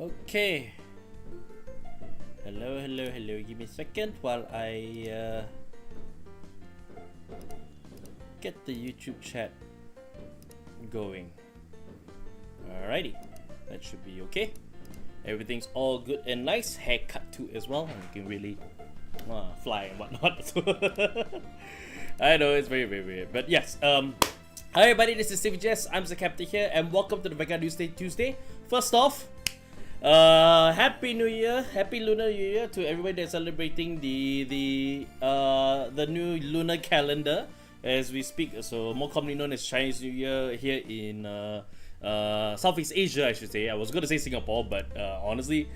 Okay. Hello. Give me a second while I get the YouTube chat going. Alrighty, that should be okay. Everything's all good and nice. Haircut too as well. You can really fly and whatnot. I know it's very weird, but yes. Hi everybody, this is CVGS. I'm the captain here, and welcome to the Vanguard Newsday Tuesday. First off, Happy New Year, Happy Lunar New Year to everybody that's celebrating the new lunar calendar as we speak. So more commonly known as Chinese New Year here in Southeast Asia, I should say. I was going to say Singapore, but honestly,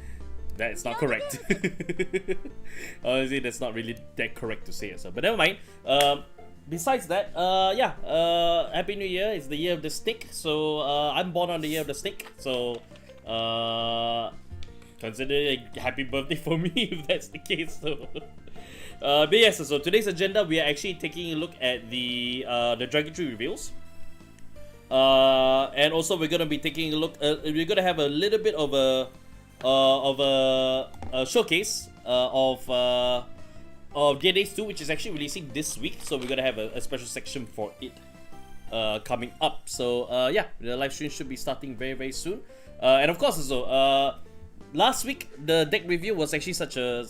that's not correct. Honestly, that's not really that correct to say. So, but never mind. Besides that, Happy New Year. It's the year of the stick. So I'm born on the year of the stick. So consider it a happy birthday for me if that's the case. So, but yes. So today's agenda, we are actually taking a look at the Dragontree reveals. And also we're gonna be taking a look. We're gonna have a little bit of a showcase of DOVA-SYNDROME 2, which is actually releasing this week. So we're gonna have a special section for it coming up. So the live stream should be starting very soon. And of course, also last week the deck review was actually such a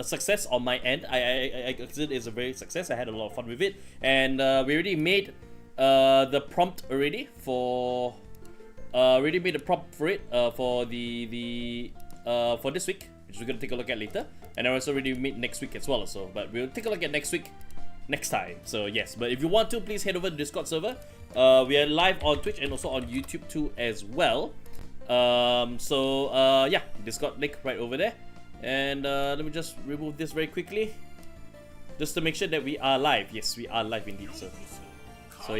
success on my end. I consider it as a very success. I had a lot of fun with it, and we already made the prompt already for for for this week, which we're gonna take a look at later, and I also already made next week as well. So, but we'll take a look at next week next time. So yes, but if you want to, please head over to the Discord server. We are live on Twitch and also on YouTube too as well. Discord link right over there, and let me just remove this very quickly just to make sure that we are live. Yes, we are live indeed. So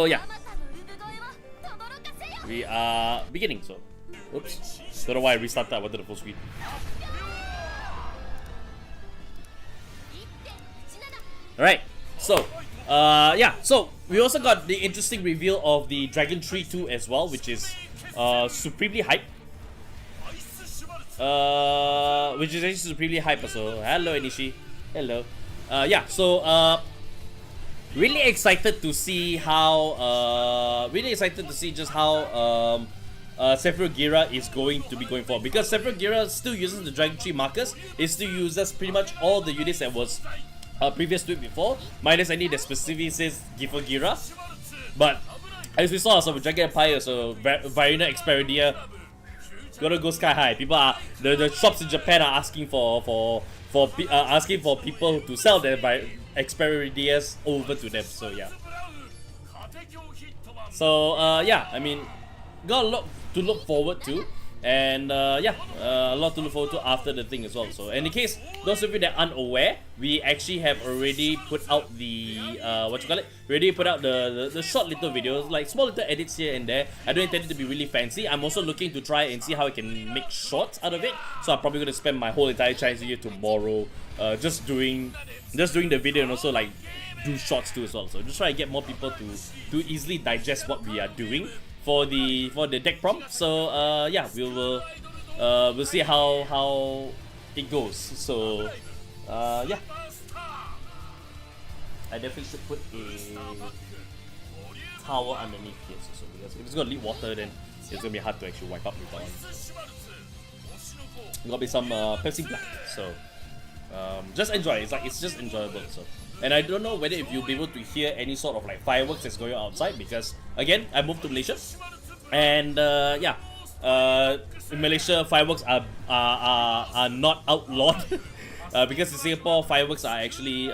yeah, we are beginning. So oops, don't know why I restarted. I wanted the full screen. Alright, so so we also got the interesting reveal of the Dragontree 2 as well, which is supremely hype. So hello Inishi. Hello. Really excited to see how just how Sephiroth is going to be going forward, because Sephiroth still uses the Dragontree markers. It still uses pretty much all the units that was previous to it before, minus any that specifically says Gira. But as we saw, so Dragon Empire, so Varina Experidia gonna go sky high. People are the shops in Japan are asking for people to sell their Experidias over to them. So yeah. So I mean, got a lot to look forward to, and a lot to look forward to after the thing as well. So in case those of you that aren't aware, we actually have already put out the already put out the short little videos, like small little edits here and there. I don't intend it to be really fancy. I'm also looking to try and see how I can make shorts out of it. So I'm probably gonna spend my whole entire Chinese New Year tomorrow just doing the video, and also like do shorts too as well. So just try to get more people to easily digest what we are doing for the deck prompt. So we'll see how it goes. So I definitely should put a towel underneath here, so because if it's gonna leak water, then it's gonna be hard to actually wipe up later on. There'll be some Pepsi Black. So just enjoy. It's just enjoyable. So. And I don't know whether if you'll be able to hear any sort of like fireworks that's going on outside, because again, I moved to Malaysia, and in Malaysia fireworks are not outlawed because in Singapore fireworks are actually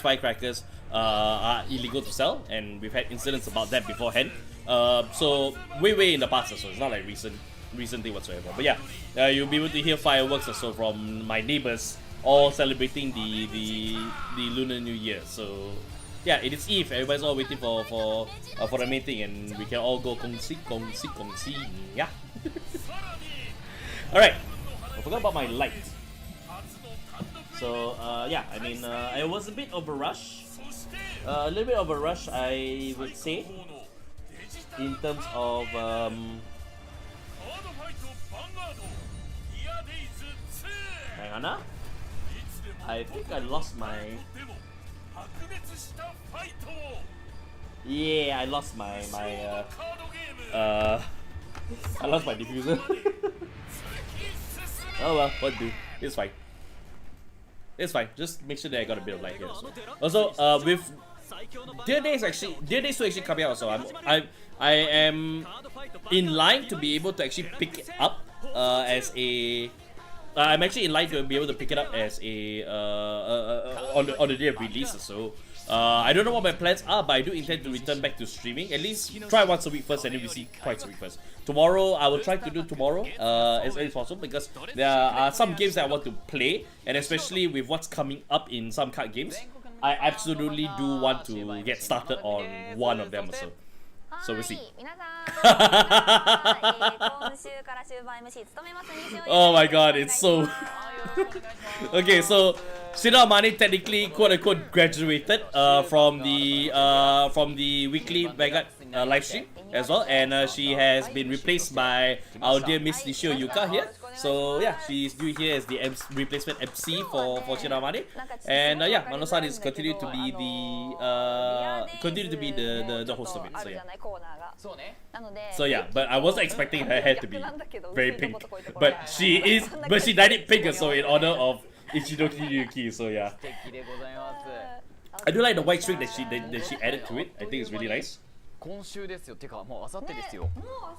firecrackers are illegal to sell, and we've had incidents about that beforehand. So way in the past, so it's not like recent thing whatsoever. But yeah, you'll be able to hear fireworks also from my neighbors, all celebrating the Lunar New Year. So yeah, it is Eve. Everybody's all waiting for the main thing, and we can all go kong si. Yeah. All right. I forgot about my light. So I mean, it was a bit of a rush. A little bit of a rush, I would say. in terms of hang on, huh? I think I lost my. Yeah, I lost my I lost my diffuser. Oh well, what do? It's fine. It's fine. Just make sure that I got a bit of light here. Also, with Dear Days 2 actually coming out, so I am in line to be able to actually pick it up as a. I'm actually in line to be able to pick it up as a on the day of release. So I don't know what my plans are, but I do intend to return back to streaming. At least try once a week first, and then we see twice a week first. Tomorrow, I will try to do tomorrow as early as possible, because there are some games that I want to play, and especially with what's coming up in some card games, I absolutely do want to get started on one of them also. So we'll see. Oh my god, it's so... Okay, so Shina Amane technically quote-unquote graduated from the weekly Vanguard live stream as well, and she has been replaced by our dear Miss Nishio Yuka here. So yeah, she's due here as the replacement MC for Shina Amane, and yeah, Mano-san is continued to be the host of it. So yeah. So yeah, but I wasn't expecting her hair to be very pink, but she dyed it pink so in honor of Ichidoki Yuki. So yeah, I do like the white string that she added to it. I think it's really nice.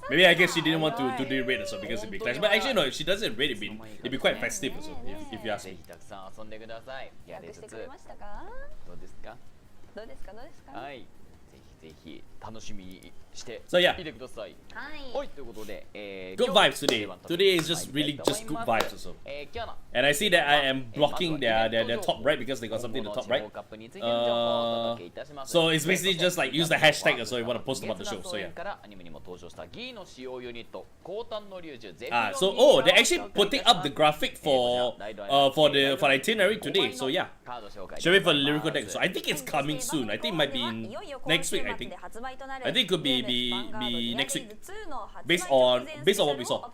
Maybe I guess she didn't want to do red or so because it'd be clash. But actually no, if she does it red, it'd be quite festive also, if you ask me. So yeah, good vibes today. Today is just really just good vibes also. And I see that I am blocking their top right because they got something in the top right. So it's basically just like use the hashtag so you want to post about the show. So yeah. So they're actually putting up the graphic for the itinerary today. So yeah, shall we for the lyrical deck? So I think it's coming soon. I think it might be in next week. I think it could be next week based on what we saw.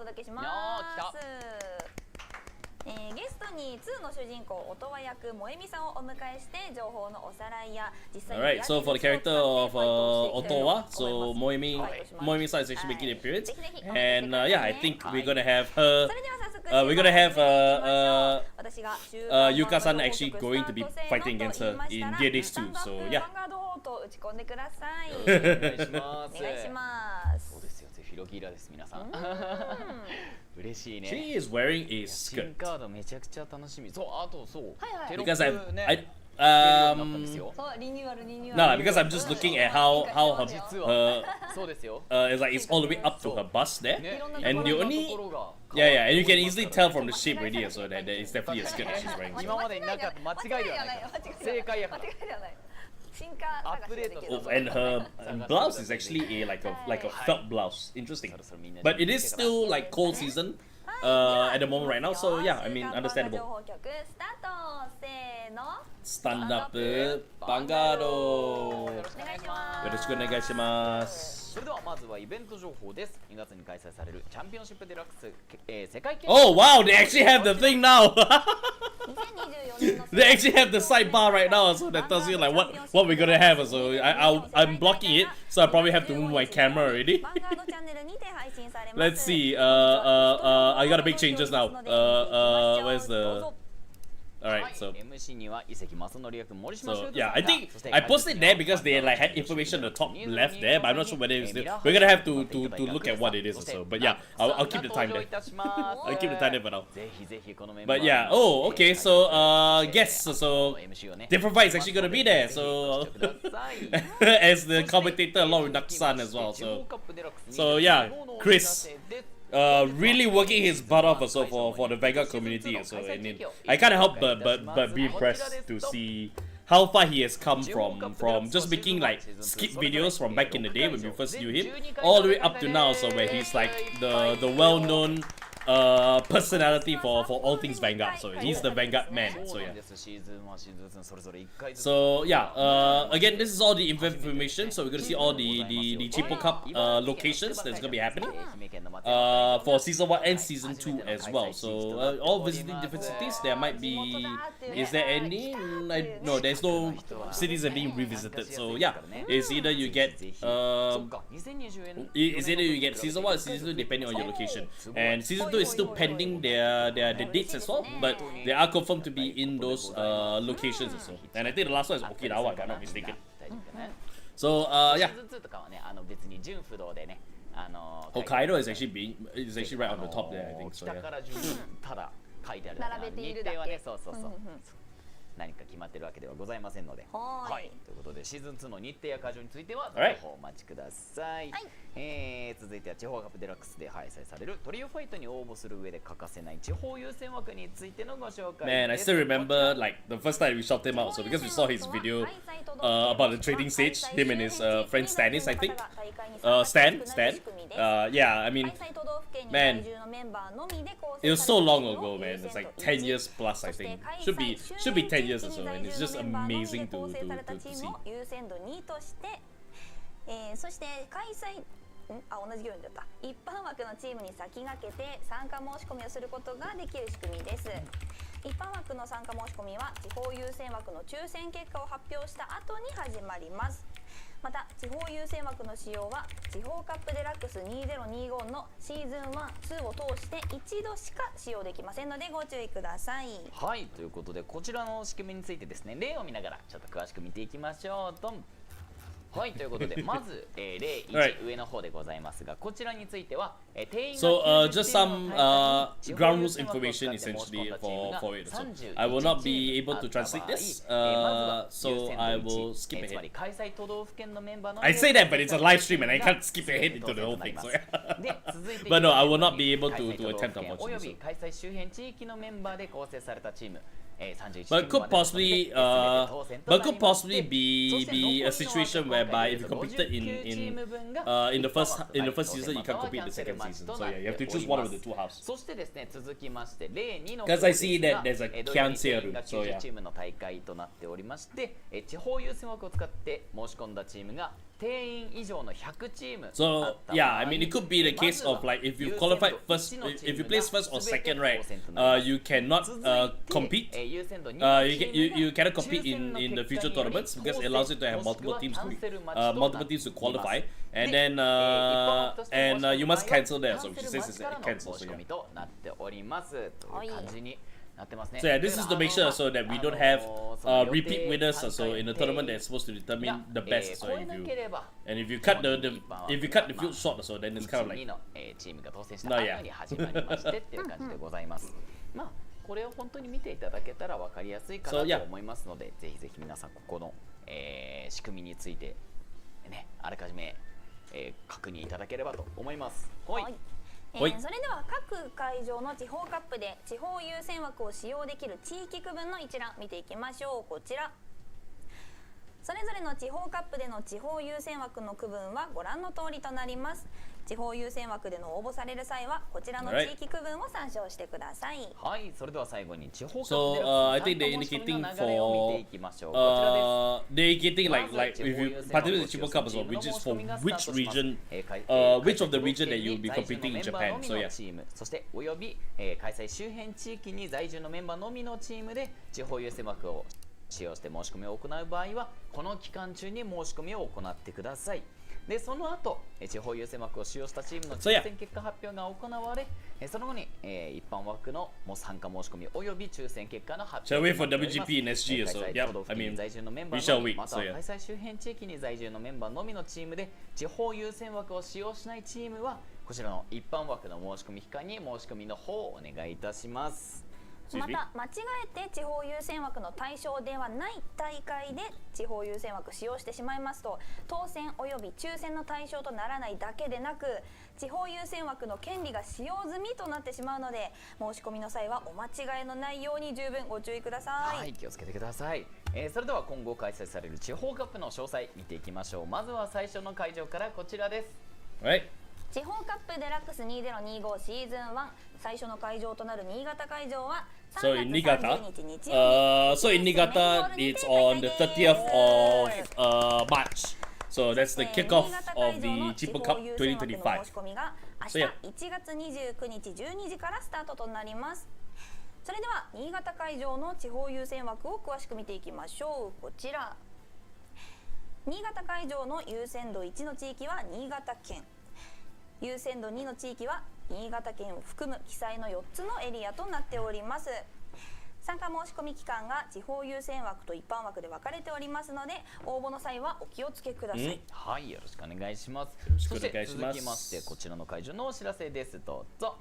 Alright, so for the character of Otowa, so Moemi-san is actually making an appearance, and yeah, I think we're gonna have her. We're gonna have Yuka-san actually going to be fighting against her in Gear Days 2. So yeah. She is wearing a skirt. Because because I'm just looking at how her it's like it's all the way up to her bust there, and the only and you can easily tell from the shape already, so that it's definitely a skirt that she's wearing. And her blouse is actually like a felt blouse. Interesting, but it is still like cold season at the moment right now. So yeah, I mean understandable. Stand up, Vanguard. よろしくお願いします。それではまずはイベント情報です。2月に開催されるチャンピオンシップデラックス世界決勝。Oh wow, they actually have the thing now. They actually have the sidebar right now, so that tells you like what we're gonna have. So I'm blocking it, so I probably have to move my camera already. Let's see. I gotta make changes now. Where's the? Alright, so yeah, I think I posted there because they like had information on the top left there, but I'm not sure whether it's there. We're gonna have to look at what it is also. But yeah, I'll keep the time there. I'll keep the time there for now. But yeah, okay, so guess so different fight is actually gonna be there. So as the commentator along with Naksan as well. So yeah, Chris. Really working his butt off also for the Vanguard community. So I can't help but be impressed to see how far he has come from just making like skip videos from back in the day when we first knew him, all the way up to now. So where he's like the well-known personality for all things Vanguard. So he's the Vanguard man. So yeah. So yeah. Again, this is all the information. So we're gonna see all the Chipo Cup locations that's gonna be happening for season 1 and season 2 as well. So all visiting different cities. There might be. Is there any? No, there's no cities that are being revisited. So yeah, it's either you get season 1 or season 2 depending on your location. And season 2 is still pending their dates as well, but they are confirmed to be in those locations as well. And I think the last one is Okinawa, if I'm not mistaken. So yeah. Hokkaido is actually right on the top there, I think. So yeah. 何か決まってるわけではございませんので、はい、ということでシーズン2の日程や会場については情報をお待ちください。続いては地方カップデラックスで開催されるトリオファイトに応募する上で欠かせない地方優先枠についてのご紹介です。 Man, I still remember like the first time we shot him out. So because we saw his video about the trading stage, him and his friend Stanis, I think. Stan. Yeah, I mean, man, it was so long ago, man. It's like 10 years plus, I think. Should be 10 years or so, and it's just amazing to see. そして開催同じようにだった一般枠のチームに先駆けて参加申し込みをすることができる仕組みです。一般枠の参加申し込みは地方優先枠の抽選結果を発表した後に始まります。また地方優先枠の使用は地方カップデラックス2025のシーズン1、2を通して一度しか使用できませんのでご注意ください。はい、ということでこちらの仕組みについてですね、例を見ながらちょっと詳しく見ていきましょうと。はい、ということでまず、例1上の方でございますが、こちらについては定員が just some ground rules information essentially for it. So I will not be able to translate this, so I will skip ahead. I say that, but it's a live stream and I can't skip ahead into the whole thing. So but no, I will not be able to attempt unfortunately. But could possibly be a situation whereby if you competed in the first season, you can't compete in the second season. So yeah, you have to choose one of the two halves. Because I see that there's a cancel rule. So yeah. 地方優先枠を使って申し込んだチームが定員以上の100チーム So yeah, I mean it could be the case of like if you qualified first, if you place first or second, right? You cannot compete. You cannot compete in the future tournaments because it allows you to have multiple teams to qualify, and then you must cancel there. So she says it's cancel. So yeah. So yeah, this is to make sure so that we don't have repeat winners. So in a tournament that's supposed to determine the best. So if you cut the field short, so then it's kind of like no, yeah. これを本当に見ていただけたら分かりやすいかなと思いますので、ぜひぜひ皆さんここの、仕組みについてね、あらかじめ、確認いただければと思います。はい。それでは各会場の地方カップで地方優先枠を使用できる地域区分の一覧見ていきましょう。こちら。それぞれの地方カップでの地方優先枠の区分はご覧の通りとなります。地方優先枠での応募される際はこちらの地域区分を参照してください。はい、それでは最後に地方カップで So I think they're indicating for they're indicating like if you participate in the Chipo Cup as well, which is for which region, which of the region that you'll be competing in Japan. So yeah. そしておよび開催周辺地域に在住のメンバーのみのチームで地方優先枠を使用して申し込みを行う場合はこの期間中に申し込みを行ってください。でその後地方優先枠を使用したチームの抽選結果発表が行われ、その後に一般枠の参加申し込みおよび抽選結果の発表 Shall we wait for WGP and SG as well? Yeah, I mean, we shall wait. または開催周辺地域に在住のメンバーのみのチームで地方優先枠を使用しないチームはこちらの一般枠の申し込み期間に申し込みの方をお願いいたします。また間違えて地方優先枠の対象ではない大会で地方優先枠使用してしまいますと当選および抽選の対象とならないだけでなく地方優先枠の権利が使用済みとなってしまうので申し込みの際はお間違いのないように十分ご注意ください。はい、気をつけてください。それでは今後開催される地方カップの詳細見ていきましょう。まずは最初の会場からこちらです。Right. 地方カップデラックス2025シーズン1最初の会場となる新潟会場は So in Niigata, 3月30日日曜日 so in Niigata, it's on the 30th of March. So that's the kickoff of the Chipo Cup 2025. 申し込みが明 So 日 yeah. 1月29日12時からスタートとなります。それでは新潟会場の地方優先枠を詳しく見ていきましょう。こちら新潟会場の優先度1の地域は新潟県、優先度2の地域は新潟県を含む記載の4つのエリアとなっております。参加申し込み期間が地方優先枠と一般枠で分かれておりますので応募の際はお気をつけください。はい、よろしくお願いします。しくおそして願いします続きましてこちらの会場のお知らせです。どうぞ。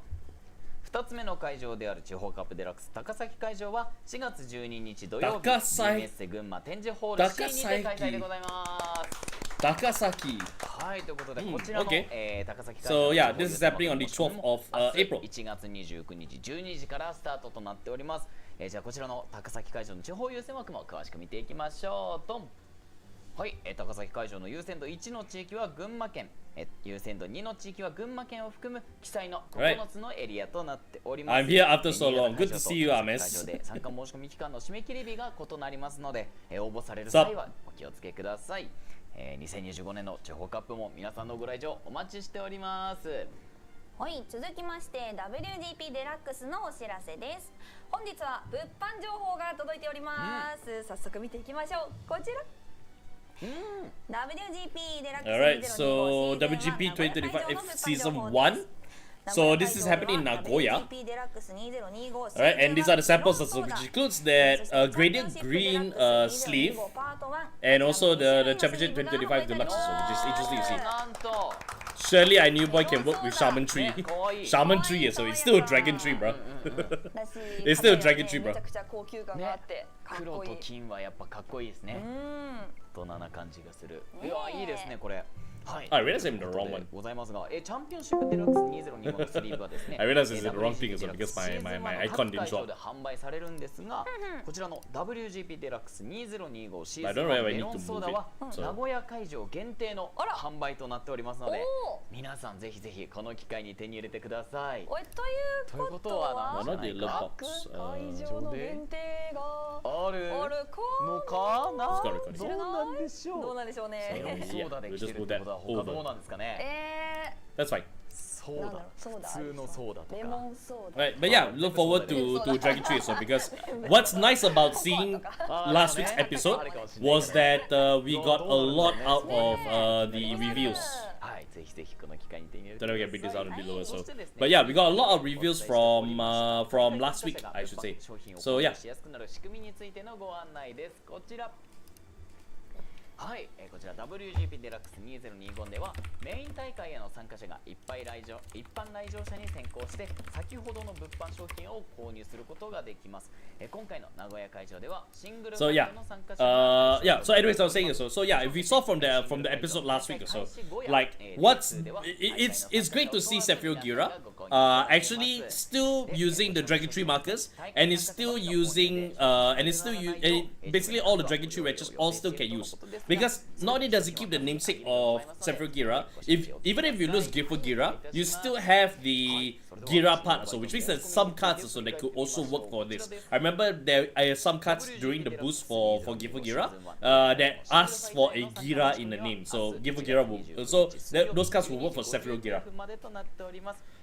2つ目の会場である地方カップデラックス高崎会場は4月12日土曜日高崎メッセ群馬展示ホール C にて開催でございます。高崎。はい、ということでこちらの、Okay. 高崎会場 So yeah, this is happening on the 12th of 明日 April. 1月29日12時からスタートとなっております。じゃあこちらの高崎会場の地方優先枠も詳しく見ていきましょう。ドン。はい、高崎会場の優先度1の地域は群馬県、優先度2の地域は群馬県を含む記載の9つのエリアとなっております。I'm here after so long. Good to see you, 会 Ames. 場で参加申し込み期間の締め切り日が異なりますので、応募される際はお気をつけください。2025年の地方カップも皆さんのご来場お待ちしております。はい、続きまして WGP デラックスのお知らせです。本日は物販情報が届いております。早速見ていきましょう。こちら。WGP デラックス Alright, so WGP 2025 Season 1. So this is happening in Nagoya. Alright, and these are the samples also, which includes that gradient green sleeve and also the Championship 2025 Deluxe, also, which is interesting to see. なんと Surely I knew boy can work with Shaman Tree. Shaman Tree, so it's still a Dragontree, bro. It's still a Dragontree, bro. めちゃくちゃ高級感があってかっ黒こいい。と金はやっぱかっこいいですね。大人な感じがする。いやいいですねこれ。はい。 I realized I'm the wrong one. ございますが、チャンピオンシップデラックス2025のスリーブはですね。I realized it's the wrong thing as well because my icon didn't show で up. 販売されるんですが、こちらの WGP デラックス2025シー I ズン don't know why 1 I メ need ロ to ンソー move ダ it. は So 名古屋会場限定のあら販売となっておりますので、おー皆さんぜひぜひこの機会に手に入れてください。おいということはということは各会場の限定があるあるかのかな。 It's gotta be. どうなんでしょう。どうなんでしょうメロンね。ソーダで来てるってことは他どうなんですかね。That's fine. ソーダ、ソーダ普通のソーダとか。レモンソーダ。 Right, but yeah, look forward to Dragontree also because what's nice about seeing last week's episode was that we got a lot out of the reviews. はい、ぜひぜひこの機会に手に入れて Don't く know だ if I can bring this さ out い。 a bit lower. So, そしてですね but yeah, we got a lot of reviews from last week, I should say. 商品を So 購 yeah. 入しやすくなる仕組みについてのご案内です。こちら。はい、こちら WGP デラックス2025ではメイン大会への参加者が一般来場者に先行して先ほどの物販商品を購入することができます。今回の名古屋会場ではシングル So yeah, の参加者が yeah. So anyways, I was saying so yeah, if we saw from the episode last week or so, like it's great to see Sephiroth Gira actually still using the Dragontree markers and it's still using basically all the Dragontree wedges all still can use. Because not only does it keep the namesake of Sephiroth Gira, even if you lose Gifu Gira, you still have the Gira part, so which means there's some cards also that could also work for this. I remember there are some cards during the boost for Gifu Gira that asks for a Gira in the name. So Gifu Gira will those cards will work for Sephiroth Gira.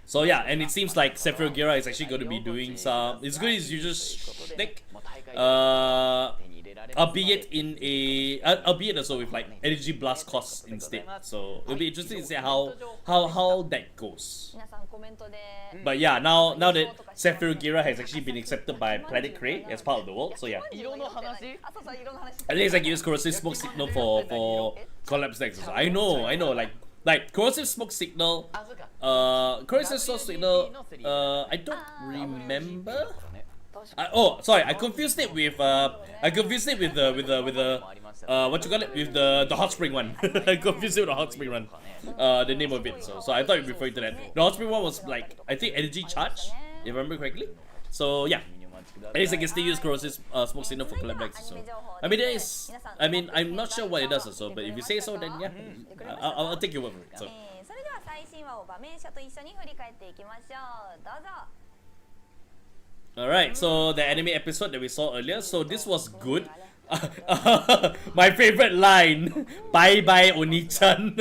So yeah, and it seems like Sephiroth Gira is actually going to be doing some. It's good as usual shtick, albeit also with like energy blast costs instead. So it'll be interesting to see how that goes. 皆さんコメントで But yeah, now that Sephiroth Gira has actually been accepted by Planet Cray as part of the world, so yeah. 色の話。あ、そうそう、色の話。 I think it's like use corrosive smoke signal for collapse decks. Also. I know, like corrosive smoke signal. あ、そうか。Corrosive smoke signal. I don't remember. Sorry, I confused it with what you call it, with the hot spring one. I confused it with the hot spring one. The name of it. So I thought you referred to that. The hot spring one was like I think energy charge, if I remember correctly. So yeah. At least I can still use corrosive smoke signal for collab decks. So I mean, I'm not sure what it does also, but if you say so, then yeah, I'll take your word for it. So. それでは最最新話を場面者と一緒に振り返っていきましょう。どうぞ。 Alright, so the anime episode that we saw earlier, so this was good. My favorite line, bye bye Oni-chan.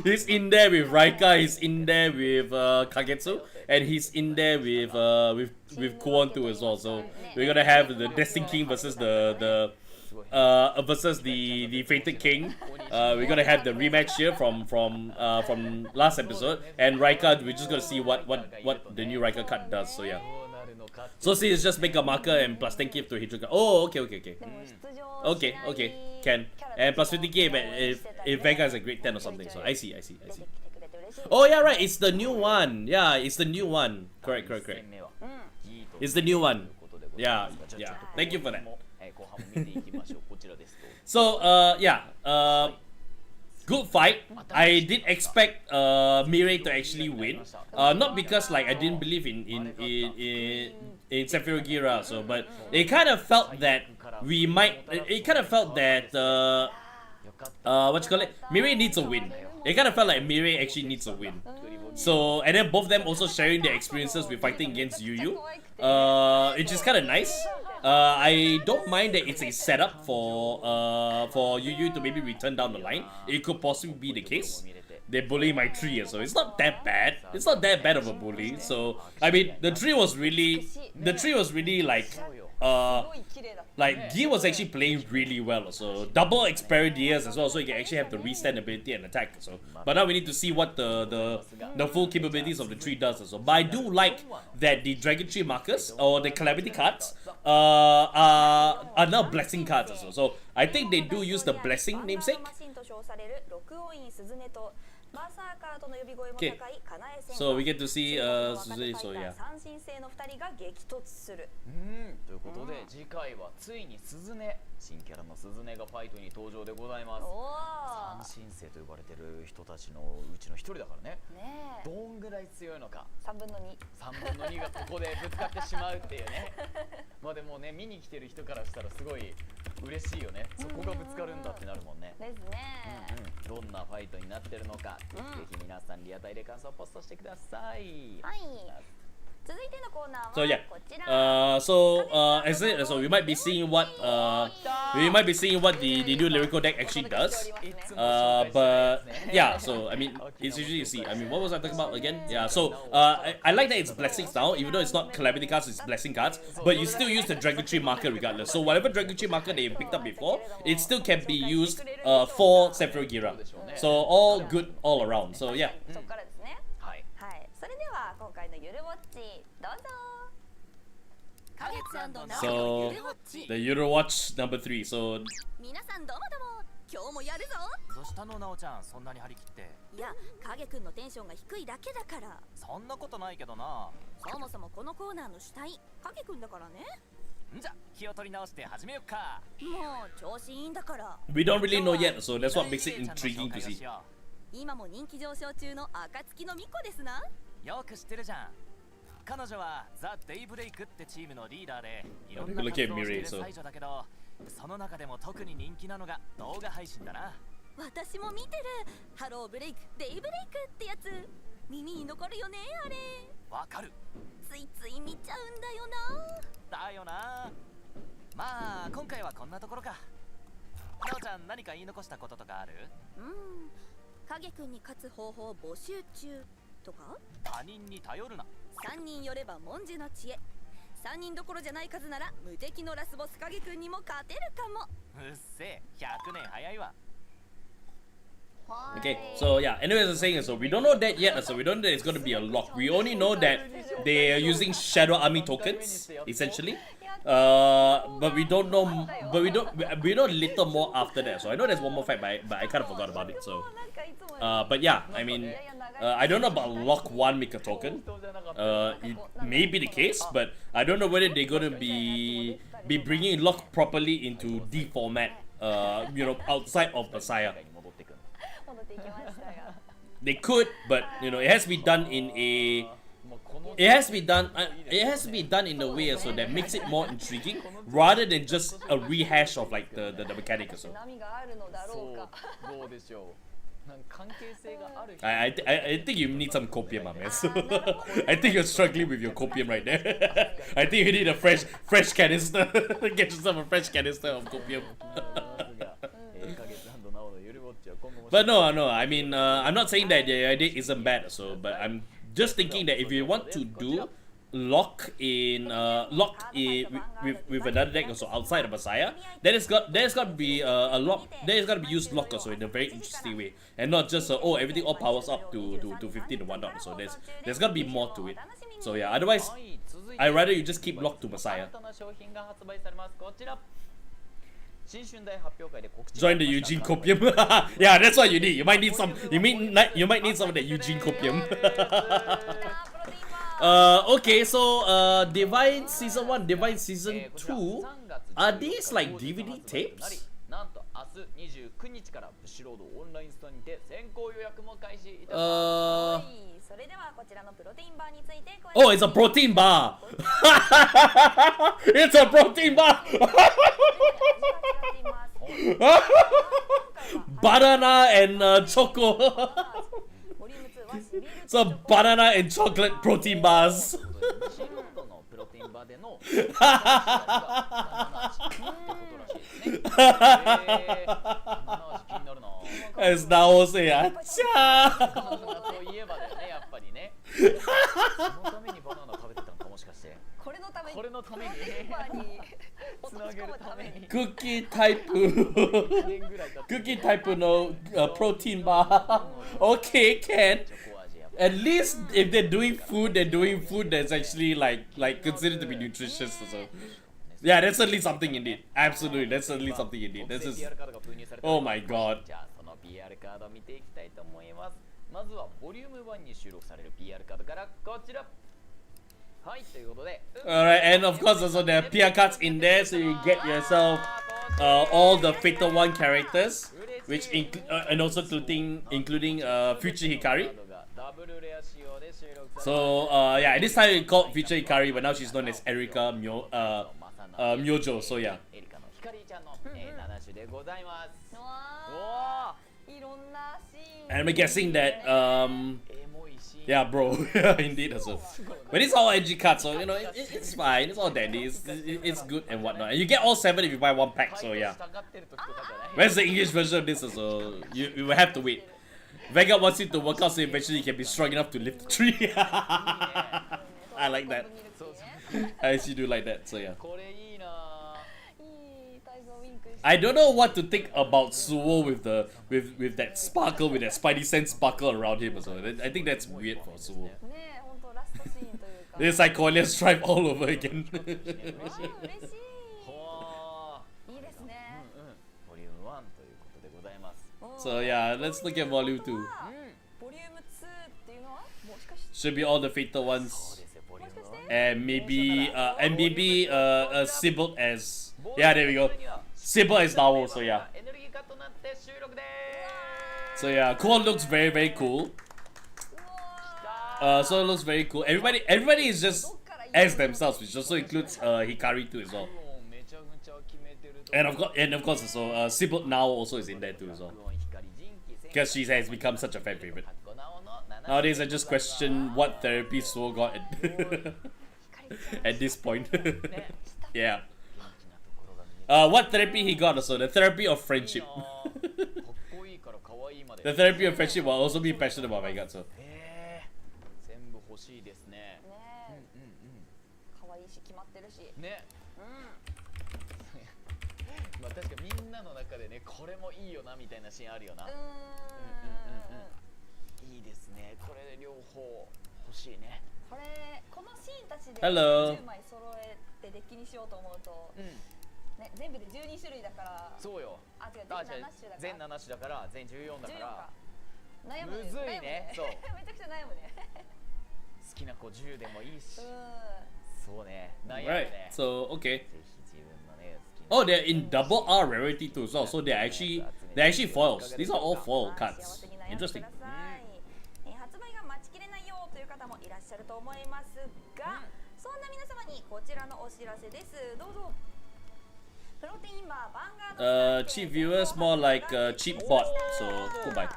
He's in there with Raika, he's in there with Kagetsu, and he's in there with Kuon too as well. So we're gonna have the Destined King versus the Fated King. We're gonna have the rematch here from last episode, and Raika, we're just gonna see what the new Raika card does. So yeah. So see, it's just make a marker and plus 10k to hit trigger. Oh, okay. Okay, can. And plus 50k if Vanguard is a grade 10 or something. So I see. Oh yeah, right. It's the new one. Yeah, it's the new one. Correct. It's the new one. Yeah. Thank you for that. So good fight. I did expect Mirai to actually win. Not because like I didn't believe in Sephiroth Gira, so but it kind of felt that Mirai needs a win. It kind of felt like Mirai actually needs a win. So and then both of them also sharing their experiences with fighting against Yu. Which is kind of nice. I don't mind that it's a setup for Yu to maybe return down the line. It could possibly be the case. They bully my tree, so it's not that bad. It's not that bad of a bully. So I mean, the tree was really like Gi was actually playing really well. So double Experidias as well, so you can actually have the restand ability and attack. So but now we need to see what the full capabilities of the tree does. So but I do like that the Dragontree markers or the calamity cards are now blessing cards as well. So I think they do use the blessing namesake. Okay, so we get to see Suzuki, so yeah. ということで次回はついに鈴音新キャラの鈴音がファイトに登場でございます。三神星と呼ばれてる人たちのうちの一人だからね。どんぐらい強いのか。3分の2。3分の2がここでぶつかってしまうっていうね。まあでもね見に来てる人からしたらすごい嬉しいよね。そこがぶつかるんだってなるもんね。ですね。どんなファイトになってるのか、ぜひ皆さんリアタイで感想をポストしてください。はい。続いてのコーナーは So yeah, こちら。so we might be seeing what the new lyrical deck actually does. But yeah, so I mean, it's usually you see. I mean, what was I talking about again? Yeah, so I like that it's blessings now, even though it's not calamity cards, it's blessing cards. But you still use the Dragontree marker regardless. So whatever Dragontree marker they picked up before, it still can be used for Sephiroth Gira. So all good all around. So yeah. そこからですね。はい。それでは今回のゆるウォッチどうぞ。 So the Euro Watch number 3. So 皆さんどうも今日もやるぞ。どうしたのなおちゃん、そんなに張り切って。いや、影くんのテンションが低いだけだから。そんなことないけどな。そもそもこのコーナーの主体影くんだからね。んじゃ気を取り直して始めよっか。もう調子いいんだから。 we don't really know yet, so that's what makes it intriguing to see. 今も人気上昇中の暁の巫女ですな。よく知ってるじゃん。彼女はザ・デイブレイクってチームのリーダーでいろんな活動をしている才女だけど、その中でも特に人気なのが動画配信だな。私も見てる。ハローブレイク、デイブレイクってやつ。耳に残るよねあれ。わかる。ついつい見ちゃうんだよな。だよな。まあ今回はこんなところか。なおちゃん何か言い残したこととかある？影くんに勝つ方法募集中とか？他人に頼るな。3人寄れば文殊の知恵。3人どころじゃない数なら無敵のラスボス影くんにも勝てるかも。うっせえ、100年早いわ。Okay, so yeah, anyways, I'm saying so we don't know that yet, so we don't know that it's going to be a lock. We only know that they are using Shadow Army tokens, essentially. But we don't know, we know a little more after that. So I know there's one more fight, but I kind of forgot about it. So, but yeah, I mean, I don't know about lock 1 make a token. It may be the case, but I don't know whether they're going to be bringing lock properly into D format. You know, outside of Messiah. They could, but you know, it has to be done in a. It has to be done in a way so that makes it more intriguing, rather than just a rehash of like the mechanic or so. I think you need some copium, man. So I think you're struggling with your copium right there. I think you need a fresh canister. Get yourself a fresh canister of copium. But no. I mean, I'm not saying that the idea isn't bad. So, but I'm just thinking that if you want to do lock in with another deck also outside of Messiah, there's got to be a lock. There's got to be used lock also in a very interesting way, and not just oh everything all powers up to 15 and whatnot. So there's got to be more to it. So yeah, otherwise I'd rather you just keep locked to Messiah. Join the Eugene Copium. Yeah, that's what you need. You might need some. You might need some of that Eugene Copium. Okay, so Divine Season 1, Divine Season 2, are these like DVD tapes? Oh, it's a protein bar. It's a protein bar. Banana and choco. So banana and chocolate protein bars. As Nao say, acha. これのためにプロテインバーに落とし込むために Cookie type no protein bar. Okay, can. At least if they're doing food that's actually like considered to be nutritious. So yeah, that's certainly something indeed. Absolutely, that's certainly something indeed. This is, oh my god. Alright, and of course also there are PR cards in there, so you get yourself all the Fatal 1 characters, which and also including Future Hikari. So yeah, at this time we called Future Hikari, but now she's known as Erika Myojo. So yeah. And I'm guessing that yeah, bro, indeed also. But it's all edgy cards, so you know it's fine. It's all dandy. It's good and whatnot. And you get all 7 if you buy 1 pack. So yeah. Where's the English version of this? Also, you will have to wait. Vanguard wants you to work out so eventually you can be strong enough to lift the tree. I like that. I actually do like that. So yeah. I don't know what to think about Suo with that sparkle, with that Spidey sense sparkle around him. So I think that's weird for Suo. It's like Cornelia Stripe all over again. So yeah, let's look at Volume 2. Should be all the Fatal ones, and maybe Sybil as, yeah, there we go. Sybil as Nao, so yeah. So yeah, Core looks very, very cool. So it looks very cool. Everybody is just as themselves, which also includes Hikari too as well. And of course also Sybil now also is in there too as well, because she has become such a fan favorite. Nowadays I just question what therapy Suo got at this point. Yeah. What therapy he got also? The therapy of friendship. The therapy of friendship will also be passionate about Vanguard, so. Hello. ね、全部で12種類だから。そうよ。あ、違う、全7種だから。全14だから。悩む。むずいね。そう。めちゃくちゃ悩むね。好きな子10でもいいし。そうね。悩むね。Right. So okay. Oh, they're in double R rarity too as well. So they're actually foils. These are all foil cards. Interesting. 発売が待ちきれないよという方もいらっしゃると思いますが、そんな皆様にこちらのお知らせです。どうぞ。 Cheap viewers, more like cheap bot. So goodbye.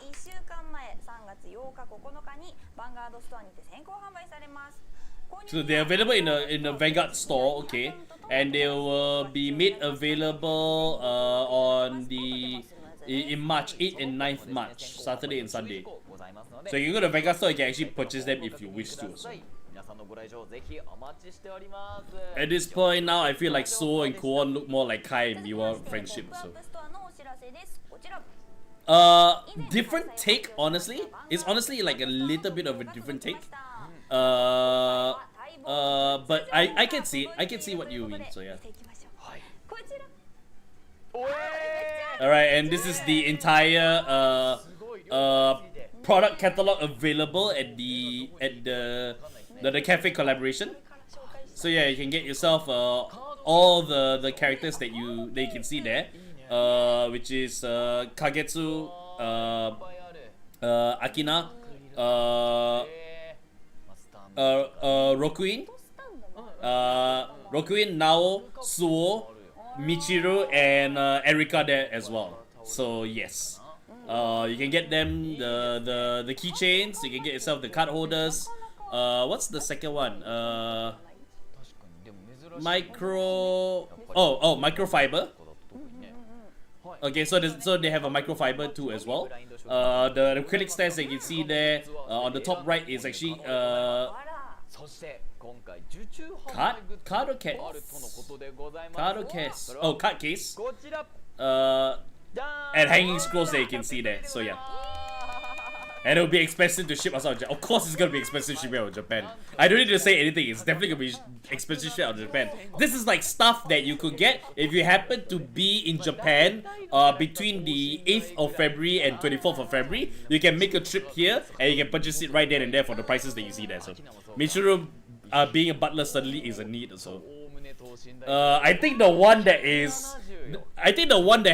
1週間前3月8日9日にヴァンガードストアにて先行販売されます。 So they're available in the Vanguard store, okay, and they will be made available on the in March 8th and 9th March, Saturday and Sunday. So you go to Vanguard store, you can actually purchase them if you wish to. So. At this point now, I feel like So and Kwon look more like Kai and Miwa friendship. So. Different take, honestly. It's honestly like a little bit of a different take. But I can see it. I can see what you mean. So yeah. Alright, and this is the entire product catalog available at the cafe collaboration. So yeah, you can get yourself all the characters that you can see there, which is Kagetsu, Akina, Rokuin, Nao, Suo, Michiru, and Erika there as well. So yes, you can get them the keychains. You can get yourself the card holders. What's the second one? Microfiber. Okay, so they have a microfiber too as well. The acrylic stands that you can see there on the top right is actually card or case? Card or case? Oh, card case. And hanging scrolls that you can see there. So yeah. And it'll be expensive to ship us out. Of course, it's gonna be expensive shipping out of Japan. I don't need to say anything. It's definitely gonna be expensive shipping out of Japan. This is like stuff that you could get if you happen to be in Japan between the 8th of February and 24th of February. You can make a trip here and you can purchase it right then and there for the prices that you see there. So Michiru being a butler suddenly is a need. So I think the one that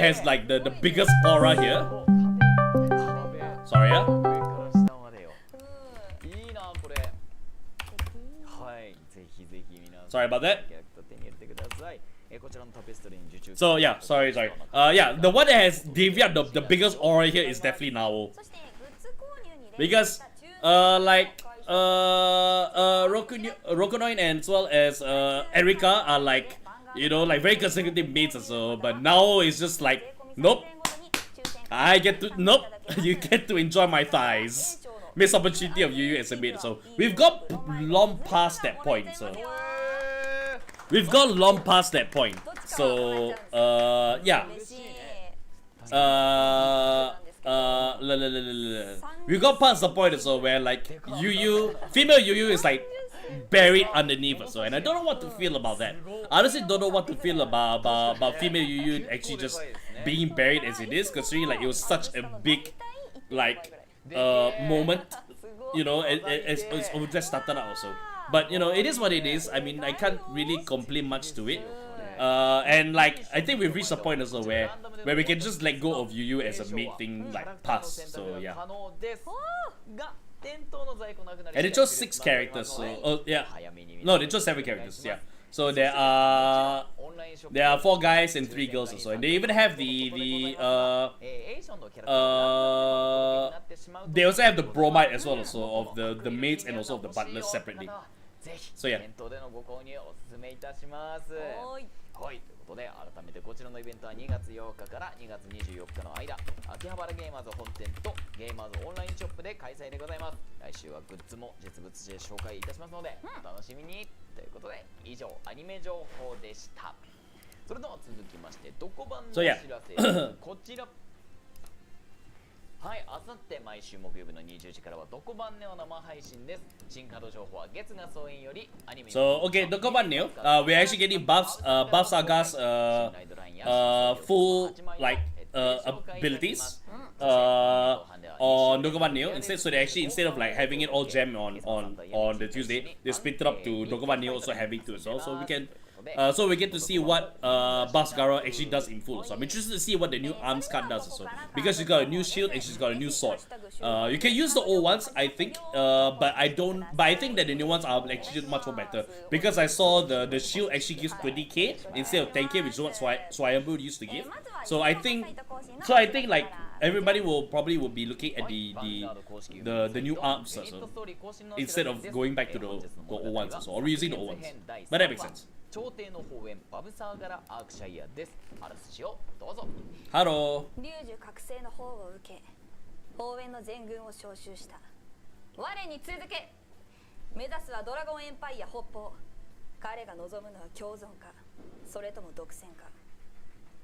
has like the biggest aura here. Sorry, yeah. Sorry about that. So yeah, sorry. Yeah, the one that has the biggest aura here is definitely Nao. Because Rokunoin and as well as Erika are like, you know, like very consecutive mates or so, but Nao is just like, nope. You get to enjoy my thighs. Missed opportunity of Yu as a mate. So we've got long past that point. So we've got long past that point. So yeah. We got past the point so where like female Yu is like buried underneath or so, and I don't know what to feel about that. I honestly don't know what to feel about female Yu actually just being buried as it is, considering like it was such a big like moment, you know, it's just started out also. But you know, it is what it is. I mean, I can't really complain much to it. And like I think we've reached a point also where we can just let go of Yu as a main thing like past. So yeah. And it chose 6 characters. So yeah, no, they chose 7 characters. Yeah. So there are 4 guys and 3 girls also, and they even have they also have the bromide as well also of the maids and also of the butlers separately. So yeah. はい、ということで改めてこちらのイベントは2月8日から2月24日の間、秋葉原ゲーマーズ本店とゲーマーズオンラインショップで開催でございます。来週はグッズも実物で紹介いたしますので、お楽しみに。ということで以上アニメ情報でした。それでは続きましてどこ版のお知らせ、こちら。はい、あさって毎週木曜日の20時からはどこ版ネオ生配信です。新カード情報は月が総演よりアニメ。So okay, Dokkan Neo, we're actually getting buff Saga's full like abilities on Dokkan Neo instead. So they actually instead of like having it all gem on the Tuesday, they split it up to Dokkan Neo also having to as well. So we can. So we get to see what Buff Gara actually does in full. So I'm interested to see what the new arms card does also, because she's got a new shield and she's got a new sword. You can use the old ones, I think, but I don't. But I think that the new ones are actually much more better, because I saw the shield actually gives 20k instead of 10k, which is what Swayamboo used to give. So I think like everybody will probably be looking at the new arms also, instead of going back to the old ones also, or reusing the old ones. But that makes sense. 朝廷の法園バブサーガラアークシャイアです。あらすじをどうぞ。 Hello. 龍樹覚醒の方を受け法園の全軍を招集した。我に続け。目指すはドラゴンエンパイア北方。彼が望むのは共存かそれとも独占か、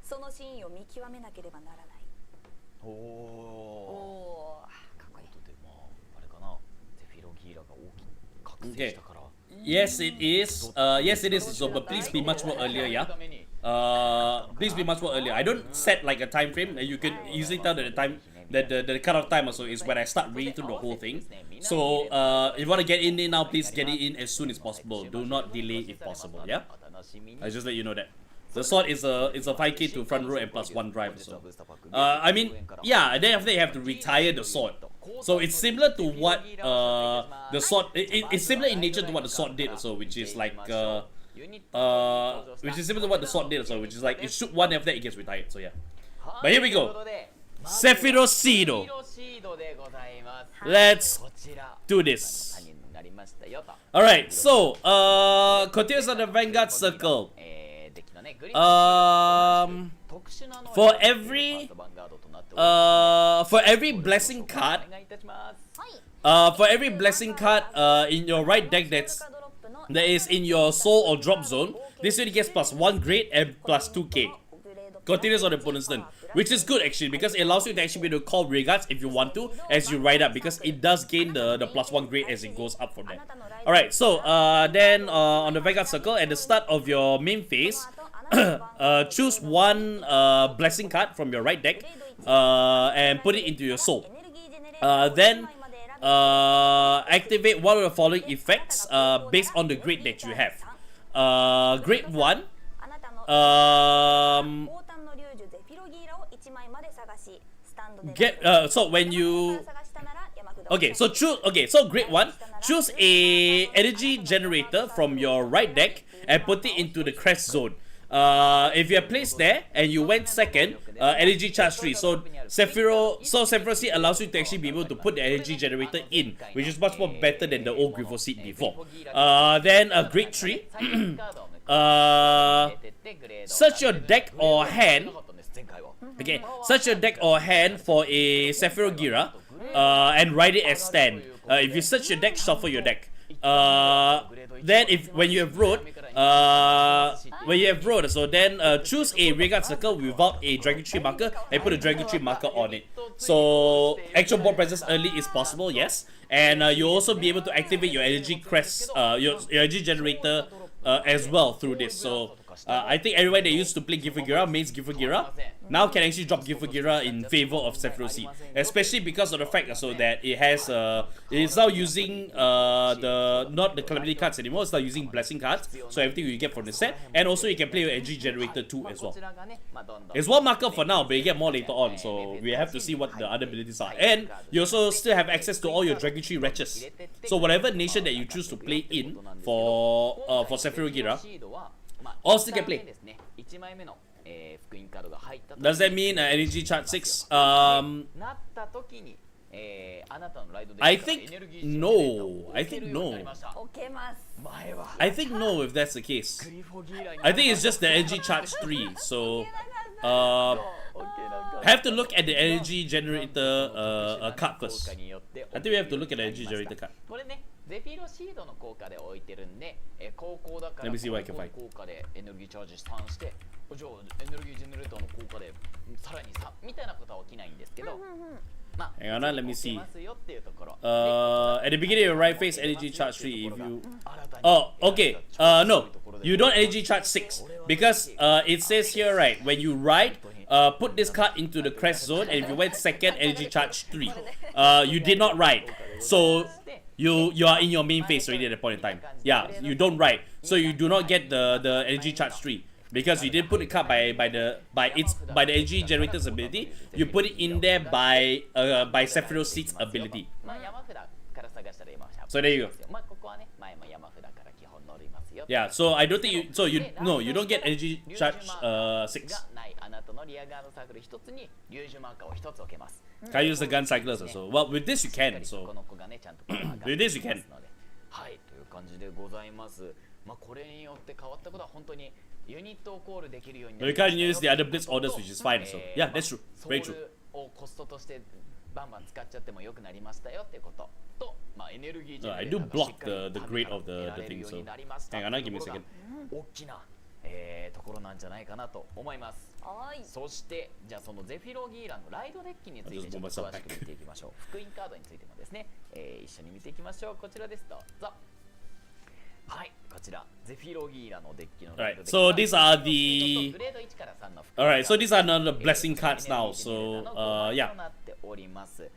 その真意を見極めなければならない。おお。かっこいい。でまああれかな、ゼフィロギーラが大きく覚醒したから。 Yes, it is. Yes, it is. So, but please be much more earlier, yeah. Please be much more earlier. I don't set like a time frame. You can easily tell that the time, that the cutoff time also is when I start reading through the whole thing. So, if you want to get in now, please get it in as soon as possible. Do not delay if possible, yeah. I just let you know that. The sword is a 5k to front row and +1 drive. So, I mean, yeah. And then after that, you have to retire the sword. So it's similar to what the sword. It's similar in nature to what the sword did. So which is like which is similar to what the sword did. So which is like you shoot one after that it gets retired. So yeah. But here we go. Sephirosido. Let's do this. Alright, so continues on the Vanguard circle. For every blessing card, in your right deck that is in your soul or drop zone, this unit gets +1 grade and +2k. Continues on the opponent's turn, which is good actually because it allows you to actually be able to call regards if you want to as you ride up, because it does gain the +1 grade as it goes up from there. Alright, so then on the Vanguard circle, at the start of your main phase, choose one blessing card from your right deck and put it into your soul. Then activate one of the following effects based on the grade that you have. Grade 1. So when you so grade 1, choose a energy generator from your right deck and put it into the crest zone. If you are placed there and you went second, energy charge 3. So Sephiroth allows you to actually be able to put the energy generator in, which is much more better than the old Griffo seat before. Then grade 3. Search your deck or hand. Okay, search your deck or hand for a Sephiroth Gira and write it as stand. If you search your deck, shuffle your deck. Then when you have road, so then choose a Vanguard circle without a Dragontree marker and put a Dragontree marker on it. So actual board presence early is possible, yes. And you'll also be able to activate your energy crest, your energy generator as well through this. So I think everyone that used to play Gifugira, mains Gifugira, now can actually drop Gifugira in favor of Sephiroth, especially because of the fact so that it has it's now using not the calamity cards anymore. It's now using blessing cards, so everything you get from the set, and also you can play your energy generator too as well. It's one marker for now, but you get more later on, so we have to see what the other abilities are. And you also still have access to all your Dragontree wretches. So whatever nation that you choose to play in for Sephiroth Gira, all still can play. Does that mean energy charge 6? I think no. I think no. I think no if that's the case. I think it's just the energy charge 3. So have to look at the energy generator card first. I think we have to look at the energy generator card. Let me see what I can find. Hang on, let me see. At the beginning of your right face, energy charge 3 if you... Oh, okay. No, you don't energy charge 6. Because it says here, right, when you ride, put this card into the crest zone, and if you went second, energy charge 3. You did not ride. So you are in your main phase already at that point in time. Yeah, you don't ride. So you do not get the energy charge 3. Because you didn't put the card by the energy generator's ability, you put it in there by Sephiroth Seat's ability. So there you go. よ。 Yeah, so I don't think you, so you, no, you don't get energy charge 6. がないあなたのリアガードサークル1つにリュージュマーカーを1つ置けます。 Can't use the gun cyclers also. Well, with this you しっか can, りとこ so の子がねちゃんとパワーが上がって with this you きま can. すので、はいという感じでございます。まあこれによって変わったことは本当にユニットをコールできるようにな You りま can't した use よ the other blitz orders, which is fine. So yeah, that's true. ソ Very ウ true. ルをコストとしてバンバン使っちゃっても良くなりましたよっていうことと、まあエネルギージェ No, ネ I レータ do ーがし block っかり the grade of 得ら the れる thing. よう So になりました hang on, ってい give う me a ところ second. が大きなところなんじゃないかなと思います。はいそしてじゃあそのゼフィロギーラのライドデッキについて I'll just ちょっ move と myself 詳しく back. 見ていきましょう。福音カードについてもですね、一緒に見ていきましょう。こちらです。どうぞ。はい、こちらゼフィロギーラのデッキのライドデッキ Alright, so these are the グレード1から3の福音 alright. So these are none of the カード blessing cards now. So と yeah. なっております。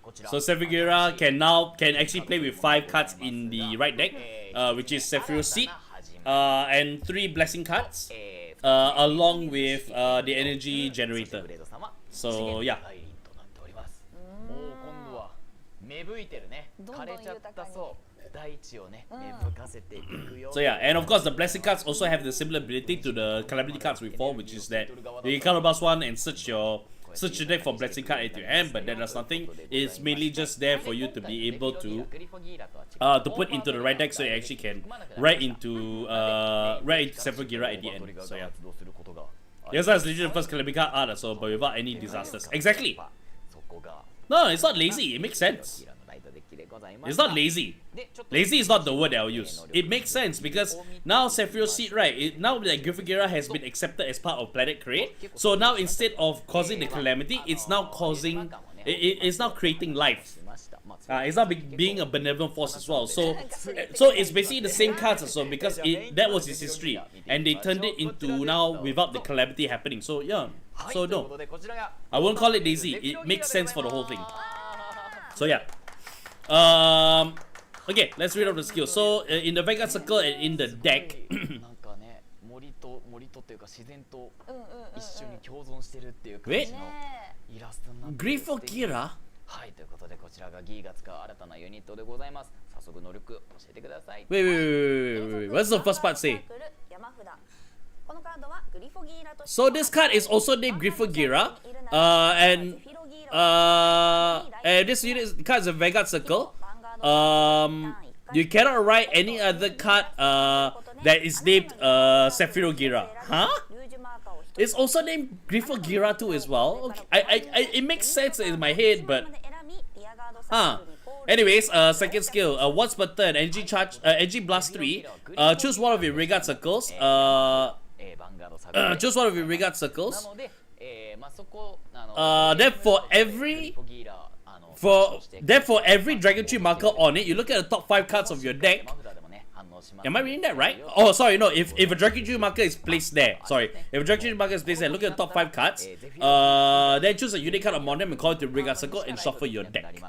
こちら So Sephira can now actually play with 5 cards in the right deck, which is Sephiroth Seed, and 3 blessing cards, along with the energy generator. So yeah. 今度は芽吹いてるね。枯れちゃったそう大地をね芽吹かせていくよ。 So yeah, and of course the blessing cards also have the similar ability to the calamity cards before, which is that you can counterblast one and search your deck for blessing card at your hand, but that does nothing. It's mainly just there for you to be able to put into the right deck so you actually can right into Sephiroth Gira at the end. So yeah. Yes, that's literally the first calamity card art, so but without any disasters. Exactly. No, it's not lazy. It makes sense. It's not lazy. Lazy is not the word that I'll use. It makes sense because now Sephiroth Seed, right? Now that Gryffindor has been accepted as part of Planet Crate, so now instead of causing the calamity, it's now causing, it's now creating life. It's not being a benevolent force as well. So it's basically the same cards as well because that was its history, and they turned it into now without the calamity happening. So yeah. So no, I won't call it lazy. It makes sense for the whole thing. So yeah. Okay, let's read out the skills. So in the Vanguard Circle and in the deck. なんかね森とっていうか自然と一緒に共存してるっていう感 Wait, じのイラストになって Griffo Gira? はいということでこちらがギーが使う新たなユニットでございます。早速能力教えてください。 Wait. What's the first part say? 山札このカードはグリフォギーラとして So this card is also named Griffo Gira, and this unit card is a Vanguard Circle. You cannot write any other card that is named Sephiroth Gira. Huh? It's also named Griffo Gira too as well. Okay. It makes sense in my head, but anyways, second skill. Once per turn, energy charge, energy blast 3. Choose one of your Vanguard Circles. Choose one of your Vanguard Circles. Then for every Dragontree marker on it, you look at the top 5 cards of your deck. Am I reading that right? Oh, sorry, no. If a Dragontree marker is placed there, sorry. If a Dragontree marker is placed there, look at the top 5 cards. Then choose a unique card among them and call it the Vanguard Circle and shuffle your deck.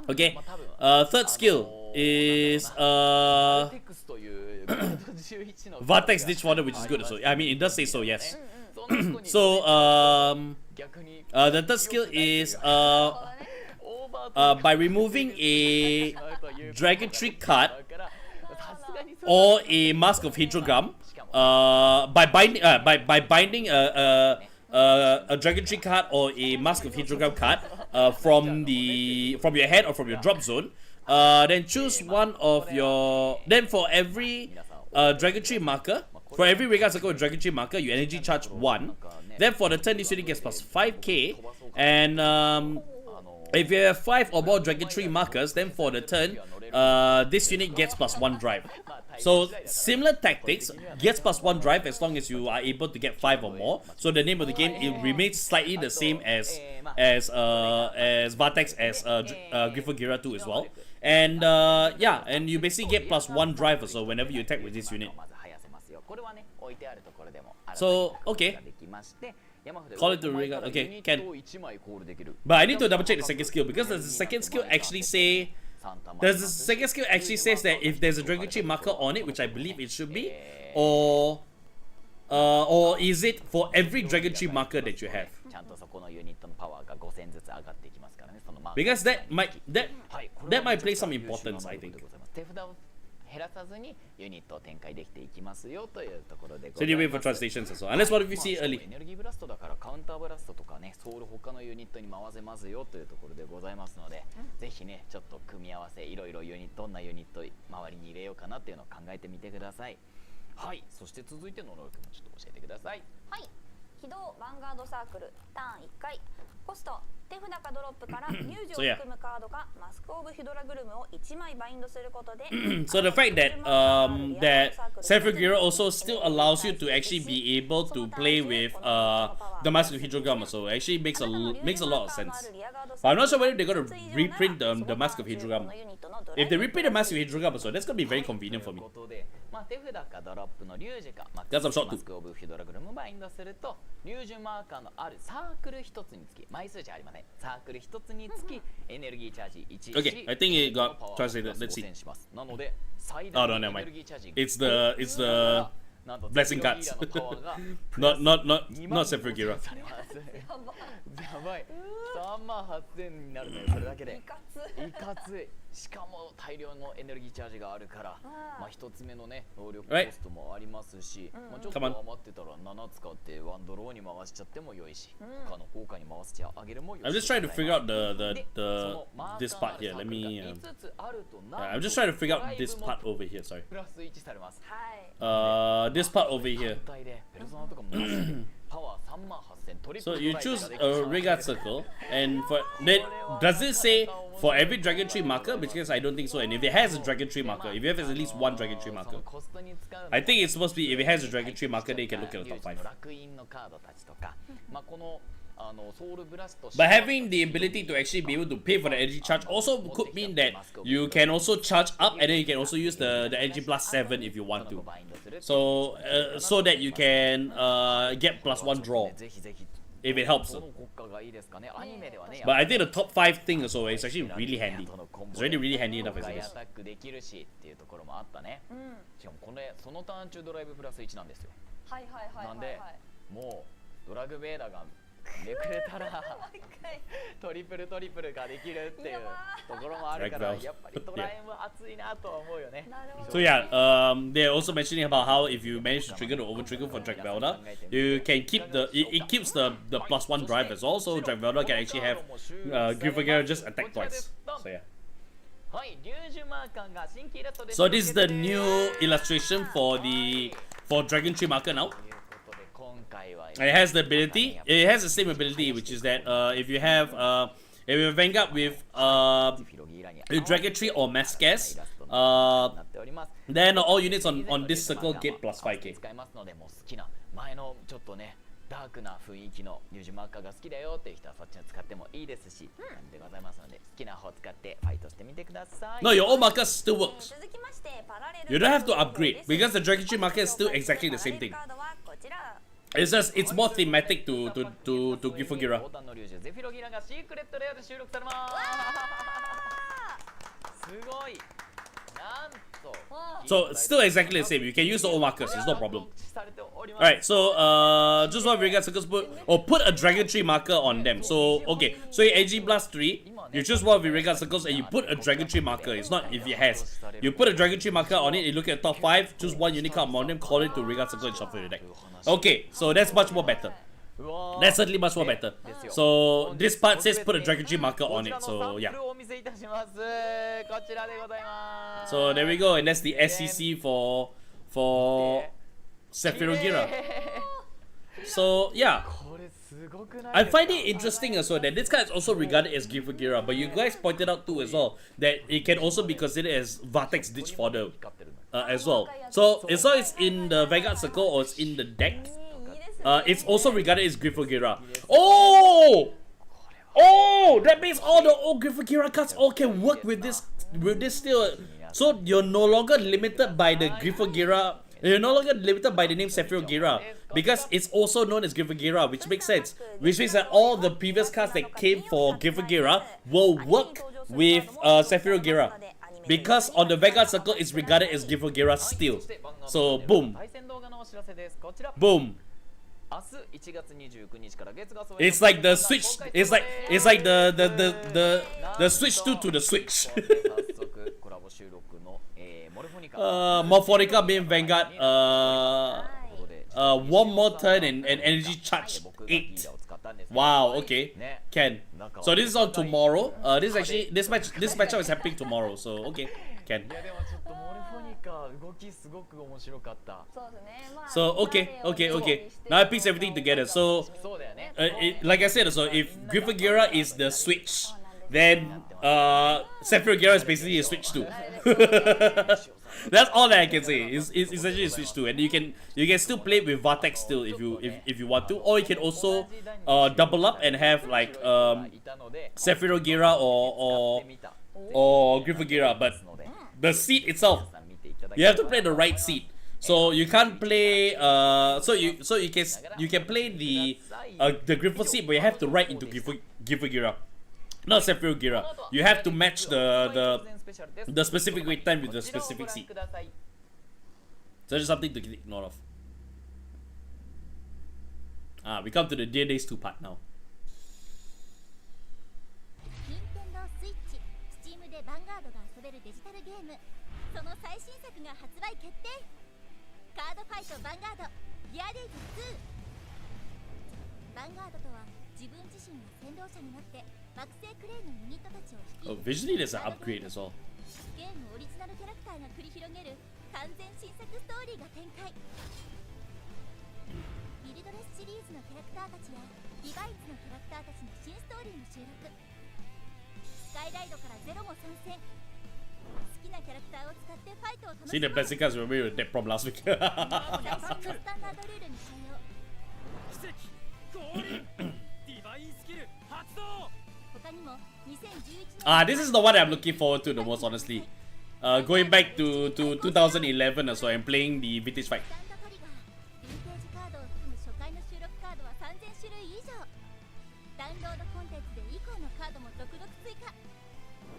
Okay. Third skill is Vortex Ditch Water, which is good. So I mean, it does say so. Yes. So the third skill is by removing a Dragontree card or a Mask of Hydrogram, by binding a Dragontree card or a Mask of Hydrogram card from your hand or from your drop zone. Then choose one of your. Then for every Dragontree marker, for every Vanguard Circle with Dragontree marker, you energy charge 1. Then for the turn, this unit gets plus 5k. And if you have 5 or more Dragontree markers, then for the turn, this unit gets plus 1 drive. So similar tactics, gets plus 1 drive as long as you are able to get 5 or more. So the name of the game, it remains slightly the same as Vortex as Griffo Gira 2 as well. And yeah, and you basically get plus 1 drive or so whenever you attack with this unit. So okay, call it the Vanguard. Okay, can. But I need to double check the second skill because does the second skill actually say? Does the second skill actually says that if there's a Dragontree marker on it, which I believe it should be, or is it for every Dragontree marker that you have? Because that might play some importance, I think. 減らさずにユニットを展開できていきますよというところでご So ざ do い you ま wait for す。 translations as well? Unless what if you see エ early. ネルギーブラストだからカウンターブラストとかね、ソウル他のユニットに回せますよというところでございますので、ぜひねちょっと組み合わせいろいろどんなユニット周りに入れようかなっていうのを考えてみてください。はい、そして続いての能力もちょっと教えてください。はい、起動ヴァンガードサークルターン1回、コスト手札かドロップから入場を含むカードかマスク・オブ・ヒドラグルムを1枚バインドすることでSo the fact that that Sephiroth also still allows you to actually be able to play with the Mask of Hydrogram, so actually makes a lot of sense. But I'm not sure whether they're gonna reprint the Mask of Hydrogram. If they reprint the Mask of Hydrogram, so that's gonna be very convenient for me. まあ手札かドロップのリュージュかマ That's some short マスク・オブ・ヒドラグルムをバインドするとリュージュマーカーのあるサークル1つにつき枚数じゃありません、サークル1つにつきエネルギーチャージ1 Okay, I think it got translated. Let's see. なので最 Oh 大 no, の never エネ mind. ルギーチャージ It's the なんと blessing cards. ゼフィロギーラのパワーが not25000 Sephiroth Gira. されますやばい、38000になるのよそれだけで。いかつい。しかも大量のエネルギーチャージがあるから、まあ一つ目のね能力コストもありますし、まあちょっと余ってたら7使ってワンドローに回しちゃっても良いし、他の効果に回してあげるも良いし。 I'm just trying to figure out this part here. Let me. I'm just trying to figure out this part over here. Sorry. プラス1されます。 This part over here. 単体でペルソナとかもなしでパワー38000トリプ So ル you ドライブ choose ができ a ます。 regard circle, and for then does it say for every Dragontree marker? Because I don't think so. And if it has a Dragontree marker, if you have at least one Dragontree marker, そのコストに使うの I think it's supposed to be if it has a Dragontree marker, then you can look at the top 5. 楽印のカードたちとか、まあこのソウルブラスト But having the ability to actually be able to pay for the energy charge also could mean that you can also charge up, and then you can also use the energy plus 7 if you want to. So so that you can get plus 1 draw if it helps. どの国家がいいですかね。アニメではね。 But I think the top 5 thing also is actually really handy. It's really handy enough as it ア is. タックできるしっていうところもあったね。しかもこれそのターン中ドライブプラス1なんですよ。はいはいはいはいなんでもうドラグベーダーがめくれたらトリプルができるっていうところもあるからやっぱりドラえもん熱いなとは思うよね。 So yeah, they're also mentioning about how if you manage to trigger the over trigger for Drag Velda, you can keep it keeps the plus 1 drive as well. So Drag Velda can actually have Gryffindor just attack twice. So yeah. はい、リュージュマーカーが新規イラストで So this is the new illustration for Dragontree marker now. ということで今回は And it has the ability. It has the same ability, which is that if you have if you Vanguard with Dragontree or Mascas, なっております。 then all units on this circle get plus 5k. 使いますので、もう好きな前のちょっとねダークな雰囲気のリュージュマーカーが好きだよっていう人はそっちを使ってもいいですし、なんでございますので好きな方を使ってファイトしてみてください。 No, your old marker still works. 続きましてパラレル You don't have to upgrade because the Dragontree marker is still exactly the same thing. カードはこちら It's just it's more thematic to Gryffindor. ボタンのリュージュゼフィロギラがシークレットレアで収録されます。すごい。なんと So it's still exactly the same. You can use the old markers. It's no problem. されております。 Alright, so just one regard circles put a Dragontree marker on them. So okay, so in AG plus 3, you choose one of your regard circles and you put a Dragontree marker. It's not if it has. You put a Dragontree marker on it, you look at top 5, choose one unique card on them, call it to regard circle and shuffle your deck. Okay, so that's much more better. That's certainly much more better. So this part says put a Dragontree marker on it. So yeah. お見せいたします。こちらでございます。 So there we go, and that's the SCC for Sephiroth Gira. So yeah, これすごくない I find it interesting as well that this card is also regarded as Gryffindor Gira, but you guys pointed out too as well that it can also be considered as Vartex Ditch Fodder as well. So as long as it's in the Vanguard Circle or it's in the deck, it's also regarded as Gryffindor Gira. Oh, that means all the old Gryffindor Gira cards all can work with this still. So you're no longer limited by the Gryffindor Gira. You're no longer limited by the name Sephiroth Gira because it's also known as Gryffindor Gira, which makes sense. Which means that all the previous cards that came for Gryffindor Gira will work with Sephiroth Gira. Because on the Vanguard Circle, it's regarded as Gryffindor Gira still. So boom, 対戦動画のお知らせです。こちら boom. 明日1月29日から月が It's like the switch. It's like the switch to the switch. 早速コラボ収録の盛 Morphonica main Vanguard. One more turn and energy charge 8. Wow, okay. Can. So this is on tomorrow. This matchup is happening tomorrow, so okay. Can. いやでもちょっとモルフォニカ動きすごく面白かった。 So okay. Now I piece everything together. So そうだよね。like I said, so if Gryffindor is the switch, then Sephiroth Gira is basically a switch too. That's all that I can say. It's essentially a switch too, and you can still play with Vartex still if you want to, or you can also double up and have like Sephiroth Gira or Gryffindor Gira, but the seat itself, you have to play the right seat. So you can't play so you can play the Gryffindor seat, but you have to write into Gryffindor Gira. Not Sephiroth Gira. You have to match the specific wait time with the specific seat. So just something to take note of. We come to the Dear Days 2 part now. 任天堂スイッチ、Steam でヴァンガードが遊べるデジタルゲーム、その最新作が発売決定。カードファイトヴァンガード、ディアデイズ2。ヴァンガードとは自分自身が先導者になって惑星クレイのユニットたちを率い、 Oh, visually there's an upgrade as well. ゲームオリジナルキャラクターが繰り広げる完全新作ストーリーが展開。ビルドレスシリーズのキャラクターたちやリバイズのキャラクターたちの新ストーリーも収録。スカイライドからゼロも参戦。好きなキャラクターを使ってファイトを楽し See the best guys remember your dead from last week. 最新のスタンダードルールに対応。他にも2011年 This is the one I'm looking forward to the most, honestly. Going back to 2011 or so and playing the vintage fight. スタンドトリガー、ヴィンテージカードを含む初回の収録カードは3000種類以上。ダウンロードコンテンツで以降のカードも続々追加。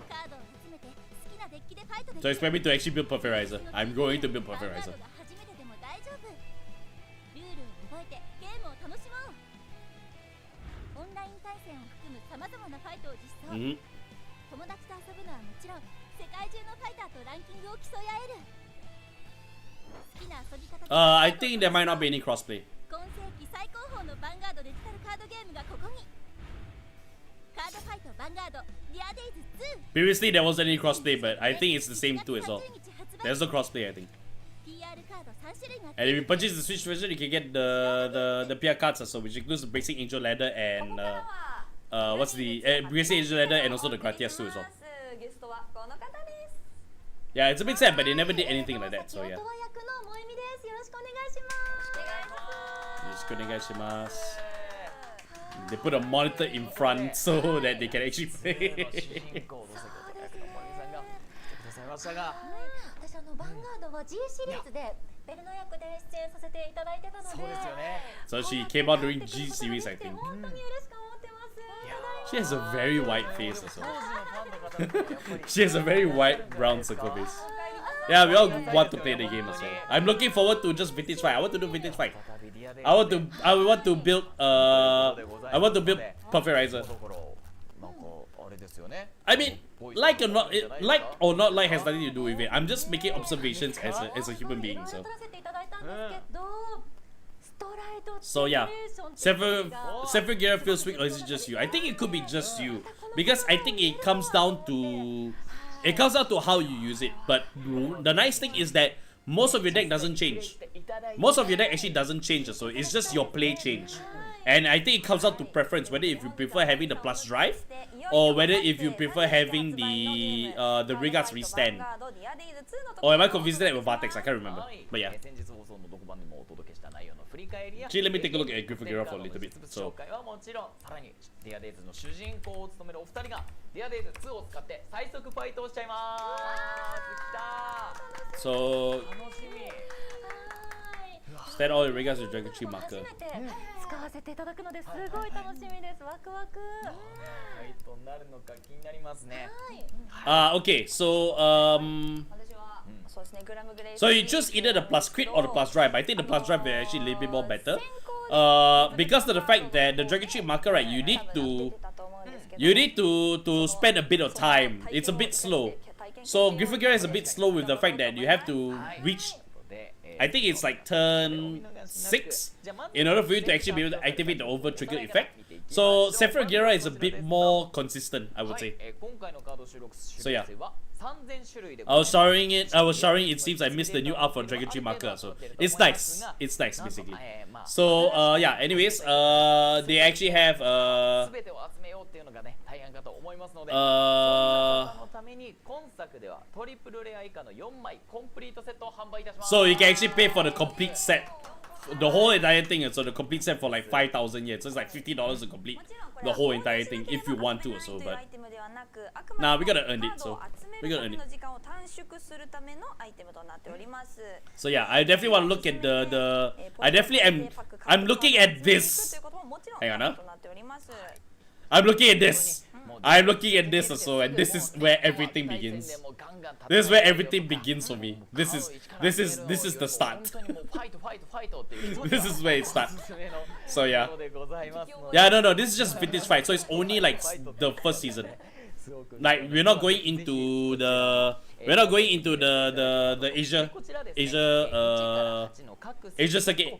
カードを集めて好きなデッキでファイトでき So る。 expect me to actually build Pulverizer. I'm going to build Pulverizer. バンガードが初めてでも大丈夫。ルールを覚えてゲームを楽しもう。オンライン対戦を含む様々なファイトを実装。友達と遊ぶのはもちろん、世界中のファイターとランキングを競い合える。好きな遊び方で I think there might not be any crossplay. 今世紀最高峰のヴァンガードデジタルカードゲームがここに。カードファイトヴァンガード、ディアデイズ2。 Previously there wasn't any crossplay, but I think it's the same too as well. There's no crossplay, I think. PR カード3種類が And if you purchase the Switch version, you can get the PR cards also, which includes the basic Angel Ladder and what's the basic Angel Ladder and also the Gratias too as well. ゲストはこの方です。 Yeah, it's a bit sad, but they never did anything like that, so yeah. 役の萌実です。よろしくお願いします。お願いします。 They put a monitor in front so that they can actually play. 私ヴァンガードは G シリーズでベルの役で出演させていただいてたので、そうですよね。 So she came out during G series, I think. 本当に嬉しく思ってます。 She has a very white face also. 当時のファンの方ってやっぱり She has a very white brown circle face. Yeah, we all want to play the game as well. I'm looking forward to just vintage fight. I want to do vintage fight. I want to build Pulverizer. だからなんかあれですよね。 I mean, like or not like has nothing to do with it. I'm just making observations as a human being. 撮 So らせていただいたんですけど、ストライド so yeah, Sephiroth Gira feels weak, or is it just you? I think it could be just you because I think it comes down to how you use it. But the nice thing is that most of your deck doesn't change. Most of your deck actually doesn't change, so it's just your play change. And I think it comes out to preference, whether if you prefer having the plus drive or whether if you prefer having the Regards restand. Or am I confusing that with Vartex? I can't remember. But yeah. 先日放送の特番でもお届けした内容の振り返りや Actually, let me take a look at Gryffindor for a little bit. 紹 So 介はもちろん、さらにディアデイズの主人公を務めるお二人がディアデイズ2を使って最速ファイトをしちゃいます。きた so ー。楽しみ。 stand all the Regards with Dragontree 初 marker. めて使わせていただくのですごい楽しみです。ワクワク。ファイトになるのか気になりますね。 Okay, so 私はそうですね、グラムグレイ so you choose either the plus crit or the plus drive. I think the plus drive is actually a little bit more better. Because of the fact that the Dragontree marker, right, you need to spend a bit of time. It's a bit slow. So Griffin Gear is a bit slow with the fact that you have to reach, I think it's like turn 6 in order for you to actually be able to activate the over trigger effect. So Sephira Gira is a bit more consistent, I would say. So yeah. I was showering it seems I missed the new art for Dragontree marker, so it's nice basically. So yeah, anyways, they actually have so you can actually pay for the complete set, the whole entire thing, so the complete set for like 5,000 yen, so it's like $50 to complete the whole entire thing if you want to, so but nah, we gotta earn it, so we gotta earn it. So yeah, I definitely want to look at I'm looking at this. Hang on, huh? I'm looking at this. I'm looking at this also, and this is where everything begins. This is where everything begins for me. This is the start. This is where it starts. So yeah. Yeah, no, this is just vintage fight. So it's only like the first season. Like we're not going into the Asia circuit.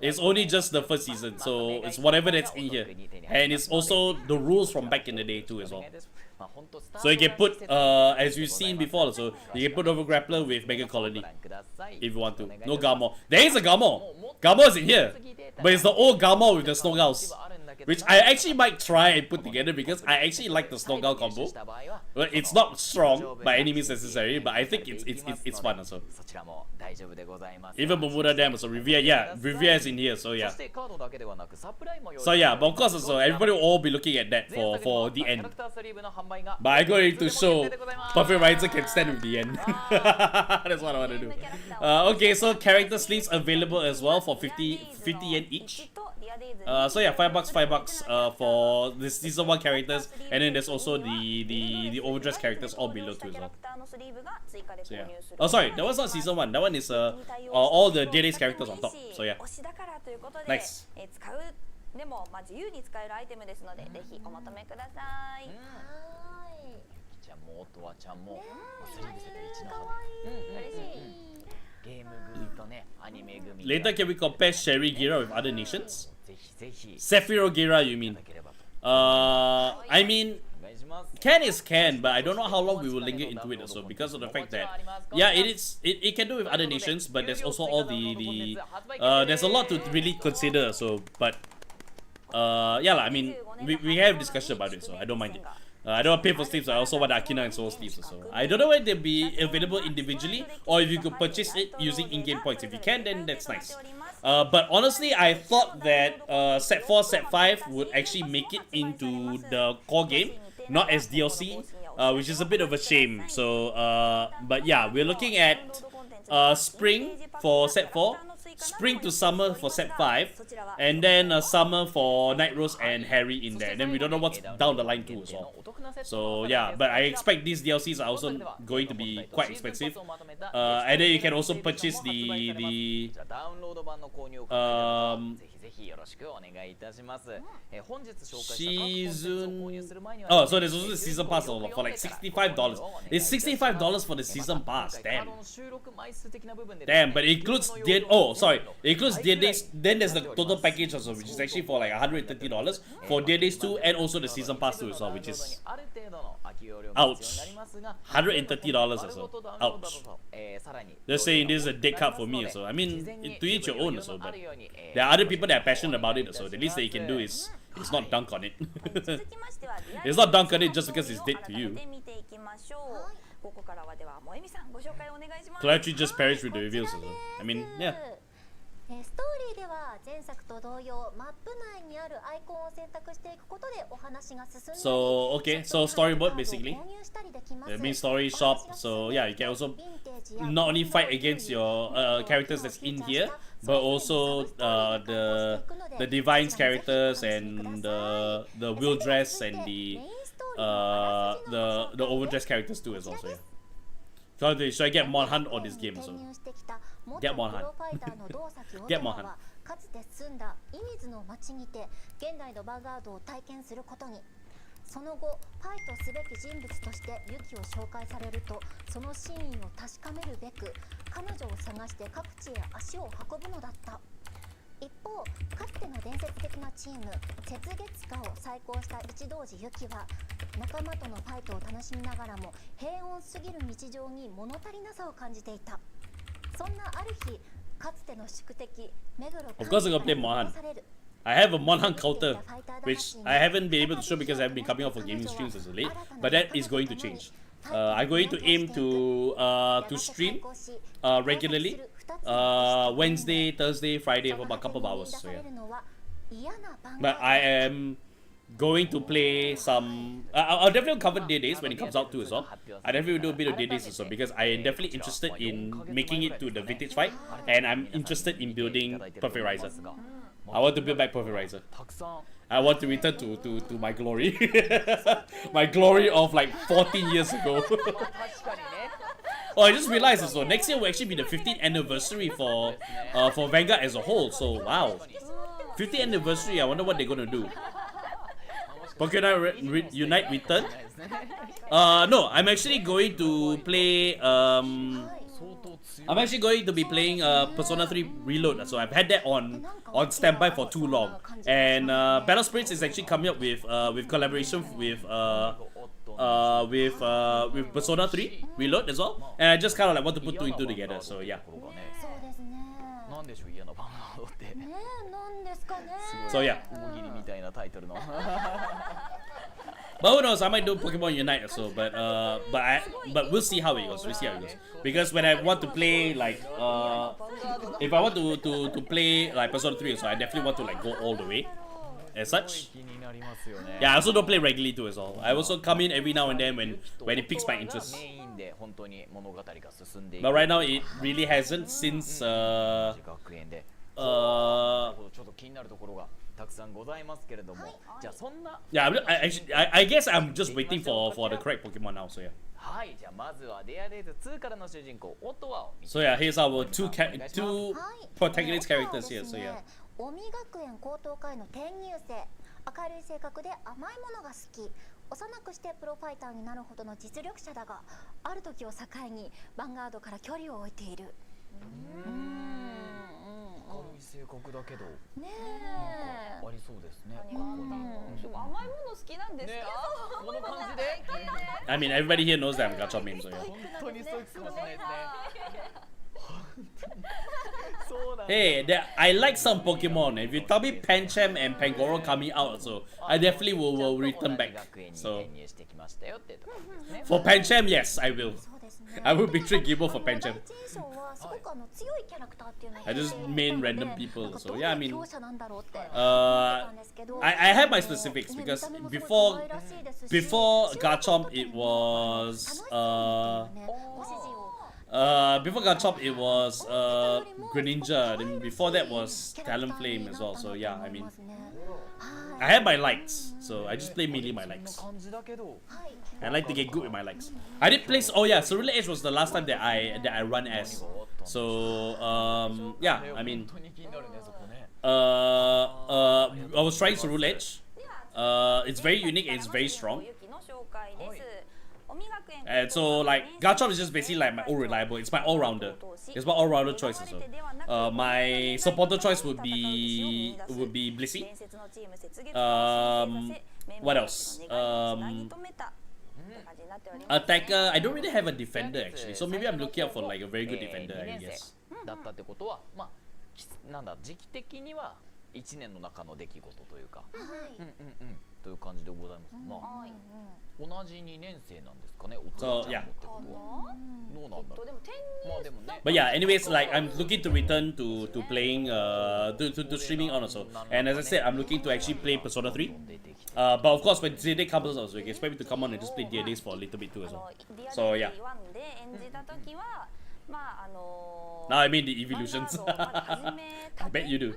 It's only just the first season, so it's whatever that's in here, and it's also the rules from back in the day too as well. So you can put, as you've seen before, so you can put over grappler with Mega Colony if you want to. No Garmor. There is a Garmor. Garmor is in here, but it's the old Garmor with the Snowgals, which I actually might try and put together because I actually like the Snowgal combo. Well, it's not strong by any means necessary, but I think it's fun also. Even Bermuda Dam, so Riviera, yeah, Riviera is in here, so yeah. So yeah, but of course also everybody will all be looking at that for the end. But I going to show Perfect Riser can stand with the end. That's what I want to do. Okay, so character sleeves available as well for 50 yen each. So yeah, $5 for the season 1 characters, and then there's also the overdressed characters all below too as well. So yeah. Oh sorry, that was not season 1. That one is all the day characters on top. So yeah. Nice. でも自由に使えるアイテムですので、ぜひお求めください。ちゃんも音羽ちゃんもスリーブセット1の方で嬉しい。ゲーム組とね、アニメ組。Later can we compare Sherry Gira with other nations? Sephiro Gira, you mean? I mean, can is can, but I don't know how long we will linger into it also because of the fact that yeah, it can do with other nations, but there's also all there's a lot to really consider. So, but yeah, I mean, we have discussion about it, so I don't mind it. I don't want to pay for sleeves, I also want Akina and Soul sleeves also. I don't know whether they'll be available individually or if you could purchase it using in-game points. If you can, then that's nice. But honestly, I thought that Set 4, Set 5 would actually make it into the core game, not as DLC, which is a bit of a shame. So, but yeah, we're looking at spring for Set 4, spring to summer for Set 5, and then summer for Night Rose and Harry in there. And then we don't know what's down the line too as well. So yeah, but I expect these DLCs are also going to be quite expensive. And then you can also purchase the season. Oh, so there's also the season pass for like $65. It's $65 for the season pass. Damn. Damn, but it includes it includes Dear Days. Then there's the total package also, which is actually for like $130 for Dear Days 2 and also the season pass 2 as well, which is ouch. $130 also. Ouch. They're saying this is a dead cut for me also. I mean, to each your own also, but there are other people that are passionate about it also. The least that you can do is not dunk on it. It's not dunk on it just because it's dead to you. Clergy just perished with the reveals also. I mean, yeah. ストーリーでは前作と同様マップ内にあるアイコンを選択していくことでお話が進んでいく So okay, so storyboard basically. It means story shop. So yeah, you can also not only fight against your characters that's in here, but also the Divine's characters and the Wildress and the overdressed characters too as well. So yeah. So should I get Monhan on this game also? Get Monhan. Get Monhan. かつて住んだイミズの町にて現代のバーガードを体験することにその後ファイトすべき人物としてユキを紹介されると、その真意を確かめるべく彼女を探して各地へ足を運ぶのだった。一方、かつての伝説的なチーム雪月花を再興した一同寺ユキは、仲間とのファイトを楽しみながらも平穏すぎる日常に物足りなさを感じていた。そんなある日、かつての宿敵目黒 Of course I'm gonna play Mohan. I have a Mohan counter, which I haven't been able to show because I haven't been coming out for gaming streams as of late. But that is going to change. I'm going to aim to stream regularly, Wednesday, Thursday, Friday for about a couple of hours. So yeah. But I am going to play some. I'll definitely cover day days when it comes out too as well. I definitely will do a bit of day days as well because I am definitely interested in making it to the vintage fight, and I'm interested in building Perfect Riser. I want to build back Perfect Riser. I want to return to my glory. My glory of like 14 years ago. Oh, I just realized so next year will actually be the 15th anniversary for Vanguard as a whole. So wow, 15th anniversary. I wonder what they're gonna do. Pokemon Unite return? No, I'm actually going to play I'm actually going to be playing Persona 3 Reload, so I've had that on standby for too long. And Battle Spirits is actually coming up with collaboration with Persona 3 Reload as well. And I just kind of like want to put two and two together. So yeah. So yeah. But who knows? I might do Pokemon Unite also, but we'll see how it goes. We'll see how it goes. Because when I want to play like if I want to play like Persona 3, so I definitely want to like go all the way, as such. Yeah, I also don't play regularly too as well. I also come in every now and then when it piques my interest. But right now it really hasn't since yeah, I guess I'm just waiting for the correct Pokemon now, so yeah. So yeah, here's our two protagonist characters here, so yeah. 尾身学園高等会の転入生、明るい性格で甘いものが好き、幼くしてプロファイターになるほどの実力者だが、ある時を境にヴァンガードから距離を置いている。明るい性格だけどねえ、ありそうですね。甘いもの好きなんですか？この感じで I mean, everybody here knows that I'm Gacha main, so yeah. 本当にストイックかもしれないですね。Hey, I like some Pokemon. If you tell me Pancham and Pangoro coming out, so I definitely will return back. So for Pancham, yes, I will. I will betray Gibbo for Pancham. I just main random people, so yeah, I mean, I have my specifics because before Garchomp it was before Garchomp it was Greninja, then before that was Talonflame as well, so yeah, I mean, I have my likes, so I just play mainly my likes. I like to get good with my likes. I did place, oh yeah, Cerulean Edge was the last time that I run as. So yeah, I mean, I was trying Cerulean Edge. It's very unique and it's very strong. And so like Garchomp is just basically like my all reliable. It's my all rounder. It's my all rounder choice as well. My supporter choice would be Blissey. What else? Attacker, I don't really have a defender actually, so maybe I'm looking out for like a very good defender, I guess. だったってことは、まあなんだ時期的には1年の中の出来事というか、という感じでございます。まあ同じ2年生なんですかね。So yeah. どうなんだろう。まあでもね。 But yeah, anyways, like I'm looking to return to playing to streaming on also. And as I said, I'm looking to actually play Persona 3. But of course, when DA comes out, so you can expect me to come on and just play DAs for a little bit too as well. So yeah. Now I mean the evolutions. I bet you do.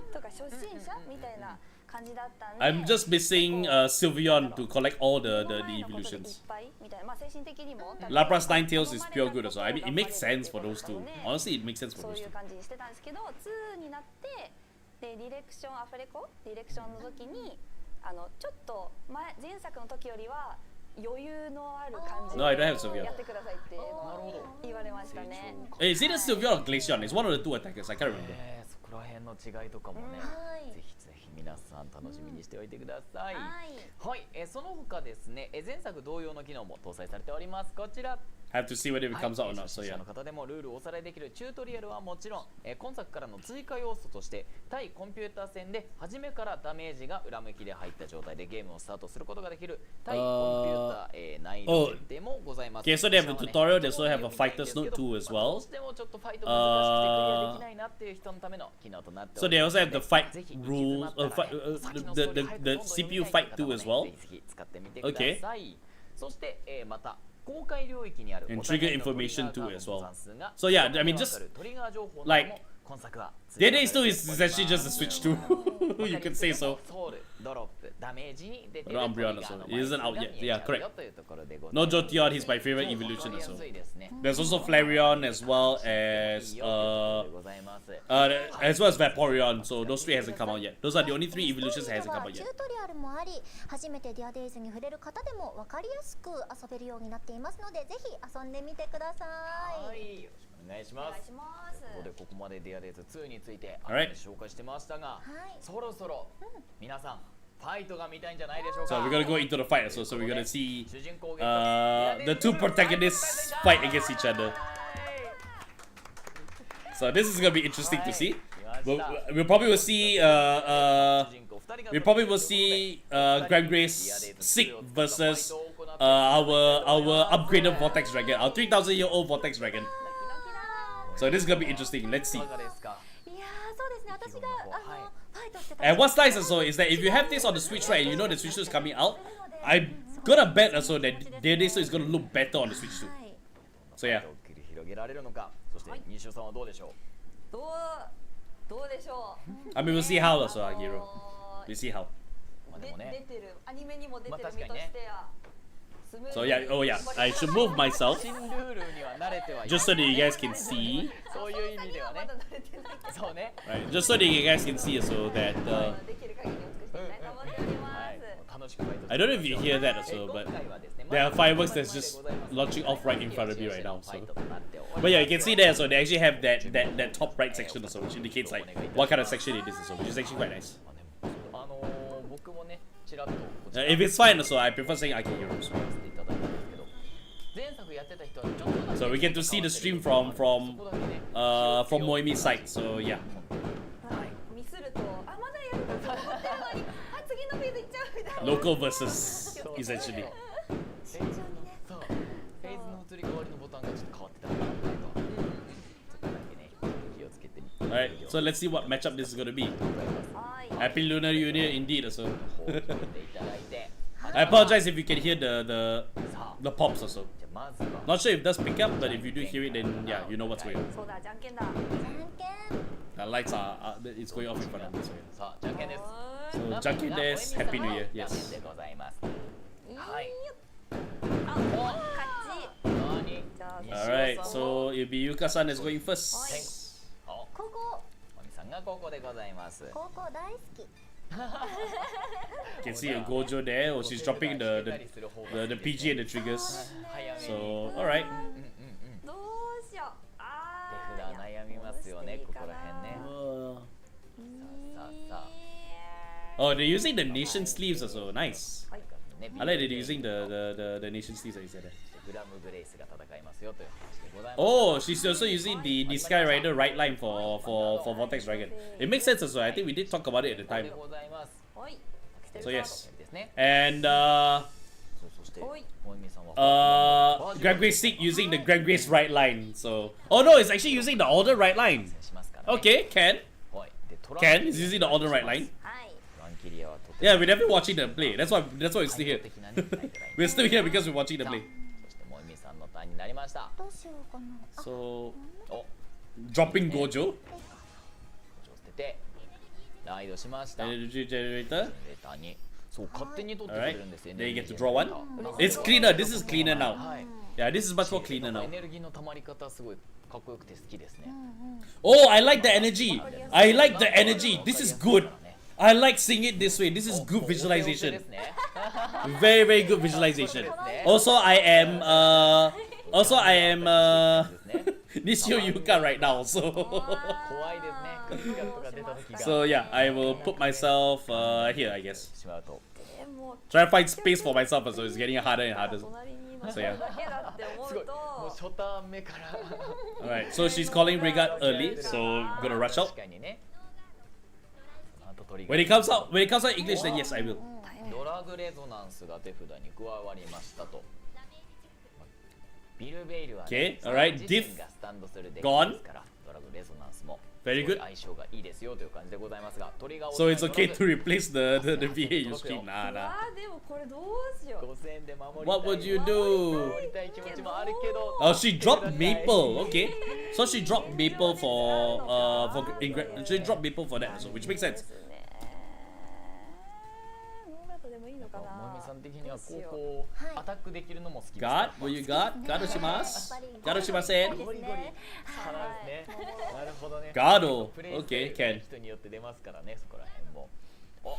I'm just missing Sylveon to collect all the evolutions. Lapras Ninetales is pure good also. I mean, it makes sense for those two. Honestly, it makes sense for those two. でディレクションアフレコディレクションの時にちょっと前作の時よりは余裕のある感じ No, I don't have で Sylveon. やってくださいっていうのを言われましたね。 Is it a Sylveon or Glaceon? It's one of the two attackers. I can't remember. そこら辺の違いとかもね、ぜひぜひ皆さん楽しみにしておいてください。はい、その他ですね、前作同様の機能も搭載されております。こちら。Have to see whether it comes out or not. 初 So 心者 yeah. の方でもルールをおさらいできるチュートリアルはもちろん、今作からの追加要素として対コンピューター戦で初めからダメージが裏向きで入った状態でゲームをスタートすることができる対コンピューター、難易度設定もございます。 Okay, so they have the tutorial. They also have a fighter's note too as ど well. うしてもちょっとファイトが難しくてクリアできないなっていう人のための機能となってお So り they ます also have the fight ぜひ rules, 行き詰まったらね、 the CPU fight too as well. ぜひ使ってみてください。そして、また公開領域にある And お互い trigger の information トリガー too as カー well. ドの残数が So yeah, I mean わ just かるトリガー情報なども like 今作は Dead Days 2 is essentially just a Switch 2. You could say so. ソウルドロップダメージに出ている No, トリガ Umbreon ー also. の It isn't out yet. Yeah, 枚数が見えちゃうよ correct. というところでござい No ます。 Jolteon, he's my favorite evolution わかりや also. すいですね。 There's also Flareon as well as ございます。 as well as Vaporeon. So those three hasn't come out yet. Those are the only three evolutions that hasn't come out チュ yet. ートリアルもあり、初めてディアデイズに触れる方でも分かりやすく遊べるようになっていますので、ぜひ遊んでみてくださ。はいい、よろしくお願いしお願います。します。ということでここまでディアデイズ2について Alright. 紹介してましたが、はいそろそろ皆さんファイトが見たいんじゃないでしょう So か。 we're gonna go into the fight. So we're gonna see 主人公が the two protagonists fight against each other. So this is gonna be interesting to see. We'll probably will see we probably will see Grand Grace Sick versus our upgraded Vortex Dragon, our 3,000-year-old Vortex Dragon. ドキドキだ。 So this is gonna be interesting. Let's see. いかがですか。いやー、そうですね。私がファイトしてた。 And what's nice also is that if you have this on the Switch, right, you know the Switch 2 is coming out, I'm gonna bet also that Dead Days 2 is gonna look better on the Switch 2. はい。 So yeah. 繰り広げられるのか。そして西尾さんはどうでしょう。どうでしょう。 I mean, we'll see how also, Agiro. We'll see how. まあでも出ね。てるアニメにも出てるまあ身としてはスムーズ So に yeah, oh yeah, I should move myself 新ルールには慣れてはい just so that you guys can see. そういう意味ではねまだ。慣れてないけどそうね。 Right, just so that you guys can see also that できる限り美しくしたいと思っておりまはいす。楽しくファイトして I don't know if you hear that also, 今 but 回はですね there are fireworks that's just launching off right in front of me right now. So, but yeah, you can see there. So they actually have that top right section also, which indicates like what kind of section it is also, which is actually quite nice. 僕もねちらっとこち If ら it's fine also, I prefer saying Akihiro. いただいたんですけど、前作やってた人はちょっとだけ So we get to see the stream from そこだけね Moimi's side. So yeah. ミスるとあまだやるかと思ってるのにあ次のフェーズ行っちゃうみたいな。 Local versus essentially. そうフェーズの移り変わりのボタンがちょっと変わってたのかなとちょっとだけね気をつけてみて Alright, so let's see what matchup this is gonna be. はい。 Happy Lunar New Year indeed also. いただいて I apologize if you can hearさあ the pops also. じゃあまずは Not sure if it does pick up, but if you do hear it, then yeah, you know what's going on. そうだじゃんけんだ。じゃんけん。 The lights are it's going off in front of me. So, さあじゃんけんです yeah. So Junkie Days, Happy New Year. じゃんけん Yes. でございますはいあ勝ち。何じゃあ Alright, so it'll be Yuka-san is going first. お高校。おみさんがここでございます高校大好き。 You can see a Gojo there. Oh, she's dropping the PG and the triggers. 早めに So alright. どうしよう。あ手札悩みますよねここら辺ね さあさあ Oh, they're using the nation sleeves also. Nice. ね I like that they're using the nation sleeves that you said there. グラムブレイスが戦いますよという話でございます Oh, she's also using the Sky Rider right line for Vortex Dragon. It makes sense also. I think we did talk about it at the で time. ございます はい。 So yes. ですね And そしてはいもえみさんは Grand Grace Sick using the Grand Grace right line. So oh no, it's actually using the Alden right line. しますからね Okay, Ken. はいでトラン Ken is using the Alden right line. はい。トランキリアはとて Yeah, we're definitely watching them play. That's why we're still も here. 的なねタイトル We're still here because we're watching them play. そしてもえみさんのターンになりましたどうしようかな。あ、 So お dropping Gojo. 捨ててライドしました Energy generator. ジェネレーターにそう勝手に取ってくれ Alright. るんですよ Then you get to エネルギー draw one. ジェネレーター It's cleaner. This is cleaner now. はい Yeah, this is much more cleaner なんか now. エネルギーの溜まり方すごいかっこよくて好きですね Oh, I like the energy. I like the energy. This is good. I like seeing it this way. This is good で visualization. すね Very, very good visualization. Also, I am Nishio Yuka right now, so 怖いですねクリカットが出た時が so yeah, I will put myself here, I guess. しまうと でも Try to find space for myself, so it's getting harder and harder. 隣にいる So yeah. だけだって思すごいうもうと初ターン目から Alright, so she's calling Brigade early, so gonna rush out. 確かにねあとトリガ When ー it comes out English, then yes, I will. ドラグレゾナンスが手札に加わりましたとビルベイルは、ね Okay, alright, 自身 diff がスタンドするデッ gone キですからドラグレゾナンスも Very good. 相性がいいですよという感じでございますがトリガーを So it's 使い okay 乗 to ら replace the VA you stream. Nah, あ nah. ーでもこれどうしよずう5000円で守りたい What would you do? 守りたい気持ちもあるけど Oh, she dropped Maple. Okay, so she dropped Maple for she dropped Maple for that, so which makes で sense. すねノーガードでもいいのかなもみさん的にはこうアタックできるのも好きです Got what you got? Gado shimasu. Gado shimasen. ゴリゴリ花ですねなるほどね Gado. プレイ Okay, スタイル can. 人によって出ますからねそこら辺もお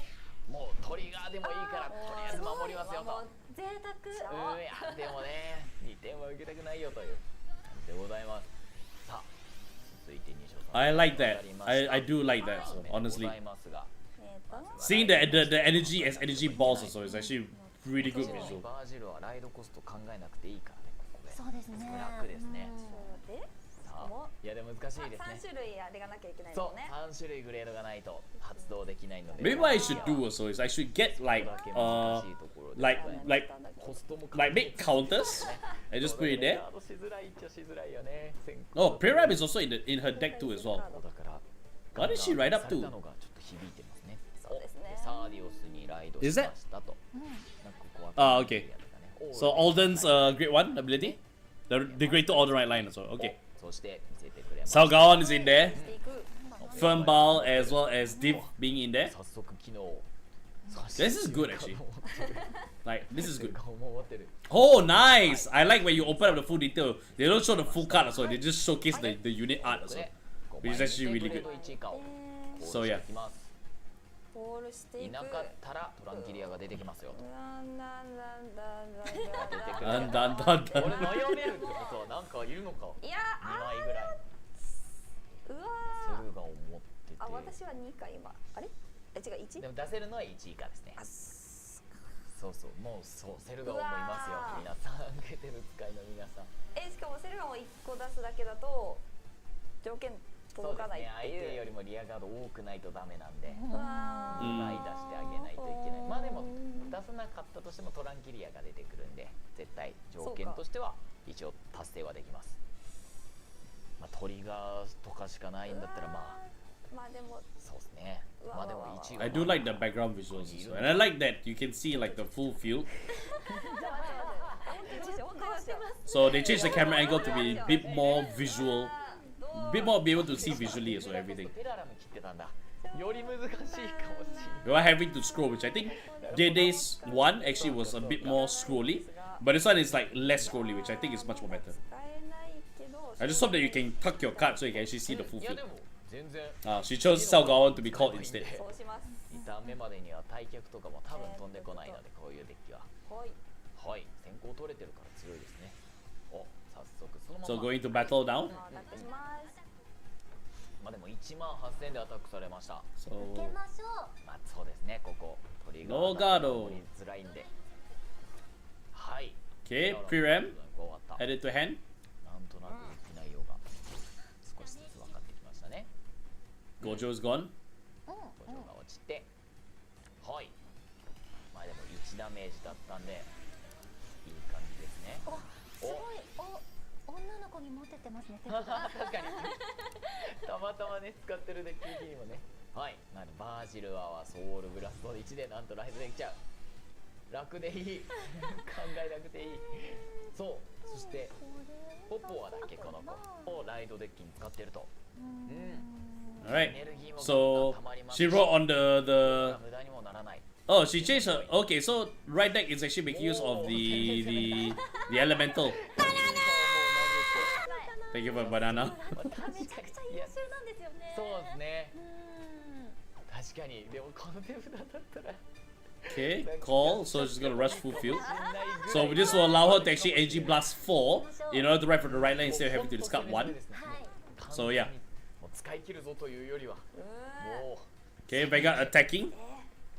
もうトリガーでもいいからとりあえず守りますよともう贅沢いやでもね2点は受けたくないよという感じでございますさあ続いて西尾さん I like that. I do like that. So ご honestly, ざいますが seeing the energy as energy balls also is actually really good visual. バージルはライドコスト考えなくていいからねここでそうですね楽ですねでさあいやでも難しいですね3種類あれがなきゃいけないそうのね3種類グレードがないと発動できないので Maybe what I should do also is I should get like like コストも like make counters and just put it there. ガードしづらいっちゃしづらいよね Oh, Preram is also in her deck too as well. だから What did she ride up され to? たのがちょっと響いてますねそうですねサーディオスにライドし Is ま that- したとなんかここ Ah, は okay. So Alden's grade 1 ability? The grade 2 Alden right line as well. Okay. そして見せてくれました Salgaon is in there. していく Fernbal as well as Div being in there. 早速機能 This is good actually. Like, this is good. もう持ってる Oh, nice! I like when you open up the full detail. They don't show the full card also. They just showcase the unit art also. ね Which is actually really good. 1以下を So yeah. ボールしていくいなかったらトランキリアが出てきますよとなんだんだんだんだん出てくるだん Dun dun dun これ dun. 悩めるってことはなんかいるのかいや2枚ぐらいうわセルガを持っててあ私は2か今あれ違う 1? でも出せるのは1以下ですねあそうそうもうそうセルガを思いますようわー皆さん受けてる使いの皆さんしかもセルガも1個出すだけだと条件そうです届かないね相っていう手よりもリアガード多くないとダメなんでうわうん2枚出してあげないといけないまあでも出さなかったとしてもトランキリアが出てくるんで絶対条件としては一応達成はできますまあトリガーとかしかないんだったらまあまあでもそうですねまあでも1が I do like the background visuals also. And I like that you can see like the full field. そう So they changed the camera angle to be a bit more visual. Bit more be able to see visually as well everything. ペララム切ってたんだより難しいかもしれない We were having to scroll, which I think Day's one actually was a bit more scrolly, but this one is like less scrolly, which I think is much more better. 使えないけど I just hope that you can tuck your card so you can actually see the full いや field. でも全然 She chose Salgaon to be called instead. そうします2ターン目までには対局とかも多分飛んでこないのでこういうデッキははいはい先行取れてるから強いですねお早速そのま So ま going to battle now. アタックしますまあでも1万8000でアタックされました So 受けましょうまあそうですねここトリガー No guard 守りづらいんではい okay, pre-ram 終わった added to hand. なんとなく機内容が少しずつ分かってきましたね Gojo's gone. 補助が落ちてはいまあでも1ダメージだったんでいい感じですねおすごい女の子にモテてますね手確札かにたまたまね使ってるデッキ的にもねはいなんでバージルアはソウルブラスト1でなんとライドできちゃう楽でいい考えなくていいそうそしてポポワだけこの子をライドデッキに使ってるとAlright. So she wrote on the 無駄にもならない oh, she changed her. Okay, so right deck is actually making use of the elemental. Thank you for banana. めちゃくちゃ優秀なんですよねそうですね確かにでもこの手札だったら Okay, call. So she's gonna rush full field. So this will allow her to actually energy blast 4 in order to ride from the right lane instead of having to discard 1. So yeah. もう使い切るぞというよりはも Okay, Vanguard attacking.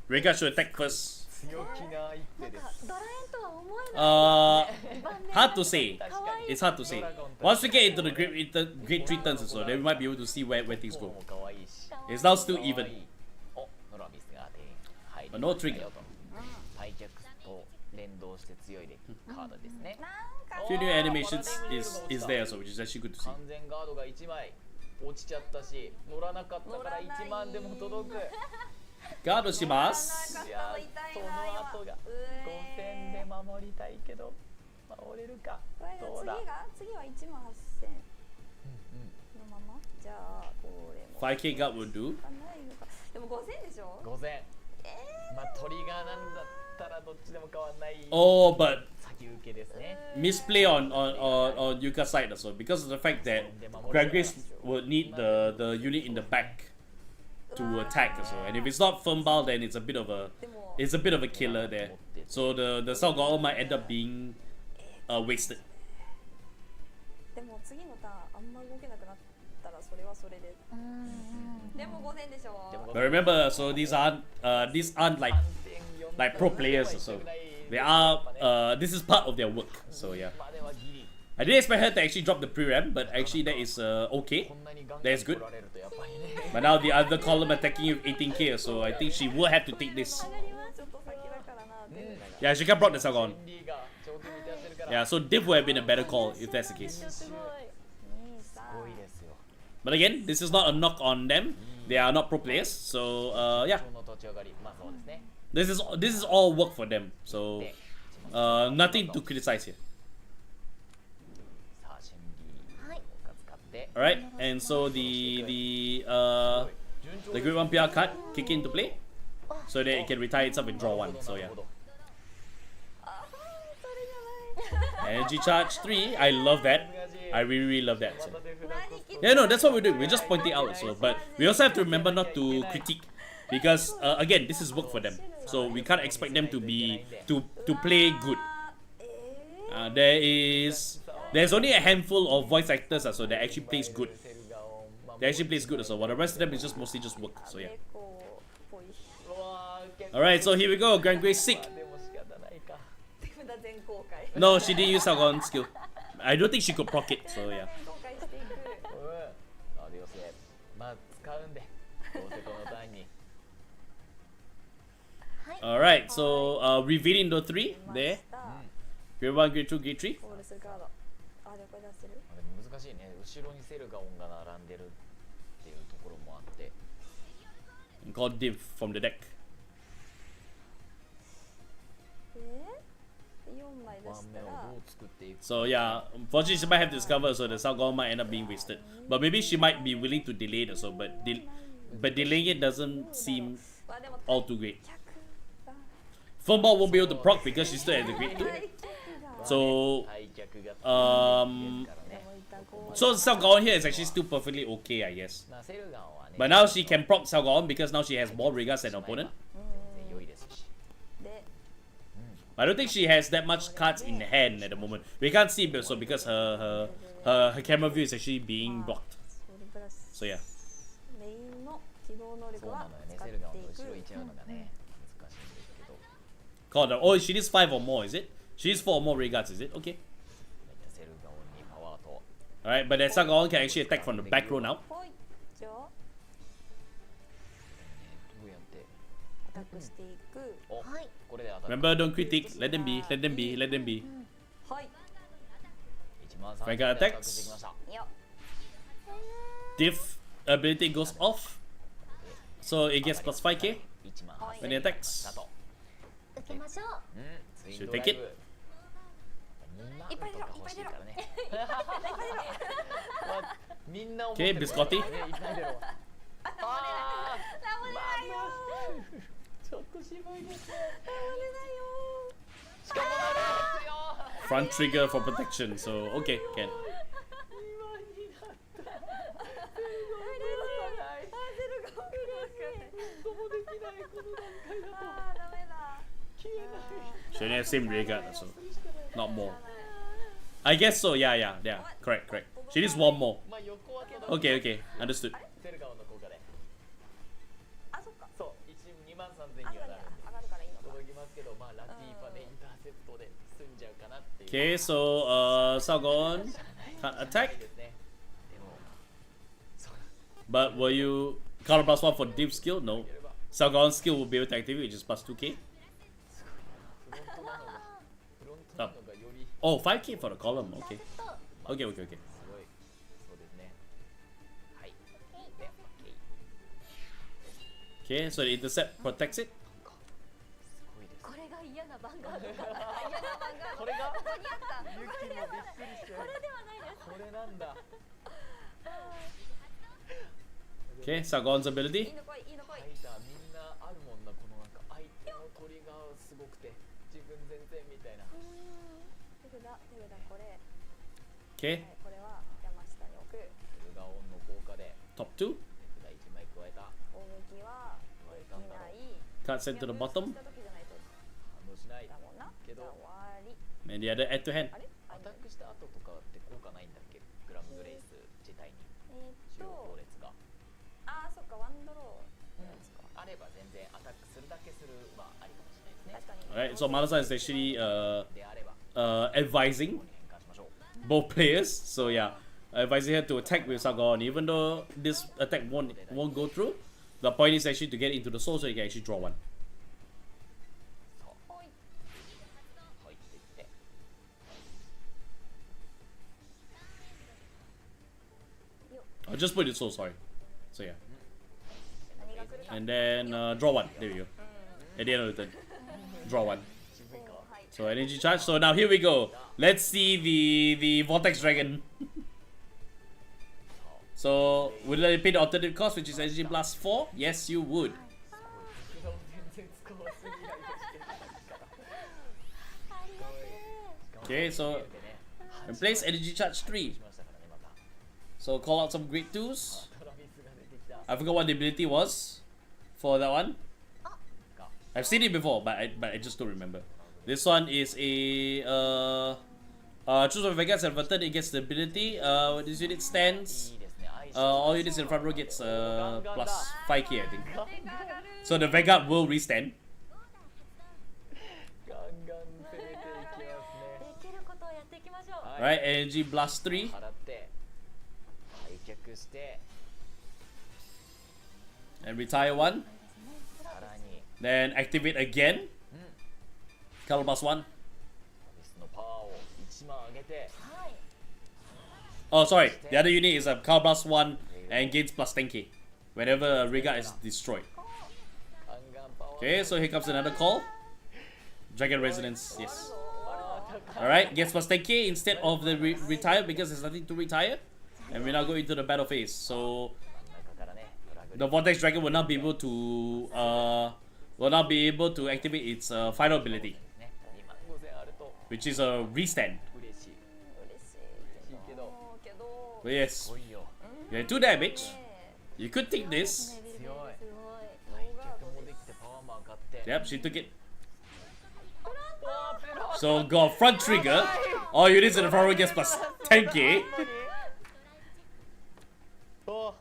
Vanguard should attack first. う強気な一手です ドラえんとは思えない Hard to say. It's hard to say. Once we get into the great 3 turns or so, then we might be able to see where things も go. う可愛いし It's now still even. おノラミスが入り But no trigger. 退却と連動して強いデッキカードですね Few new animations is there, so which is actually good to see. 完全ガードが1枚落ちちゃったし乗らなかったから1万でも届く Guard をします。いやその後が5000で守りたいけど守れるかどうだ次は1万8000のままじゃあこれも 5k guard will do. ないのかでも5000でしょ5000まあトリガーなんだったらどっちでも変わんない Oh, but 先受けですね misplay on Yuka's side also because of the fact that Grand Grace would need the unit in the back to attack also, and if it's not Firmball, then it's a bit of a killer there. So the Salgol might end up being wasted. でも次のターンあんま動けなくなったらそれはそれででも5000でしょ But remember, so these aren't like pro players also. They are this is part of their work. So yeah. まではギリ I didn't expect her to actually drop the pre-ram, but actually that is okay. こんなにガンガン That's good. 来られるとやっぱりね But now the other column attacking you with 18k, so I think she will have to take this. ちょっと先だからなっていうのが Yeah, she can block the Salgon. リーが上手に出してるから Yeah, so Div would have been a better call if that's the case. すごいですよ But again, this is not a knock on them. They are not pro players, so yeah, 今日の立ち上がりまあそうですね this is all work for them. So nothing to criticize here. さあシェンリーを使って All right, and so the Great One PR card kick into play, so that it can retire itself and draw 1. So yeah, それじゃない energy charge 3. I love that. I really love that. So. 手札 Yeah, no, that's what we're doing. We're just pointing out. So, but we also have to remember not to critique, because again, this is work for them. So we can't expect them to play good. There's only a handful of voice actors, so that actually plays good. セルガを守 They actually plays good. So, while the rest of them is just mostly just work. So yeah. 結構ぽいうわー結構 All right, so here we go. Grand Grace sick. でも仕方ないか手札全公開 No, she didn't use Salgon skill. I don't think she could proc it. So yeah. 全公開していくアディオスまあ使うんでどうせこのターンに All right, so revealing the 3 there. Grade 1, Grade 2, Grade 3. コールするカードあでこれ出せるでも難しいね後ろにセルガオンが並んでるっていうところもあって And called Div from the deck. 4枚出盤したら面をどう作っていく So yeah, unfortunately she might have to discover, so the Salgon might end up being wasted. But maybe she might be willing to delay it also, but delaying it doesn't seem わでも all too great. 脚が Firmball won't be able to proc because she's still at the grade 2. 大脚が So 退却が um からね so Salgon here is actually still perfectly okay, I guess. まあセルガオンはね But now she can proc Salgon because now she has more Regas than her opponent. 全然良いですしで I don't think she has that much cards in hand at the moment. We can't see, but so because her camera view is actually being blocked. ソウルプラス So yeah. メインの起動能力そうなはのよね使っセルガオンとていく後ろ行っちゃうのがね難しいんですけど Called her. Oh, she needs 5 or more, is it? She needs 4 or more Regas, is it? Okay. セルガオンにパワーと Alright, but that Salgon can actually attack from the back row now. ほいじゃあどうやってアタックしていくおこれで当たる Remember, don't critique. Let them be. Let them be. Let them be. はい 13000 Vanguard でアタック attacks してきましたいや Div ability goes off, so it gets plus 5k 1万 when it attacks. 受けましょうツイン Should ド take ライ it. ブみんないっぱい出ろとか欲しいからねいっぱい出ろまあみんな思ってる Okay, Biscotti. ねいっぱい出ろあーラムネないよちょっと渋いですねラムネないよしかもなるんですよ Front trigger for protection, so okay, can. 今になったあゼルが来るどう Yeah, same regard also. Not more. I guess so, yeah. Correct. She needs one more. まあ横は届く Okay, understood. セルガオの効果であ、そっか。そう1 2万3000にあ、はなるんで上がるからいいのか。届きますけど、まあラティーファでインターセプトで済んじゃうかなっていう Okay, so Sargon can't attack. ですね。でもそう But will you counter plus 1 for div skill? No. Sargon's skill will be able to activate, which is plus 2k. フロントなのがフロントなのがより Oh, 5k for the column. Okay. Okay. すごいそうですね。はい。で、OK。 Okay, so the intercept protects it. すごいです。これが嫌なバンガードか。嫌なバンガード。これがここにあった。ユキもびっくりしちゃう。これではないです。これなんだ。 Okay, Sargon's いい ability. の来い、いいの来い。ファイターみんなあるもんな、このなんか相手のトリガーすごくて自分全然みたいな。手札、これ。 Okay, これは山下に置く。トリガーオンの効果で top 2. 手札1枚加えた。攻撃は加えでたんだろう。きない。 Card sent to the bottom. した時じゃないと反応しないだもんな。けどじゃあ終わり。 And the other add to hand. あれ？アタックした後とかって効果ないんだっけ、グラムグレイス自体に使用行列があー、そっか、ワンドローのやつか。あれば全然アタックするだけするはありかもしれないですね。確かに。 Alright, so Malasa is actually であれば advising ここに変換しましょう。 both players. So yeah, advising her to attack with Sargon. Even though this attack won't go through, the point is actually to get into the soul so you can actually draw one. そうほい。入っていって I'll just put it soul, sorry. So yeah. 何が来るか。 And then draw one. There we go. At the end of the turn. Draw one. 渋いか。はい。 So energy charge. So now here we go. Let's see the Vortex Dragon. So would you pay the alternative cost, which is energy blast 4? Yes, you would. 福田を全然使わずにやりをしてないから。ありがとう。 Okay, so replace energy charge 3. しましたからね、また。 So call out some grade 2s. トラビスが出てきた。 I forgot what the ability was for that one. I've seen it before, but I just don't remember. This one is a choose from Vanguard and turn it gets the ability. When this unit stands, いいですね。相性 all units in front row gets plus 5k, I think. So the Vanguard will restand. ガンガン攻めていきますね。できることをやっていきましょう。はい Alright, energy blast 3. 払って退却して And retire 1. さらに Then activate again. Color blast 1. トラビスのパワーを1万上げて Oh, sorry. The other unit is a color blast 1 and gains plus 10k whenever a Regard is destroyed. ガンガンパワー Okay, so here comes another call. Dragon Resonance, yes. 高い Alright, gets plus 10k instead of the retire because there's nothing to retire. And we now go into the battle phase. So 中からねドラグ the Vortex Dragon will not be able to activate its final ability, ね2万5000あると which is a restand. 嬉しい嬉しいけどけど。 But yes, 来いよ you have 2 damage. You could take this. 強いすごい。退却もできてパワーも上がって Yep, she took it. わーペロ So got front trigger. All units in the front row gets plus 10k. お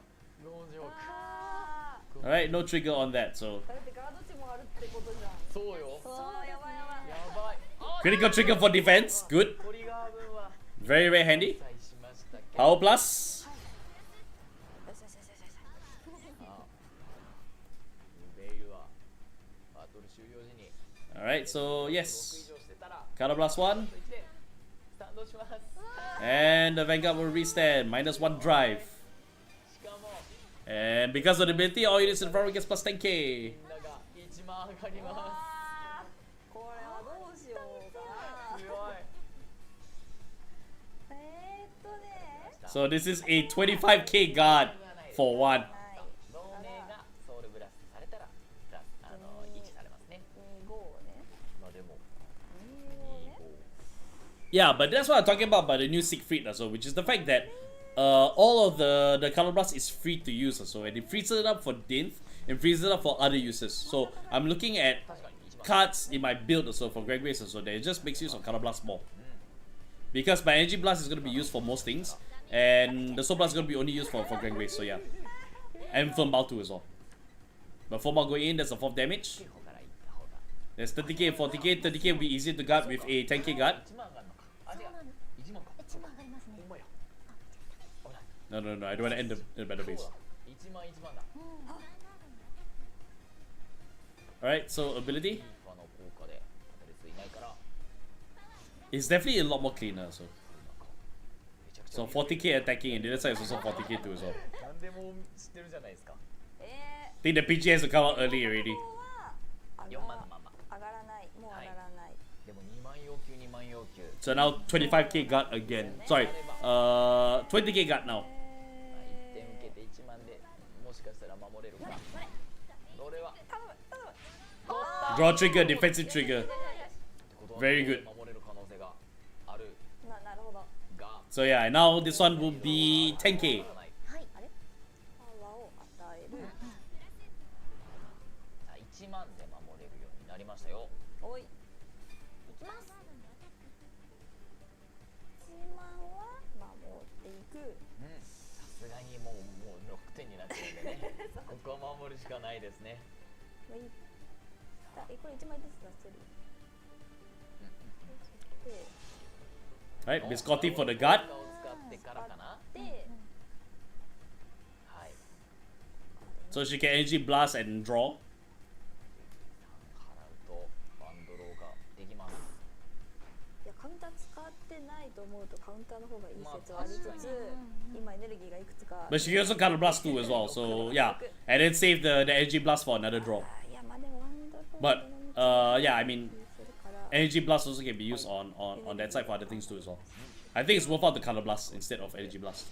ノージョークあ Alright, no trigger on that. So ーだってガード値もあるってことじゃん。そうよそうやばいやばい。やばいあ critical trigger for defense. Good. トリガー分は Very, very handy. 期待しましたけど Power plus. よしよしよしよしよし。ベイルはバトル終了時に Alright, so 6 yes. 以上してたら Color plus 1. 1でスタンドします And the Vanguard will restand. Minus 1 drive. しかも And because of the ability, all units in the front row gets plus 10k. みんなが1万上がりまあーこれはどうしようかな。す強いね。 So this is a 25k guard for 1. はい。同盟がソウルブラストされたらプラス1されますね25ね。まあでも25ね。 Yeah, but that's what I'm talking about the new Siegfried also, which is the fact that all of the color blast is free to use also, and it frees it up for Dinth and frees it up for other uses. So I'm looking at 確かに1 cards in my build also for Grand Grace also that it just makes use of Color Blast more. Because my Energy Blast is going to be used for most things, and the Soul Blast is going to be only used for Grand Grace, so yeah. And Firm Bow too as well. But 4 more going in, that's a 4th damage. There's 30k and 40k. 30k will be easier to guard with a 10k guard. No, I don't want to end the battle base. Alright, so ability. It's definitely a lot more cleaner, so 40k attacking and the other side is also 40k too as well. I think the PG has to come out early already. So now 25k guard again. Sorry, 20k guard now. Draw trigger, defensive trigger. Very good. So yeah, now this one will be 10k. Right, Biscotti for the guard. So she can energy blast and draw. But she can also counter blast too as well, so yeah. And then save the energy blast for another draw. But yeah, I mean, energy blast also can be used on that side for other things too as well. I think it's worth out the counter blast instead of energy blast.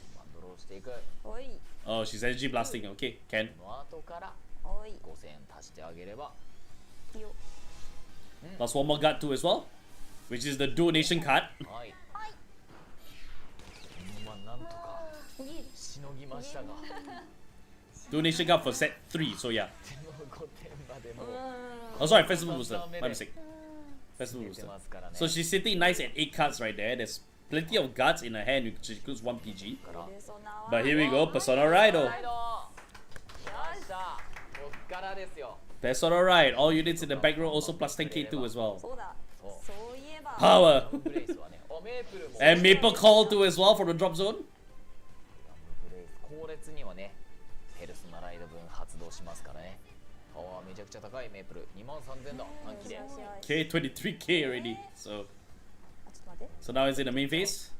Oh, she's energy blasting. Okay, can. Plus 1 more guard too as well, which is the donation card. Donation card for set 3, so yeah. Oh sorry, Festival Booster, my mistake. Festival Booster. So she's sitting nice at 8 cards right there. There's plenty of guards in her hand, which includes 1 PG. But here we go, Persona Rider. Persona Ride, all units in the back row also plus 10k too as well. Power! And Maple Call too as well for the drop zone. Okay, 23k already. So now it's in the main phase.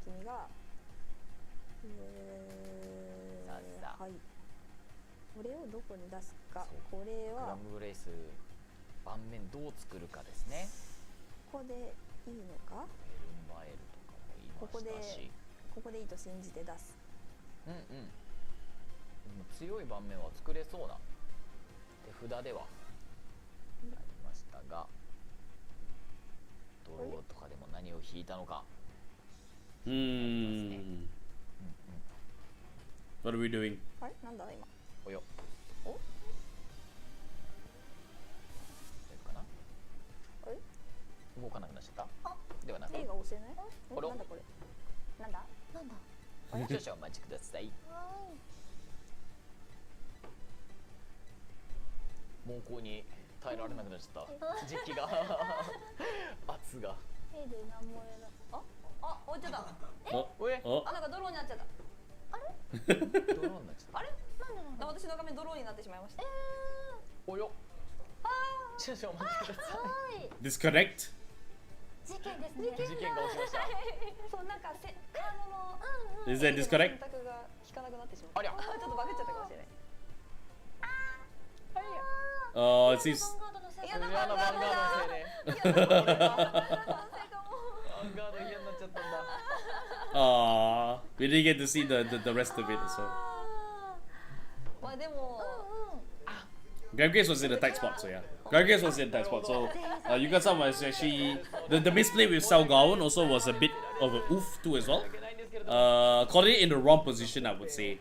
What are we doing? Disconnect? Is that disconnect? Oh, it seems. Aww, we didn't get to see the rest of it, so. Grand Grace was in the tight spot, so yeah. Grand Grace was in the tight spot, so you got some was actually the misplay with Sao Gaon also was a bit of a oof too as well. Caught it in the wrong position, I would say.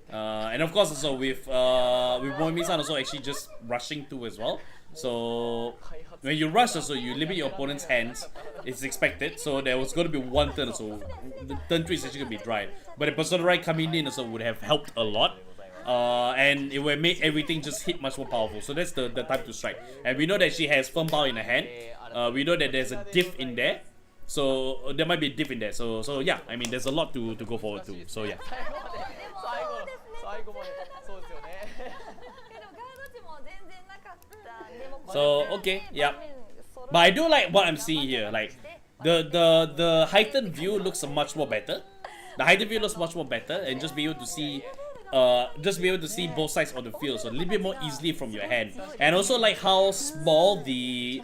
And of course also with Moimi-san also actually just rushing too as well. So when you rush also, you limit your opponent's hands. It's expected. So there was going to be one turn, so the turn 3 is actually going to be dry. But the Persona Ride coming in also would have helped a lot. And it would make everything just hit much more powerful. So that's the time to strike. And we know that she has firm power in her hand. We know that there's a diff in there. So there might be a diff in there. So yeah, I mean there's a lot to go forward to. So yeah. 最後までそうですよね。 So okay, yeah. But I do like what I'm seeing here. Like the heightened view looks much more better. The heightened view looks much more better, and just be able to see both sides of the field, so a little bit more easily from your hand. And also like how small the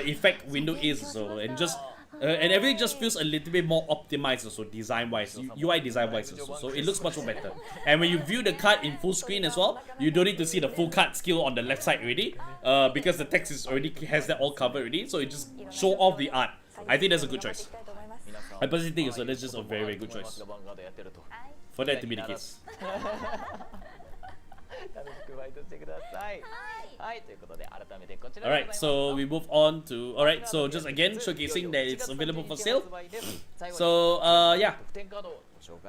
effect window is, so and just and everything just feels a little bit more optimized also design wise, UI design wise also. So it looks much more better. And when you view the card in full screen as well, you don't need to see the full card skill on the left side already, because the text is already has that all covered already. So it just show off the art. I think that's a good choice. I personally think so. That's just a very good choice for that to be the case. 楽しくファイトしてください。はい、ということで改めてこちら。 Alright, so we move on to alright. So just again showcasing that it's available for sale. So yeah,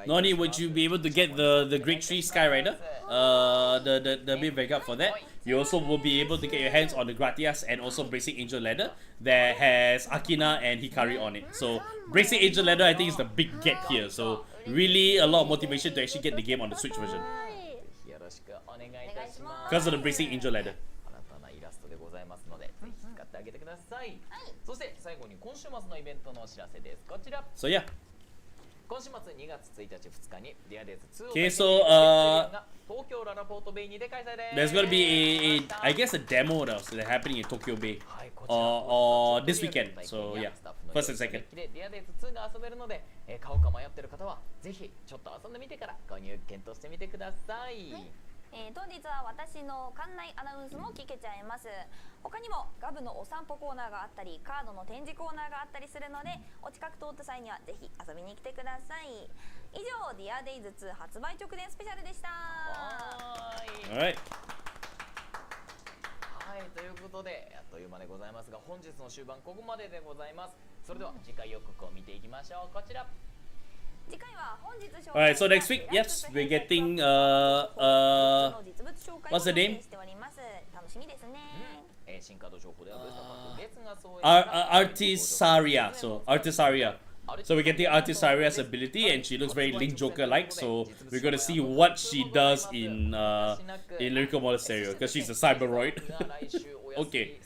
Noni, would you be able to get the Great Tree Skyrider? The big Vanguard for that. You also will be able to get your hands on the Gratias and also Bracing Angel Leather that has Akina and Hikari on it. So Bracing Angel Leather I think is the big get here. So really a lot of motivation to actually get the game on the Switch version. Because of the Bracing Angel Leather. 新たなイラストでございますので、ぜひ使ってあげてください。そして最後に今週末のイベントのお知らせです。こちら。 So yeah. 今週末2月1日2日にディアデイズ2 Okay, so 東京ララポートベイにて開催です。 there's gonna be I guess a demo that's happening in Tokyo Bay or this weekend. So yeah, first and second. ディアデイズ2が遊べるので、買おうか迷ってる方はぜひちょっと遊んでみてから購入検討してみてください。当日は私の館内アナウンスも聞けちゃいます。他にもガブのお散歩コーナーがあったり、カードの展示コーナーがあったりするので、お近く通った際にはぜひ遊びに来てください。以上、ディアデイズ2発売直前スペシャルでした。Alright. はい、ということであっという間でございますが、本日の終盤ここまででございます。それでは次回予告を見ていきましょう。こちら。 Alright, so next week, yes, we're getting what's the name? Artisaria. So Artisaria. So we're getting Artisaria's ability, and she looks very Link Joker-like. So we're gonna see what she does in Lyrical Monastery, because she's a cyberoid. Okay,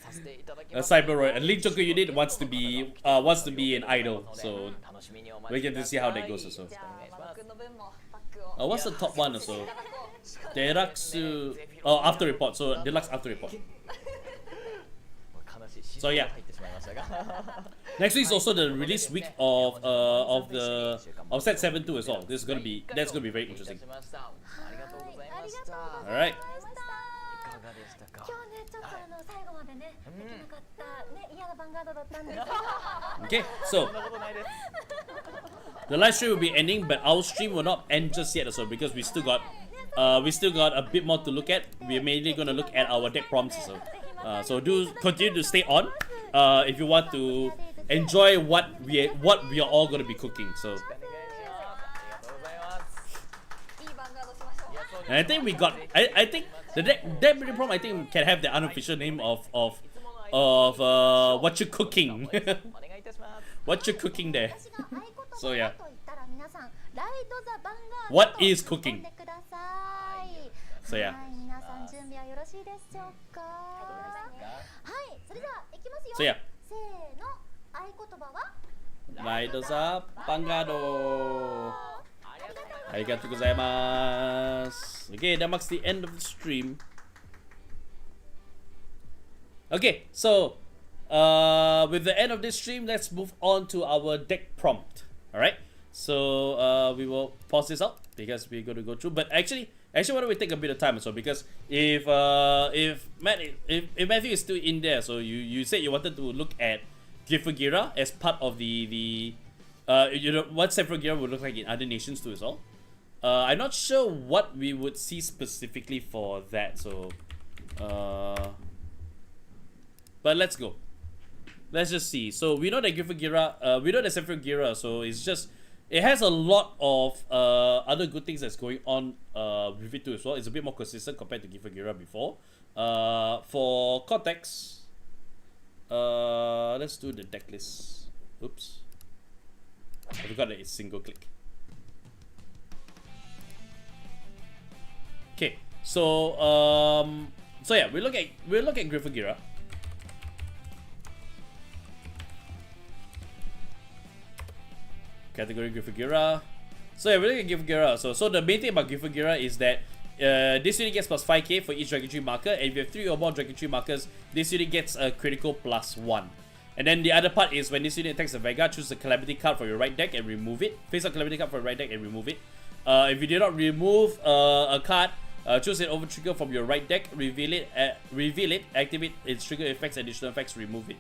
a cyberoid. A Link Joker unit wants to be an idol. So we get to see how that goes also. What's the top one also? Deluxe. Oh, after report. So deluxe after report. So yeah. Next week is also the release week of set 7.2 as well. That's gonna be very interesting. All right. Okay, so the live stream will be ending, but our stream will not end just yet also, because we still got a bit more to look at. We're mainly gonna look at our deck prompts also. So do continue to stay on if you want to enjoy what we are all gonna be cooking. So. And I think we got. I think the deck prompt I think can have the unofficial name of what you're cooking. What you're cooking there. So yeah. What is cooking? So yeah. So yeah. Raidoza Bangado. Arigatou gozaimasu. Okay, that marks the end of the stream. Okay, so with the end of this stream, let's move on to our deck prompt. Alright, so we will pause this out because we're going to go through. But actually, why don't we take a bit of time as well? Because if Matthew is still in there, so you said you wanted to look at Giffagira as part of the you know what Giffagira would look like in other nations too as well. I'm not sure what we would see specifically for that. So but let's go. Let's just see. So we know that Gifagera, we know that Sephiroth, so it's just, it has a lot of other good things that's going on with it too as well. It's a bit more consistent compared to Gifagera before. For Cortex, let's do the deck list. Oops. I forgot that it's single click. Okay, so yeah, we look at Gifagera. Category Gifagera. So yeah, we're looking at Gifagera. So the main thing about Gifagera is that this unit gets plus 5k for each Dragontree marker, and if you have 3 or more Dragontree markers, this unit gets a critical plus 1. And then the other part is when this unit attacks the Vanguard, choose the Calamity card for your right deck and remove it. Face a Calamity card for your right deck and remove it. If you do not remove a card, choose an over trigger from your right deck, reveal it, activate its trigger effects, additional effects, remove it.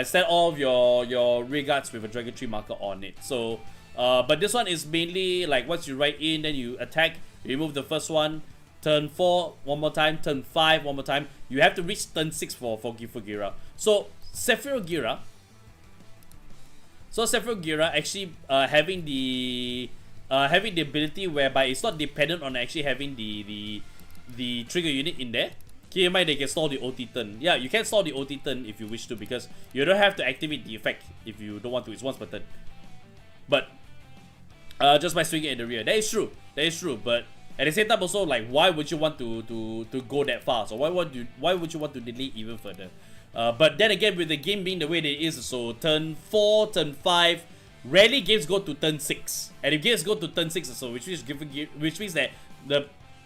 Set all of your rear guards with a Dragontree marker on it. So, but this one is mainly like once you ride in, then you attack, remove the first one, turn 4 one more time, turn 5 one more time. You have to reach turn 6 for Gifagera. So Sephiroth Gira actually having the ability whereby it's not dependent on actually having the trigger unit in there. Keep in mind they can store the OT turn. Yeah, you can store the OT turn if you wish to, because you don't have to activate the effect if you don't want to. It's once per turn. But just by swinging at the rear, that is true. But at the same time also, like, why would you want to go that far? So why would you want to delay even further? But then again, with the game being the way that it is, so turn 4, turn 5, rarely games go to turn 6. And if games go to turn 6 or so, which means that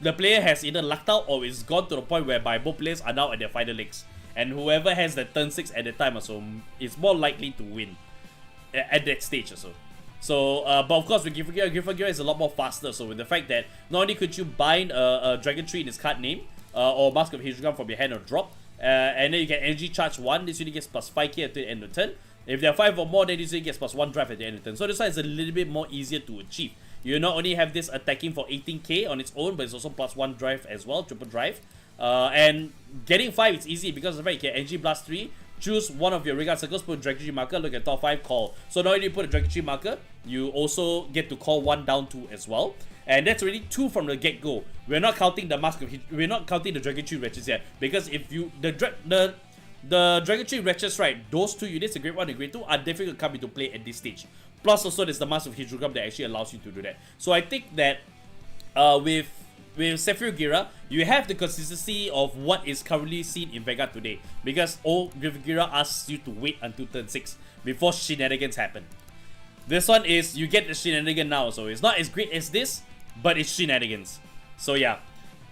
the player has either lucked out or is gone to the point whereby both players are now at their final legs. And whoever has the turn 6 at the time or so is more likely to win at that stage or so. So, but of course with Gifagera is a lot more faster. So with the fact that not only could you bind a Dragontree in its card name, or Mask of Hydreigon from your hand or drop, and then you get energy charge 1, this unit gets plus 5k at the end of the turn. If there are 5 or more, then this unit gets plus 1 drive at the end of the turn. So this one is a little bit more easier to achieve. You not only have this attacking for 18k on its own, but it's also plus 1 drive as well, triple drive. And getting 5 is easy because of the fact you get Energy Blast 3, choose one of your regard circles, put a Dragontree marker, look at top 5, call. So not only you put a Dragontree marker, you also get to call 1 down 2 as well. And that's already 2 from the get-go. We're not counting the Mask of we're not counting the Dragontree Wretches yet. Because if you the Dragontree Wretches, right, those 2 units, the Grade 1 and Grade 2, are definitely going to come into play at this stage. Plus also there's the Mask of Hydreigon that actually allows you to do that. So I think that with Sephiroth Gira, you have the consistency of what is currently seen in Vanguard today. Because all Gira asks you to wait until turn 6 before shenanigans happen. This one is, you get the shenanigan now, so it's not as great as this, but it's shenanigans. So yeah,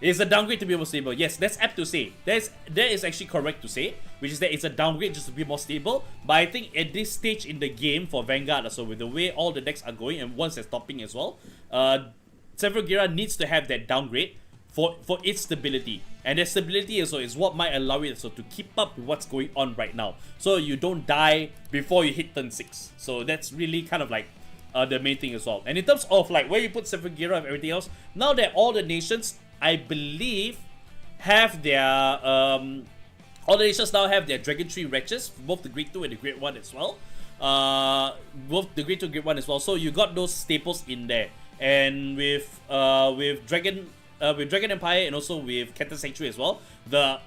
it's a downgrade to be more stable. Yes, that's apt to say. That is actually correct to say, which is that it's a downgrade just to be more stable. But I think at this stage in the game for Vanguard, so with the way all the decks are going and once they're stopping as well, Sephiroth Gira needs to have that downgrade for its stability. And that stability also is what might allow it so to keep up with what's going on right now. So you don't die before you hit turn 6. So that's really kind of like the main thing as well. And in terms of like where you put Sephiroth Gira and everything else, now that all the nations, I believe, have their all the nations now have their Dragontree Wretches, both the Grade 2 and the Grade 1 as well. Both the Grade 2 and Grade 1 as well. So you got those staples in there. And with Dragon Empire and also with Captain Sanctuary as well, the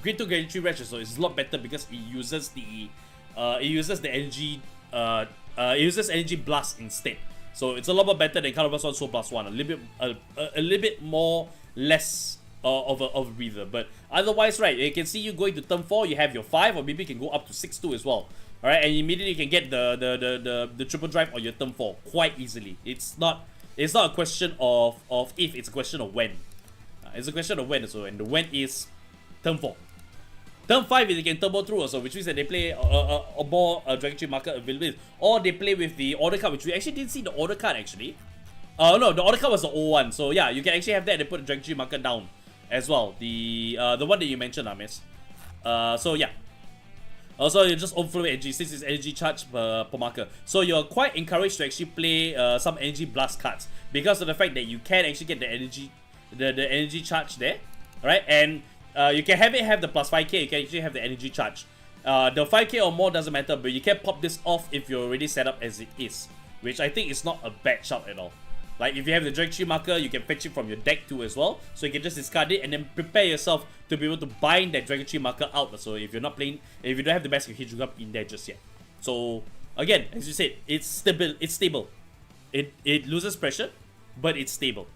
Grade 2 Dragontree Wretches, so it's a lot better because it uses the energy it uses energy blast instead. So it's a lot more better than Counter Blast 1 Soul Blast 1. A little bit more less of a breather. But otherwise, right, you can see you going to turn 4, you have your 5, or maybe you can go up to 6-2 as well. Alright, and immediately you can get the triple drive on your turn 4 quite easily. It's not a question of if, it's a question of when. It's a question of when also, and the when is turn 4. Turn 5 is they can turbo through also, which means that they play a more Dragontree marker available. Or they play with the order card, which we actually didn't see the order card actually. No, the order card was the old one. So yeah, you can actually have that and put the Dragontree marker down as well. The one that you mentioned, miss. So yeah. Also, you just overflow energy since it's energy charge per marker. So you're quite encouraged to actually play some energy blast cards because of the fact that you can actually get the energy charge there, right? And you can have the plus 5k, you can actually have the energy charge. The 5k or more doesn't matter, but you can pop this off if you're already set up as it is, which I think is not a bad shout at all. Like if you have the Dragontree marker, you can fetch it from your deck too as well, so you can just discard it and then prepare yourself to be able to bind that Dragontree marker out. So if you're not playing, if you don't have the best Hidrogum in there just yet. So again, as you said, it's stable. It loses pressure, but it's stable.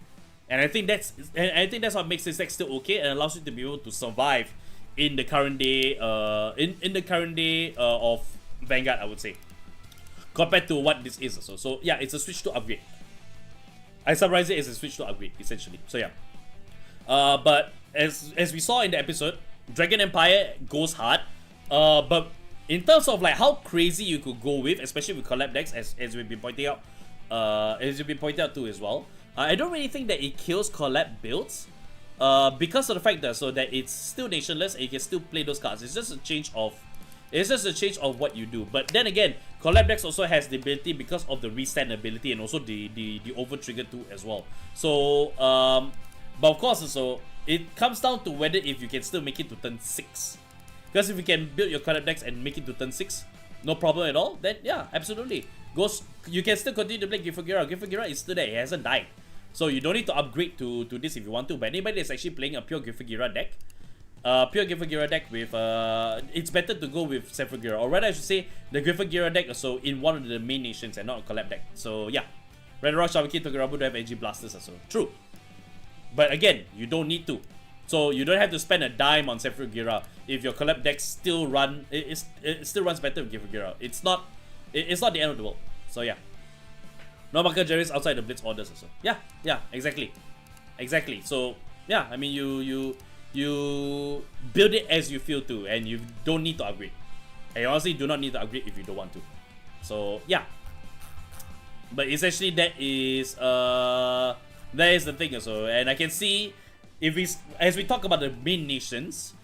And I think that's what makes this deck still okay and allows you to be able to survive in the current day in the current day of Vanguard, I would say, compared to what this is also. So yeah, it's a switch to upgrade. I summarize it as a switch to upgrade essentially. So yeah, but as we saw in the episode, Dragon Empire goes hard, but in terms of like how crazy you could go with, especially with collab decks, as we've been pointing out, too as well, I don't really think that it kills collab builds, because of the fact that it's still nationless and you can still play those cards. It's just a change of what you do. But then again, collab decks also has the ability, because of the restand ability and also the over trigger too as well. So but of course also it comes down to whether if you can still make it to turn 6. Because if you can build your collab decks and make it to turn 6, no problem at all, then yeah, absolutely. You can still continue to play Gifagira. Gifagira is still there, it hasn't died. So you don't need to upgrade to this if you want to. But anybody that's actually playing a pure Gifagira deck, with it's better to go with Sephiroth, or rather I should say the Gifagira deck also in one of the main nations and not a collab deck. So yeah, Red Rock, Shaviki, Togarabu do have Energy Blasters also. True. But again, you don't need to. So you don't have to spend a dime on Sephiroth if your collab deck still run. It still runs better with Gifagira. It's not the end of the world. So yeah. No marker Jerry's outside the Blitz orders also. Yeah, exactly. So yeah, I mean you build it as you feel to, and you don't need to upgrade. And you honestly do not need to upgrade if you don't want to. So yeah. But essentially that is the thing also. And I can see as we talk about the main nations,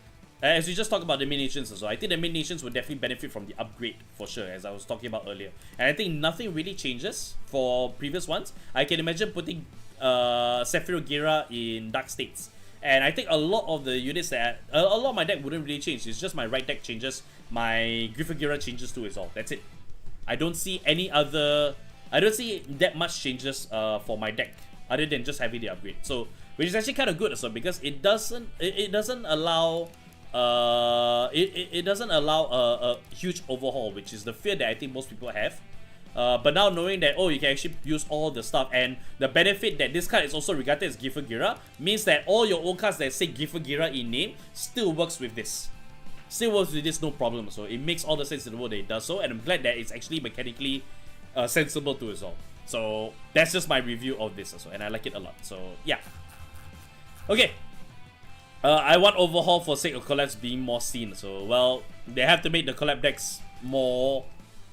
as we just talked about the main nations also, I think the main nations will definitely benefit from the upgrade for sure, as I was talking about earlier. And I think nothing really changes for previous ones. I can imagine putting Sephiroth in Dark States. And I think a lot of the units a lot of my deck wouldn't really change. It's just my right deck changes, my Gifagira changes too is all. That's it. I don't see that much changes for my deck other than just having the upgrade. So which is actually kind of good also, because it doesn't allow a huge overhaul, which is the fear that I think most people have. But now knowing that, you can actually use all the stuff, and the benefit that this card is also regarded as Gifagira means that all your old cards that say Gifagira in name still works with this. No problem. So it makes all the sense in the world that it does so, and I'm glad that it's actually mechanically sensible too as well. So that's just my review of this also, and I like it a lot. So yeah. Okay. I want overhaul for sake of collabs being more seen. So well, they have to make the collab decks more.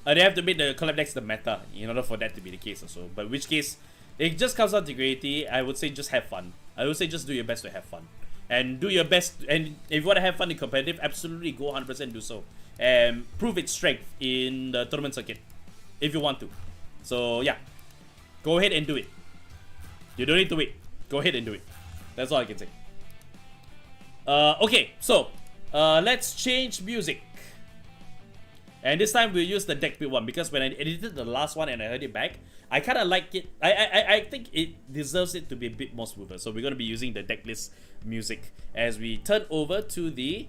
They have to make the collab decks the meta in order for that to be the case also. But in which case, it just comes down to creativity. I would say just have fun. I would say just do your best to have fun. And do your best. And if you want to have fun in competitive, absolutely go 100% do so. And prove its strength in the tournament circuit if you want to. So yeah, go ahead and do it. You don't need to wait. Go ahead and do it. That's all I can say. Okay, so let's change music. And this time we'll use the deck build one, because when I edited the last one and I heard it back, I kind of like it. I think it deserves it to be a bit more smoother. So we're going to be using the deck list music as we turn over to the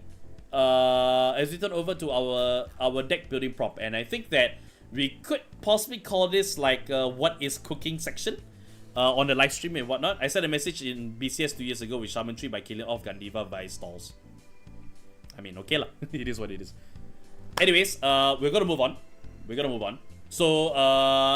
our deck building prop. And I think that we could possibly call this like what is cooking section on the live stream and whatnot. I sent a message in BCS 2 years ago with Shaman Tree by killing off Gandiva via stalls. I mean, okay lah. It is what it is. Anyways, we're gonna move on. So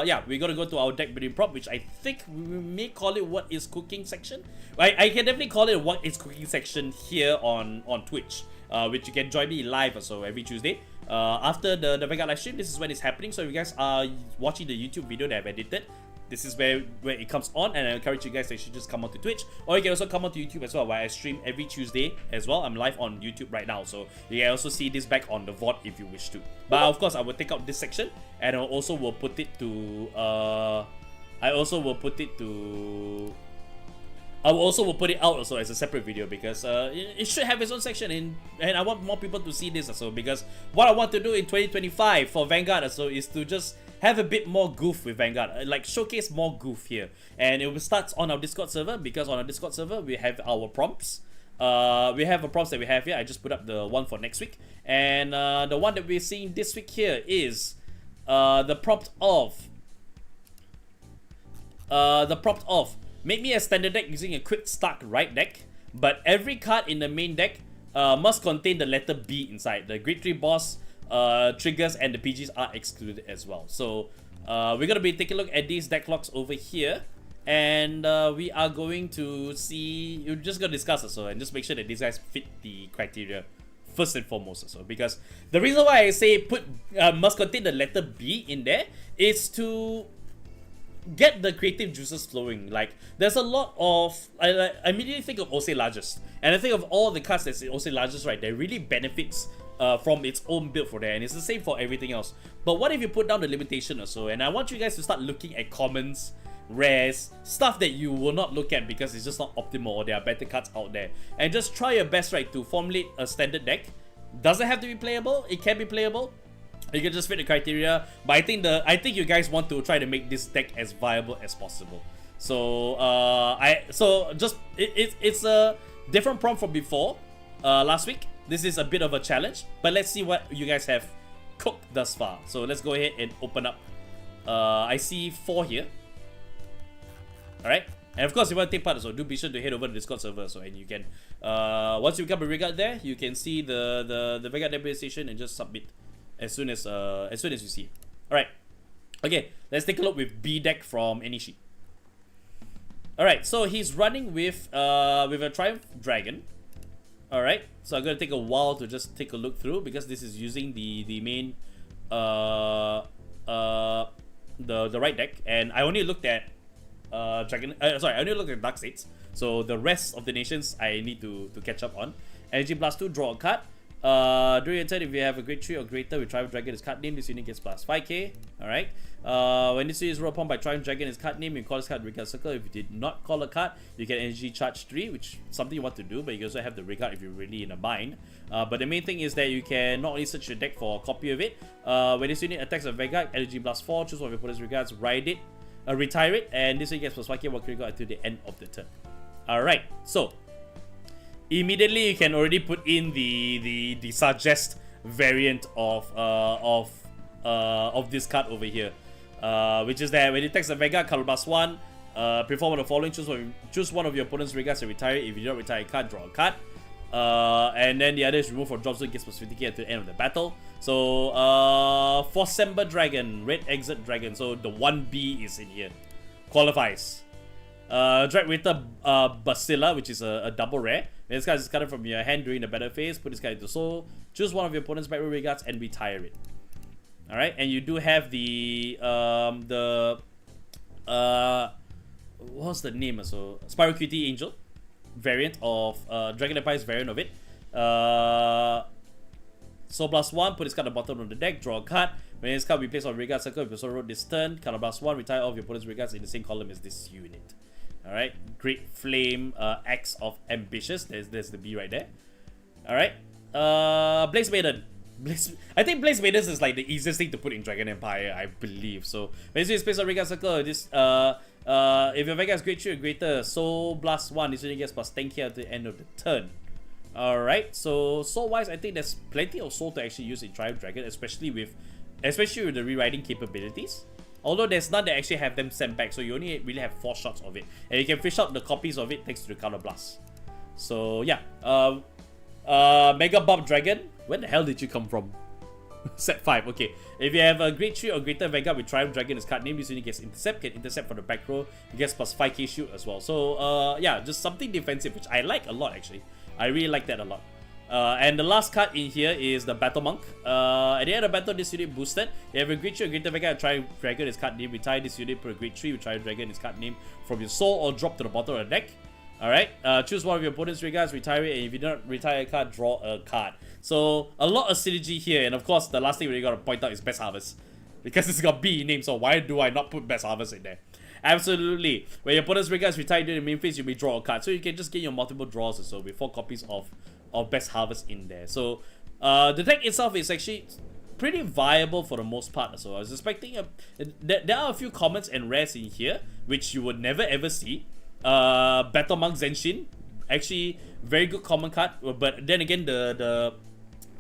yeah, we're gonna go to our deck building prop, which I think we may call it what is cooking section. I can definitely call it what is cooking section here on Twitch, which you can join me live also every Tuesday. After the Vanguard live stream, this is when it's happening. So if you guys are watching the YouTube video that I've edited, this is where it comes on, and I encourage you guys to actually just come on to Twitch, or you can also come on to YouTube as well, where I stream every Tuesday as well. I'm live on YouTube right now, so you can also see this back on the VOD if you wish to. But of course, I will take out this section, and I also will put it to I will put it out also as a separate video because it should have its own section and I want more people to see this also, because what I want to do in 2025 for Vanguard also is to just have a bit more goof with Vanguard, like showcase more goof here, and it will start on our Discord server, because on our Discord server we have our prompts. We have a prompts that we have here. I just put up the one for next week, and the one that we're seeing this week here is the prompt of make me a standard deck using a quick start right deck, but every card in the main deck must contain the letter B inside. The Grade 3 boss triggers and the PGs are excluded as well. So we're gonna be taking a look at these deck locks over here, and we are going to see. We're just gonna discuss also and just make sure that these guys fit the criteria first and foremost also, because the reason why I say put must contain the letter B in there is to get the creative juices flowing. Like, there's a lot of I immediately think of OSE largest, and I think of all the cards that's in OSE largest, right? That really benefits from its own build for there, and it's the same for everything else. But what if you put down the limitation or so? And I want you guys to start looking at commons, rares, stuff that you will not look at because it's just not optimal or there are better cards out there, and just try your best, right, to formulate a standard deck. Doesn't have to be playable, it can be playable. You can just fit the criteria, but I think you guys want to try to make this deck as viable as possible. So it's a different prompt from before last week. This is a bit of a challenge, but let's see what you guys have cooked thus far. So let's go ahead and open up. I see 4 here. All right, and of course, if you want to take part, so do be sure to head over to the Discord server. So, and you can once you become a Vanguard there, you can see the Vanguard debate station and just submit as soon as you see it. All right, okay, let's take a look with B deck from Enishi. All right, so he's running with a Triumph Dragon. All right, so I'm gonna take a while to just take a look through because this is using the main the right deck, and I only looked at I only looked at Dark States. So the rest of the nations I need to catch up on. Energy Blast 2, draw a card. During your turn, if you have a Grade 3 or greater with Triumph Dragon, its card name, this unit gets plus 5k. Alright. When this unit is rolled upon by Triumph Dragon, its card name, you call this card Regard Circle. If you did not call a card, you get Energy Charge 3, which is something you want to do, but you also have the Regard if you're really in a bind. But the main thing is that you can not only search your deck for a copy of it. When this unit attacks a Vanguard, Energy Blast 4, choose one of your opponent's Regards, ride it, retire it, and this unit gets plus 5k while Regard until the end of the turn. Alright, so immediately you can already put in the suggest variant of this card over here, which is that when it attacks the Vanguard, color plus 1, perform one of the following: choose one of your opponent's Regards and retire it. If you don't retire a card, draw a card. And then the other is remove from drop zone, gets plus 50k at the end of the battle. So Forcember Dragon, Red Exit Dragon, so the 1B is in here, qualifies. Drag Waiter Basila, which is a double rare. When this card is discarded from your hand during the battle phase, put this card into soul, choose one of your opponent's back row Regards and retire it. Alright, and you do have what's the name? So Spiral QT Angel variant of Dragon Empire's variant of it. So plus 1, put this card at the bottom of the deck, draw a card. When this card will be placed on Regard Circle, if you also wrote this turn, color plus 1, retire all of your opponent's Regards in the same column as this unit. Alright, Great Flame, Axe of Ambitious, there's the B right there. Alright, Blaze Maiden. I think Blaze Maiden is like the easiest thing to put in Dragon Empire, I believe. So when you place on Regard Circle, this if your Vanguard is Grade 3 or greater, Soul Blast 1, this unit gets plus 10k at the end of the turn. Alright, so soul wise, I think there's plenty of soul to actually use in Triumph Dragon, especially with the rewriting capabilities. Although there's none that actually have them sent back, so you only really have 4 shots of it, and you can fish out the copies of it thanks to the Counter Blast. So yeah, Mega Bob Dragon, where the hell did you come from? Set 5, okay. If you have a Grade 3 or greater Vanguard with Triumph Dragon as card name, this unit gets intercept, can intercept from the back row, it gets plus 5k shield as well. So yeah, just something defensive, which I like a lot actually. I really like that a lot. And the last card in here is the Battle Monk. At the end of battle, this unit boosted. You have a Grade 3 or greater Vanguard, Triumph Dragon is card name, retire this unit, put a Grade 3 with Triumph Dragon is card name from your soul or drop to the bottom of the deck. Alright, choose one of your opponent's Regards, retire it, and if you don't retire a card, draw a card. So, a lot of synergy here, and of course, the last thing we gotta point out is Best Harvest. Because it's got B in name, so why do I not put Best Harvest in there? Absolutely. When your opponent's graveyard is retired during the main phase, you may draw a card. So you can just get your multiple draws or so with 4 copies of Best Harvest in there. So the deck itself is actually pretty viable for the most part. So I was expecting there are a few commons and rares in here which you would never ever see. Battle Monk Zenshin, actually very good common card, but then again the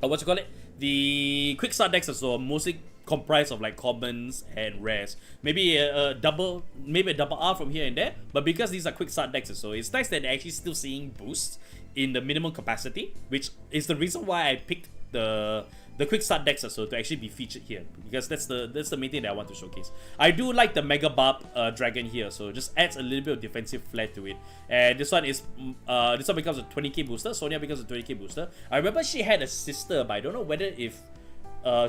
what you call it, the quick start decks are mostly comprised of like commons and rares. Maybe a double R from here and there, but because these are quick start decks, so it's nice that they're actually still seeing boosts in the minimum capacity, which is the reason why I picked the quick start decks to actually be featured here, because that's the main thing that I want to showcase. I do like the Mega Barb Dragon here, so just adds a little bit of defensive flair to it. And this one becomes a 20k booster. Sonia becomes a 20k booster. I remember she had a sister, but I don't know whether if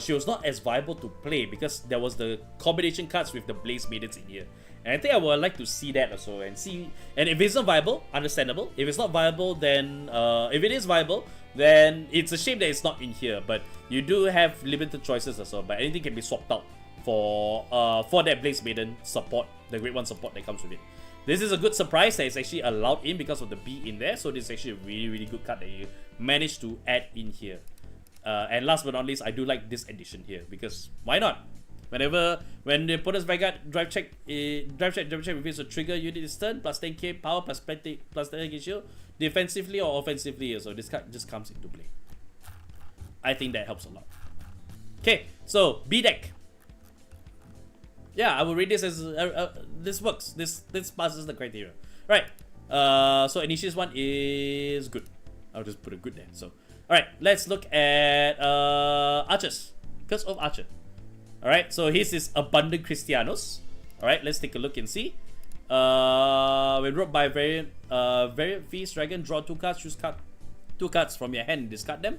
she was not as viable to play because there was the combination cards with the Blaze Maidens in here. And I think I would like to see that also and see. And if it's not viable, understandable. If it's not viable, then if it is viable, then it's a shame that it's not in here. But you do have limited choices also. But anything can be swapped out for that Blaze Maiden support, the Great One support that comes with it. This is a good surprise that it's actually allowed in because of the B in there. So this is actually a really good card that you managed to add in here. And last but not least, I do like this addition here because why not? When the opponent's Vanguard drive check reveals a trigger unit this turn, plus 10k power, plus 10k shield, defensively or offensively, so this card just comes into play. I think that helps a lot. Okay, so B deck. Yeah, I will read this as this works. This passes the criteria. Right. So Initia's one is good. I'll just put a good there. So, all right, let's look at archers. Curse of Archer. Alright, so his is Abundant Christianos. Alright, let's take a look and see. When wrote by Variant Feast Dragon, draw 2 cards, choose 2 cards from your hand and discard them.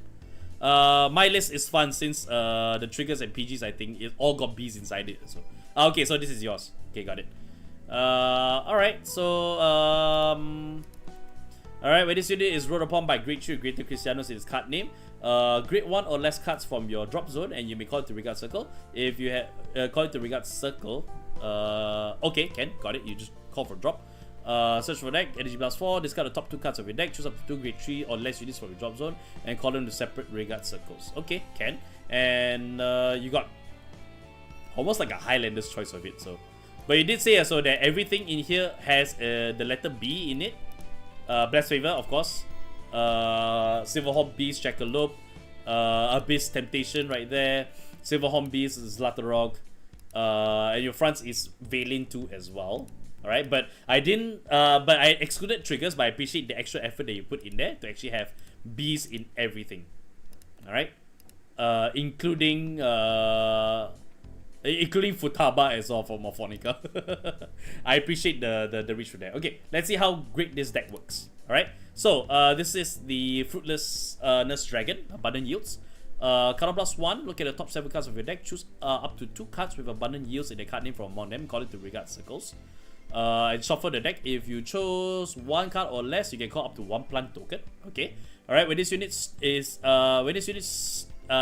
My list is fun since the triggers and PGs, I think, it all got Bs inside it. So okay, so this is yours. Okay, got it. Alright, so alright, when this unit is rolled upon by Grade 3 or greater Christianos in its card name, grade 1 or less cards from your drop zone, and you may call it the Regard Circle. If you have call it the Regard Circle, okay, can got it. You just call for drop. Search for deck, energy blast 4. Discard the top 2 cards of your deck. Choose up to 2 grade 3 or less units from your drop zone, and call them to separate Regard Circles. Okay, can. And you got almost like a Highlander's choice of it. So, but you did say so that everything in here has the letter B in it. Blast Favor, of course. Silverhorn Beast, Jackalope, Abyss Temptation right there, Silverhorn Beast, Zlatarog, and your fronts is Valen 2 as well. Alright, but I didn't, but I excluded triggers, but I appreciate the extra effort that you put in there to actually have bees in everything. Alright, including Futaba as well for Morphonica. I appreciate the reach for that. Okay, let's see how great this deck works. Alright, so this is the Fruitless Nurse Dragon, Abundant Yields. Card plus 1, look at the top 7 cards of your deck, choose up to 2 cards with Abundant Yields in the card name from among them, call it the Regard Circles. And shuffle the deck. If you chose 1 card or less, you can call up to 1 plant token. Okay. Alright, when this unit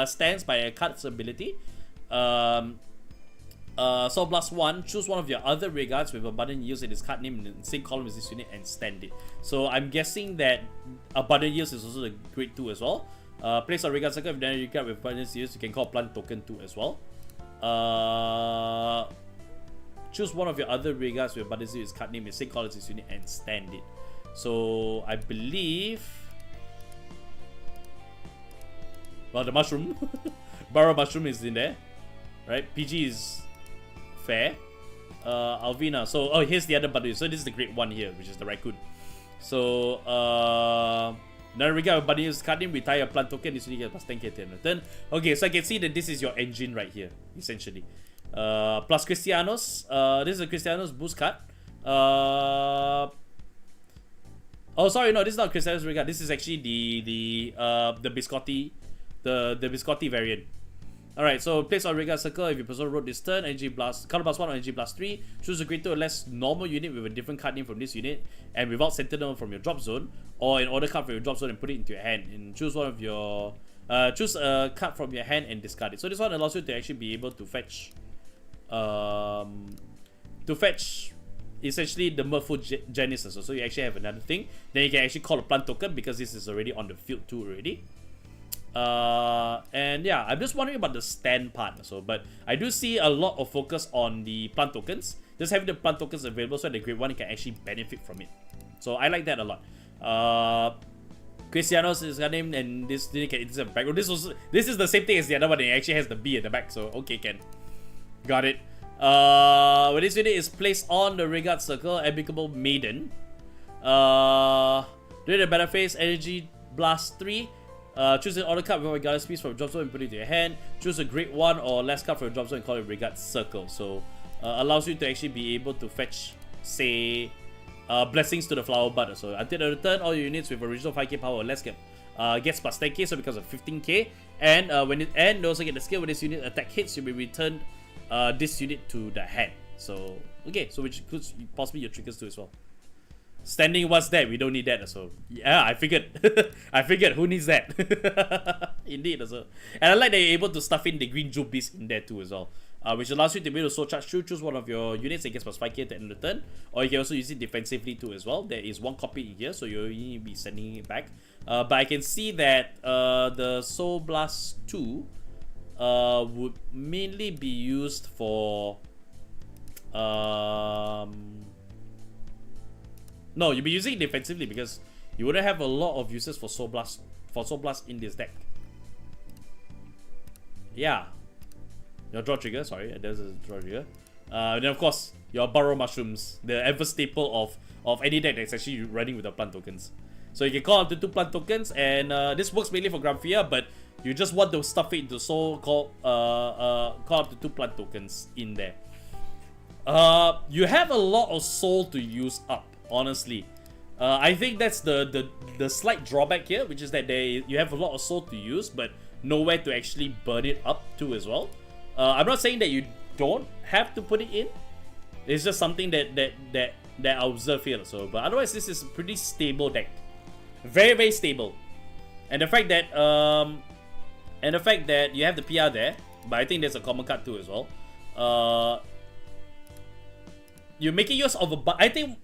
stands by a card's ability, so plus 1, choose one of your other regards with Abundant Yields in its card name in the same column as this unit and stand it. So I'm guessing that Abundant Yields is also the grade 2 as well. Place a regard circle. If then you regard with Abundant Yields, you can call plant token 2 as well. Choose one of your other regards with Abundant Yields card name in the same column as this unit and stand it. So I believe, well, the mushroom, Burrow Mushroom is in there, right? PG is fair. Alvina. So here's the other button. So this is the grade 1 here, which is the raccoon. So another regard with Bunny use card name, retire a plant token, this unit gets plus 10k to turn. Okay, so I can see that this is your engine right here, essentially. Plus Christianos. This is a Christianos boost card. Oh sorry, no, this is not Christianos regard. This is actually the Biscotti, the Biscotti variant. Alright, so place on Regard Circle. If your person wrote this turn, Energy Blast, Color plus 1 or Energy Blast 3, choose a greater or less normal unit with a different card name from this unit and without Sentinel from your drop zone, or an order card from your drop zone and put it into your hand. And choose one of your choose a card from your hand and discard it. So this one allows you to actually be able to fetch essentially the Merfolk Genesis. So you actually have another thing. Then you can actually call a plant token because this is already on the field too already. And yeah, I'm just wondering about the stand part. So, but I do see a lot of focus on the plant tokens. Just having the plant tokens available so the grade 1 can actually benefit from it. So I like that a lot. Cristianos is her name, and this didn't get into the back. This is the same thing as the other one. It actually has the B at the back. So okay, Ken, got it. When this unit is placed on the Vanguard circle, Amicable Maiden. During the battle phase, Energy Blast 3. Choose an order card with Regardless piece from a drop zone and put it into your hand. Choose a grade 1 or less card from a drop zone and call it Regard Circle. So allows you to actually be able to fetch, say, Blessings to the Flower Bud. So until the return, all your units with original 5k power or less gets plus 10k, so because of 15k. And when it ends, you also get the skill when this unit attack hits, you'll be returned this unit to the hand. So okay, so which includes possibly your triggers too as well. Standing, what's that? We don't need that. So yeah, I figured. I figured who needs that? Indeed, also. And I like that you're able to stuff in the green jewel beast in there too as well. Which allows you to be able to soul charge through, choose one of your units and gets plus 5k at the end of the turn. Or you can also use it defensively too as well. There is one copy in here, so you'll only be sending it back. But I can see that the Soul Blast 2 would mainly be used for no, you'll be using it defensively because you wouldn't have a lot of uses for Soul Blast in this deck. Yeah. Your draw trigger, sorry, there's a draw trigger. Then of course, your Burrow Mushrooms, the ever staple of any deck that's actually running with the plant tokens. So you can call up to 2 plant tokens, and this works mainly for Gramphia, but you just want to stuff it into Soul, call up to 2 plant tokens in there. You have a lot of Soul to use up, honestly. I think that's the slight drawback here, which is that you have a lot of Soul to use, but nowhere to actually burn it up to as well. I'm not saying that you don't have to put it in. It's just something that I observe here. So, but otherwise, this is a pretty stable deck, very very stable. And the fact that you have the PR there, but I think there's a common card too as well. You're making use of I think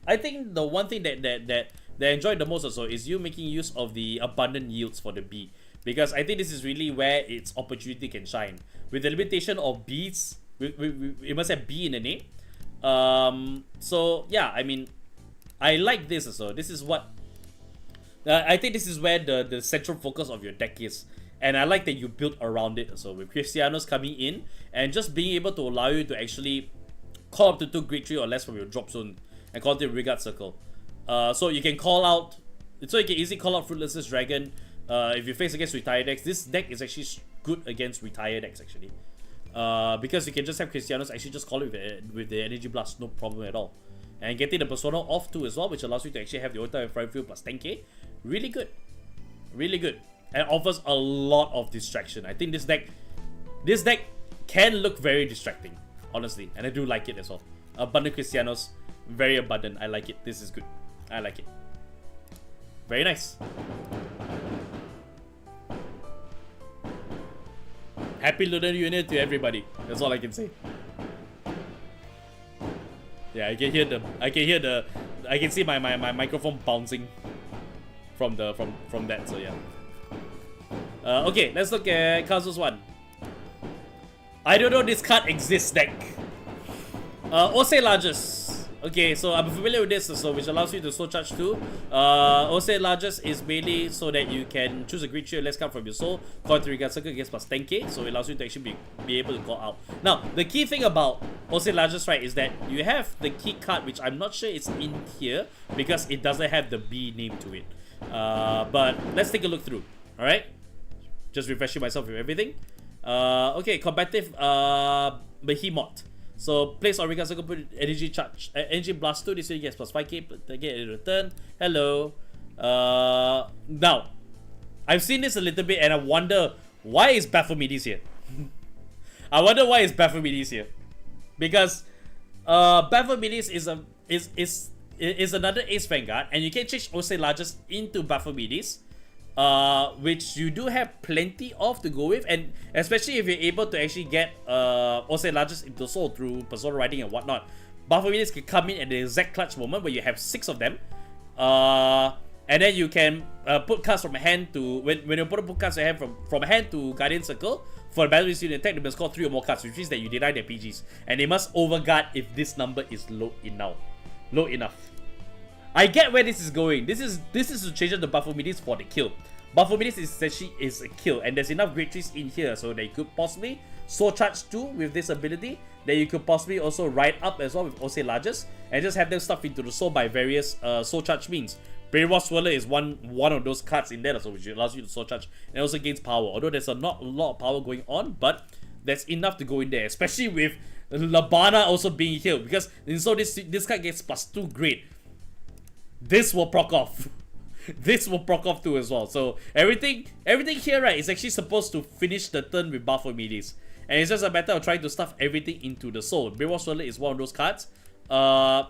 the one thing that I enjoy the most also is you making use of the abundant yields for the B. Because I think this is really where its opportunity can shine. With the limitation of Bs, it must have B in the name. So yeah, I mean, I like this also. This is what I think this is where the central focus of your deck is. And I like that you build around it also. With Cristianos coming in and just being able to allow you to actually call up to 2 grade 3 or less from your drop zone and call it the Regard Circle. So you can call out, so you can easily call out Fruitless's Dragon. If you face against retired decks, this deck is actually good against retired decks actually. Because you can just have Cristianos actually just call it with the Energy Blast, no problem at all. And getting the Persona off too as well, which allows you to actually have the Ota and Front Field plus 10k. Really good. Really good. And offers a lot of distraction. I think this deck can look very distracting, honestly. And I do like it as well. Abundant Cristianos, very abundant. I like it. This is good. I like it. Very nice. Happy Lunar New Year to everybody. That's all I can say. Yeah, I can see my microphone bouncing from that, so yeah. Okay, let's look at Kazu's one. I don't know this card exists deck. Ose Largest. Okay, so I'm familiar with this, so which allows you to soul charge too. Ose Largest is mainly so that you can choose a grade 3 or less card from your soul, call it to Regard Circle, gets plus 10k, so it allows you to actually be able to call out. Now, the key thing about Ose Largest, right, is that you have the key card, which I'm not sure it's in here because it doesn't have the B name to it. But let's take a look through. Alright? Just refreshing myself with everything. Okay, combative Behemoth. So place on Regard Circle, put energy charge, energy blast 2. This way you get plus 5k, but again in return. Hello. Now, I've seen this a little bit, and I wonder why is Baphomedes here. I wonder why is Baphomedes here, because Baphomedes is another Ace Vanguard, and you can change Ose Largest into Baphomedes. Which you do have plenty of to go with, and especially if you're able to actually get Ose Largest into Soul through Persona Riding and whatnot. Baphomedes can come in at the exact clutch moment where you have 6 of them. And then you can put cards from hand to when you put cards hand from hand to Guardian Circle for a battle unit attack. They must score 3 or more cards, which means that you deny their PGs, and they must overguard if this number is low enough. I get where this is going. This is to change up the Baphomedes for the kill. Baphomedes is essentially a kill, and there's enough great trees in here so they could possibly Soul Charge 2 with this ability. That you could possibly also ride up as well with Ose Largest and just have them stuff into the soul by various Soul Charge means. Brainwash Swirler is one of those cards in there, so which allows you to Soul Charge and also gains power. Although there's not a lot of power going on, but that's enough to go in there, especially with Labana also being healed, because so this card gets +2 great. This will proc off. This will proc off too as well. So everything here, right, is actually supposed to finish the turn with Baphomedes. And it's just a matter of trying to stuff everything into the soul. Brainwash Swirler is one of those cards. A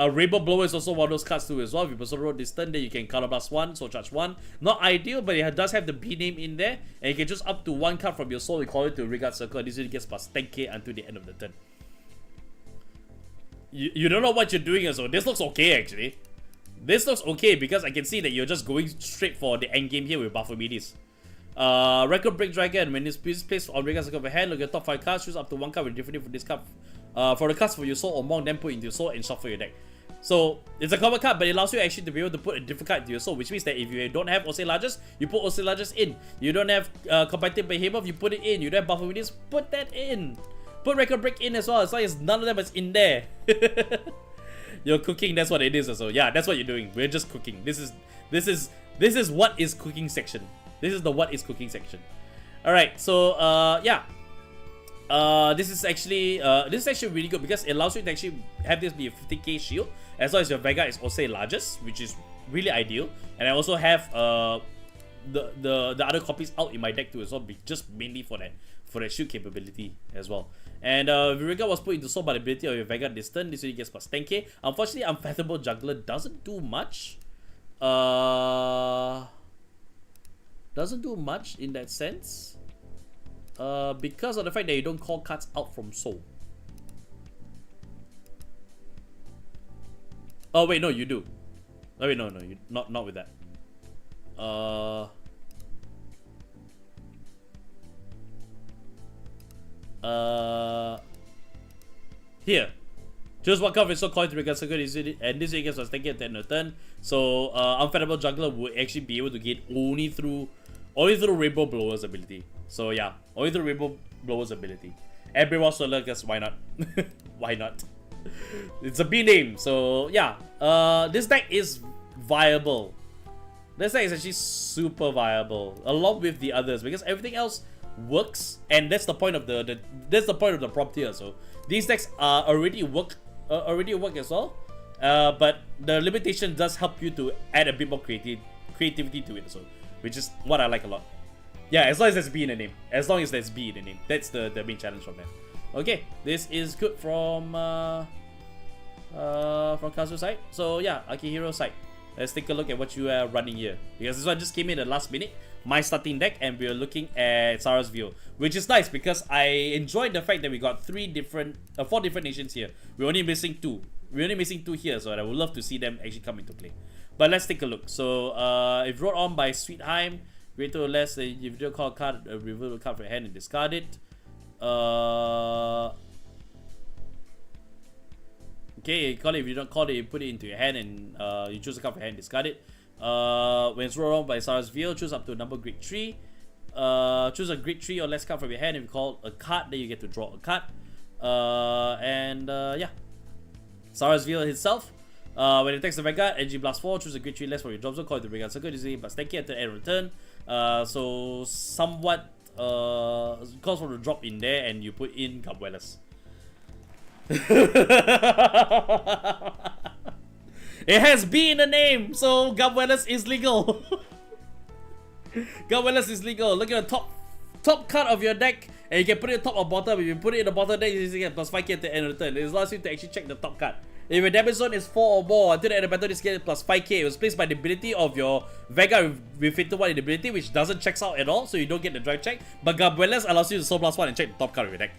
Rainbow Blower is also one of those cards too as well. If you also roll this turn, then you can Color Blast 1, Soul Charge 1. Not ideal, but it does have the B name in there. And you can choose up to 1 card from your soul and call it to a Regard Circle. This usually gets +10k until the end of the turn. You don't know what you're doing as well. This looks okay actually. This looks okay because I can see that you're just going straight for the end game here with Baphomedes. Record Break Dragon. When this piece is placed on Regard Circle of your hand, look at your top 5 cards, choose up to 1 card with different for this card. For the cards for your soul or monk, then put into your soul and shuffle your deck. So it's a common card, but it allows you actually to be able to put a different card into your soul, which means that if you don't have Ose Largest, you put Ose Largest in. You don't have Competitive Behemoth, you put it in. You don't have Baphomedes, put that in. Put Record Break in as well, as long as none of them is in there. You're cooking, that's what it is also. Yeah, that's what you're doing. We're just cooking. This is what is cooking section. This is the what is cooking section. Alright, so yeah. This is actually really good because it allows you to actually have this be a 50k shield as long as your Vanguard is also largest, which is really ideal. And I also have the other copies out in my deck too as well, just mainly for that shield capability as well. And Vanguard was put into soul by the ability of your Vanguard this turn. This really gets +10k. Unfortunately, Unfathomable Juggler doesn't do much. Doesn't do much in that sense. Because of the fact that you don't call cards out from soul. Oh wait, no, you do. Oh wait, no, you not with that. Here. Choose one card with soul coin to Regard Circle, and this gets was taken at the end of the turn. So Unfathomable Juggler would actually be able to get only through Rainbow Blower's ability. So yeah, only through Rainbow Blower's ability. And Brainwash Swirler, because why not? Why not? It's a B name, so yeah. This deck is viable. This deck is actually super viable, along with the others, because everything else works, and that's the point of the prompt here. So these decks are already work as well. But the limitation does help you to add a bit more creativity to it, so which is what I like a lot. Yeah, as long as there's B in the name. As long as there's B in the name. That's the main challenge from there. Okay, this is good from Kazu's side. So yeah, Akihiro's side. Let's take a look at what you are running here. Because this one just came in the last minute. My starting deck, and we're looking at Sarah's View, which is nice because I enjoyed the fact that we got 4 different nations here. We're only missing 2. We're only missing 2 here, so I would love to see them actually come into play. But let's take a look. So if brought on by Sweetheim, greater or less, if you don't call a card, reveal a card from your hand and discard it. Okay, call it. If you don't call it, you put it into your hand and you choose a card from your hand and discard it. When it's rolled on by Sarah's Veil, choose up to a number grade 3. Choose a grade 3 or less card from your hand. If you call a card, then you get to draw a card. Yeah. Sarah's Veil itself. When it attacks the Vanguard, Energy Blast 4, choose a grade 3 less from your drop zone, call it the Vanguard Circle, using plus 10k at the end of the turn. So somewhat calls for the drop in there, and you put in Gabwellas. It has B in the name, so Gabwellas is legal. Gabwellas is legal. Look at the top card of your deck, and you can put it top or bottom. If you put it in the bottom deck, you get plus 5k at the end of the turn. It allows you to actually check the top card. If your damage zone is 4 or more, until the end of the battle, this gets plus 5k. It was placed by the ability of your Vanguard with Filter 1 in the ability, which doesn't check out at all, so you don't get the drive check. But Gabwellas allows you to soul plus 1 and check the top card of your deck.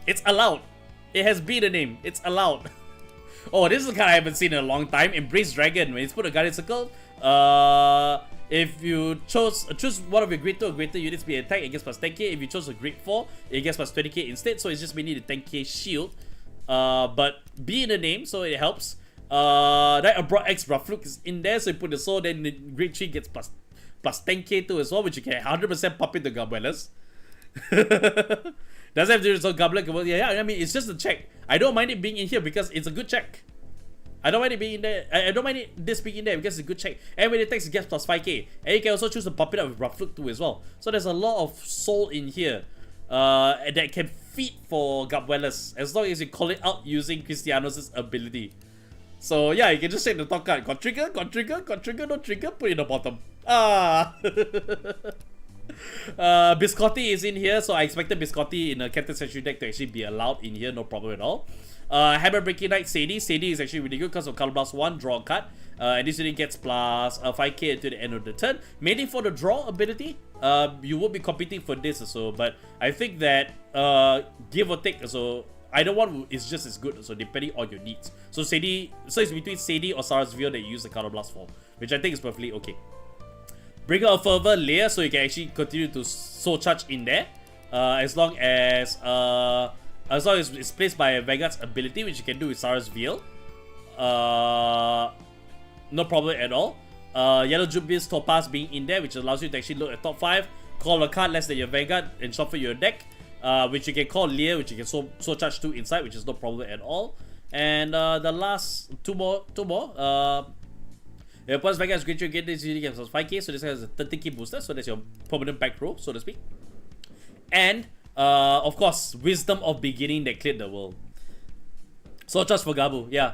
It's allowed. It has B in the name. It's allowed. Oh, this is a card I haven't seen in a long time. Embrace Dragon. When it's put a Guardian Circle, if you choose one of your grade 2 or grade 3 units be attacked, it gets plus 10k. If you chose a grade 4, it gets plus 20k instead. So it's just mainly the 10k shield. But be in the name, so it helps. That Abroad X Rafluk is in there, so you put the sword, then the grade 3 gets plus 10k too as well, which you can 100% pop into Gabellas. Doesn't have to do its own goblet. Yeah, I mean, it's just a check. I don't mind it being in here because it's a good check. I don't mind it being in there. I don't mind this being in there because it's a good check. And when it takes, it gets plus 5k. And you can also choose to pop it up with Rafluk too as well. So there's a lot of soul in here that can feed for Gabuelas as long as you call it out using Cristiano's ability. So yeah, you can just take the top card. Got trigger, no trigger, put it in the bottom. Biscotti is in here, so I expected Biscotti in a Captain Century deck to actually be allowed in here, no problem at all. Hammer Breaking Knight, Sadie is actually really good because of Color Blast 1, draw a card. And this unit gets plus 5k until the end of the turn. Mainly for the draw ability, you will be competing for this also, but I think that give or take, so either one is just as good, so depending on your needs. So Sadie, so it's between Sadie or Sarasville that you use the Color Blast for, which I think is perfectly okay. Bringer of Fervor layer, so you can actually continue to soul charge in there, as long as it's placed by Vanguard's ability, which you can do with Sarah's Veil. No problem at all. Yellow Jubilee's Topaz being in there, which allows you to actually look at top 5, call a card less than your Vanguard, and shuffle your deck. Which you can call Lear, which you can soul charge 2 inside, which is no problem at all. And the last two more. Your opponent's Vanguard's Great Tree get this unit gets 5k, so this has a 30k booster, so that's your permanent back row, so to speak. And of course, Wisdom of Beginning that cleared the world. Soul charge for Gabu, yeah.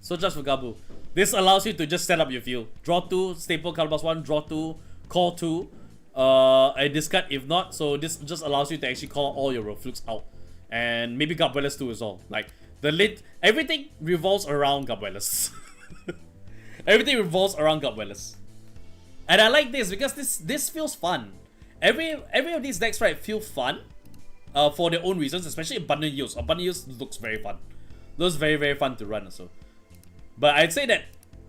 Soul charge for Gabu. This allows you to just set up your field. Draw 2, staple Color Blast 1, draw 2, call 2. And discard if not, so this just allows you to actually call all your Rafluks out. And maybe Gabuelas too as well. Like, everything revolves around Gabuelas. Everything revolves around Gabuelas. And I like this because this feels fun. Every of these decks, right, feel fun for their own reasons, especially Abundant Use. Abundant Use looks very fun. Looks very, very fun to run also. But I'd say that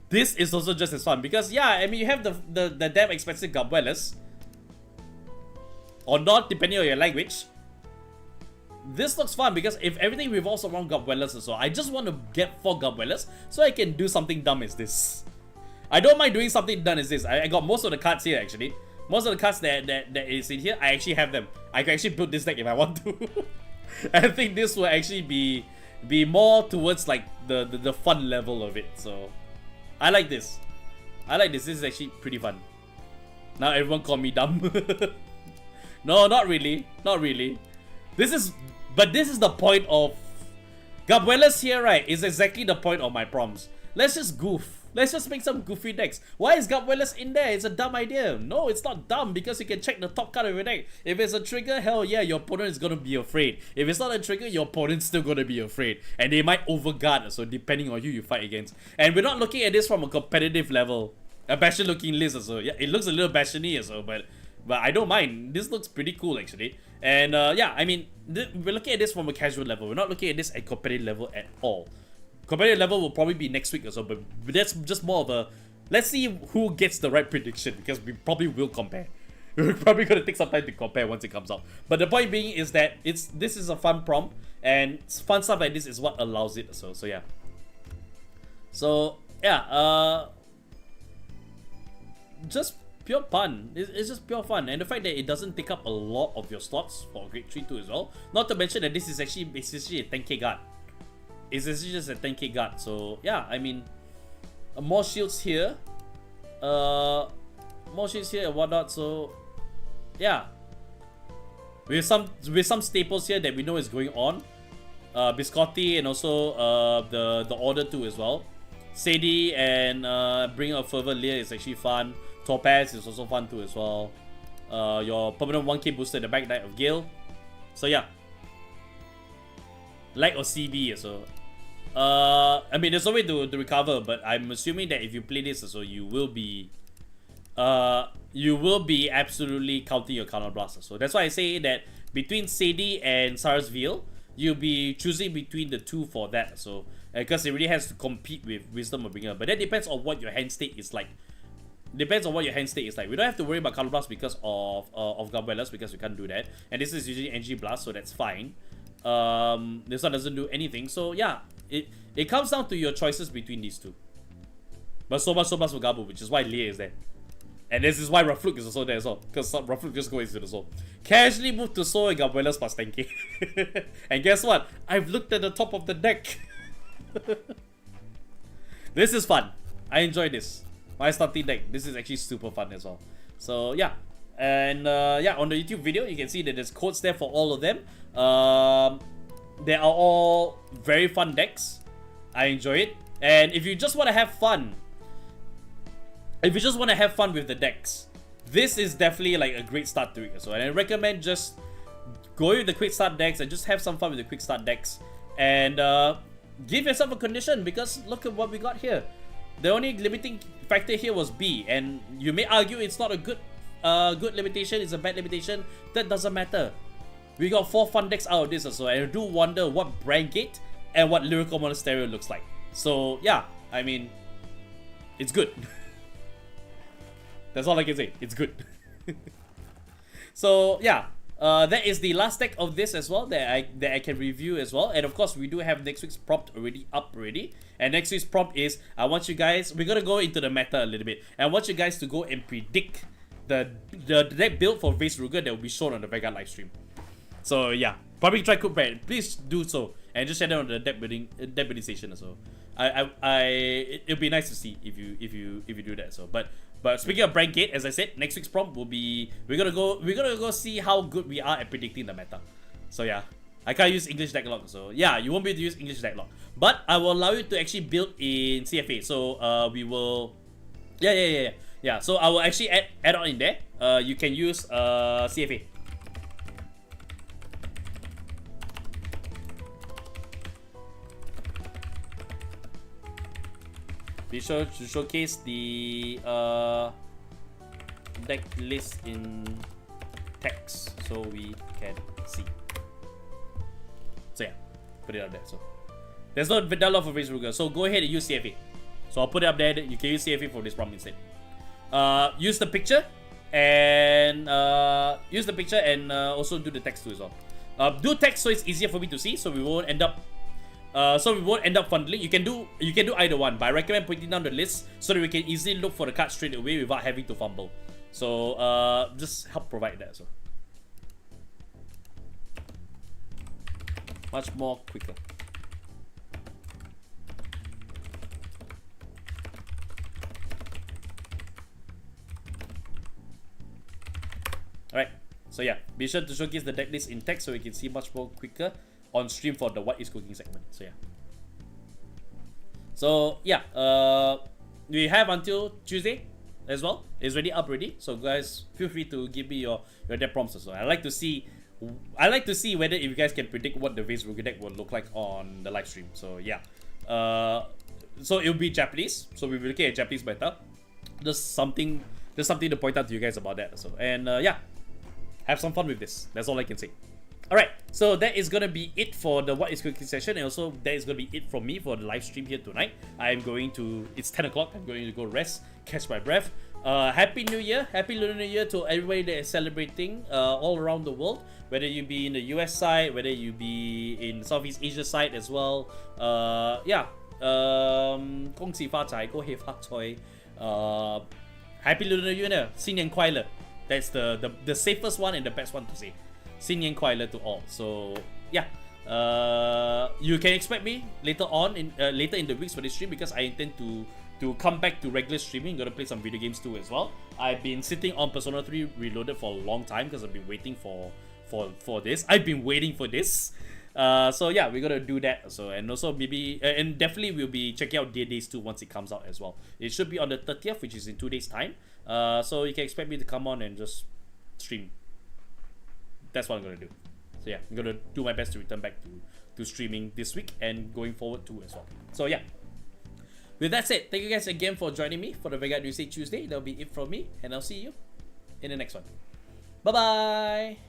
this is also just as fun because, yeah, I mean, you have the damn expensive Gabuelas. Or not, depending on your language. This looks fun because if everything revolves around Gabuelas or so, I just want to get 4 Gabuelas so I can do something dumb as this. I don't mind doing something dumb as this. I got most of the cards here actually. Most of the cards that is in here, I actually have them. I can actually build this deck if I want to. I think this will actually be more towards like the fun level of it. So I like this. I like this. This is actually pretty fun. Now everyone call me dumb. No, not really. Not really. This is the point of Gabuelas here, right? Is exactly the point of my prompts. Let's just goof. Let's just make some goofy decks. Why is Gabuelas in there? It's a dumb idea. No, it's not dumb because you can check the top card of your deck. If it's a trigger, hell yeah, your opponent is gonna be afraid. If it's not a trigger, your opponent's still gonna be afraid. And they might overguard, so depending on who you fight against. And we're not looking at this from a competitive level. A Bastion looking list also. Yeah, it looks a little Bastion-y also, but I don't mind. This looks pretty cool actually. And yeah, I mean, we're looking at this from a casual level. We're not looking at this at competitive level at all. Competitive level will probably be next week or so, but that's just more of a, let's see who gets the right prediction because we probably will compare. We're probably going to take some time to compare once it comes out. But the point being is that this is a fun prompt and fun stuff like this is what allows it. So yeah. So yeah, just pure fun. It's just pure fun, and the fact that it doesn't take up a lot of your slots for Grade 3 too as well. Not to mention that this is actually essentially a 10k guard. It's essentially just a 10k guard. So yeah, I mean, more shields here, and whatnot. So yeah, with some staples here that we know is going on. Biscotti and also the Order 2 as well. Sadie and Bringer of Fervor Lear is actually fun. Topaz is also fun too as well. Your permanent 1k booster in the back, Knight of Gale. So yeah, like or CB so. I mean, there's a way to recover, but I'm assuming that if you play this, so you will be absolutely counting your counter blaster. So that's why I say that between Sadie and Sarasville, you'll be choosing between the two for that. So because it really has to compete with Wisdom of Bringer, but that depends on what your hand state is like. Depends on what your hand state is like. We don't have to worry about Color Blast because of Gabellas, because we can't do that. And this is usually NG Blast, so that's fine. This one doesn't do anything. So yeah, it comes down to your choices between these two. But so much for Gabu, which is why Leah is there. And this is why Rafluk is also there as well, because Rafluk just goes into the Soul. Casually move to Soul and Gabellas plus 10k. And guess what? I've looked at the top of the deck. This is fun. I enjoy this. My starting deck. This is actually super fun as well. So yeah. And yeah, on the YouTube video, you can see that there's codes there for all of them. They are all very fun decks. I enjoy it. And if you just want to have fun, with the decks, this is definitely like a great start to it. So, and I recommend just going with the quick start decks and just have some fun with the quick start decks. And give yourself a condition, because look at what we got here. The only limiting factor here was B, and you may argue it's not a good limitation, it's a bad limitation. That doesn't matter. We got 4 fun decks out of this also, and I do wonder what Brand Gate and what Lyrical Monasterio looks like. So yeah, I mean, it's good. That's all I can say. It's good. So yeah, that is the last deck of this as well that I can review as well. And of course, we do have next week's prompt up already. And next week's prompt is, I want you guys, we're gonna go into the meta a little bit. And I want you guys to go and predict the deck build for Vase Ruger that will be shown on the Vanguard live stream. So yeah, probably try Cookpad. Please do so, and just share that on the deck building station as well. It'll be nice to see if you do that. So but speaking of Brand Gate, as I said, next week's prompt will be, we're gonna go see how good we are at predicting the meta. So yeah, I can't use English deck log, so yeah, you won't be able to use English deck log, but I will allow you to actually build in CFA. So we will, yeah. So I will actually add on in there. You can use CFA. Be sure to showcase the deck list in text so we can see. So yeah, put it up there. So there's no Vidal for Vase Ruger, so go ahead and use CFA. So I'll put it up there. You can use CFA for this prompt instead. Use the picture and also do the text too as well. Do text so it's easier for me to see, so we won't end up funneling. You can do either one, but I recommend putting down the list so that we can easily look for the card straight away without having to fumble. So just help provide that, so much more quicker. Alright, so yeah, be sure to showcase the deck list in text so we can see much more quicker on stream for the What is Cooking segment. So yeah. So yeah, we have until Tuesday as well. It's already up already. So guys, feel free to give me your deck prompts as well. I like to see whether if you guys can predict what the Vase Ruger deck will look like on the live stream. So yeah. So it'll be Japanese. So we'll be looking at Japanese meta. Just something to point out to you guys about that. So and yeah, have some fun with this. That's all I can say. Alright, so that is gonna be it for the What is Cooking session, and also that is gonna be it from me for the live stream here tonight. I'm going to, it's 10 o'clock, I'm going to go rest, catch my breath. Happy New Year, Happy Lunar New Year to everybody that is celebrating all around the world, whether you be in the US side, whether you be in Southeast Asia side as well. Yeah, 恭喜发财，恭喜发财. Happy Lunar New Year, 新年快乐. That's the safest one and the best one to say. 新年快乐 to all. So yeah, you can expect me later in the weeks for this stream, because I intend to come back to regular streaming. Gonna play some video games too as well. I've been sitting on Persona 3 Reloaded for a long time because I've been waiting for this. I've been waiting for this. So yeah, we're gonna do that. So and also maybe and definitely we'll be checking out Days 2 once it comes out as well. It should be on the 30th, which is in 2 days time. So you can expect me to come on and just stream. That's what I'm gonna do. So yeah, I'm gonna do my best to return back to streaming this week and going forward too as well. So yeah, with that said, thank you guys again for joining me for the Vanguard Newsday Tuesday. That'll be it from me, and I'll see you in the next one. Bye bye.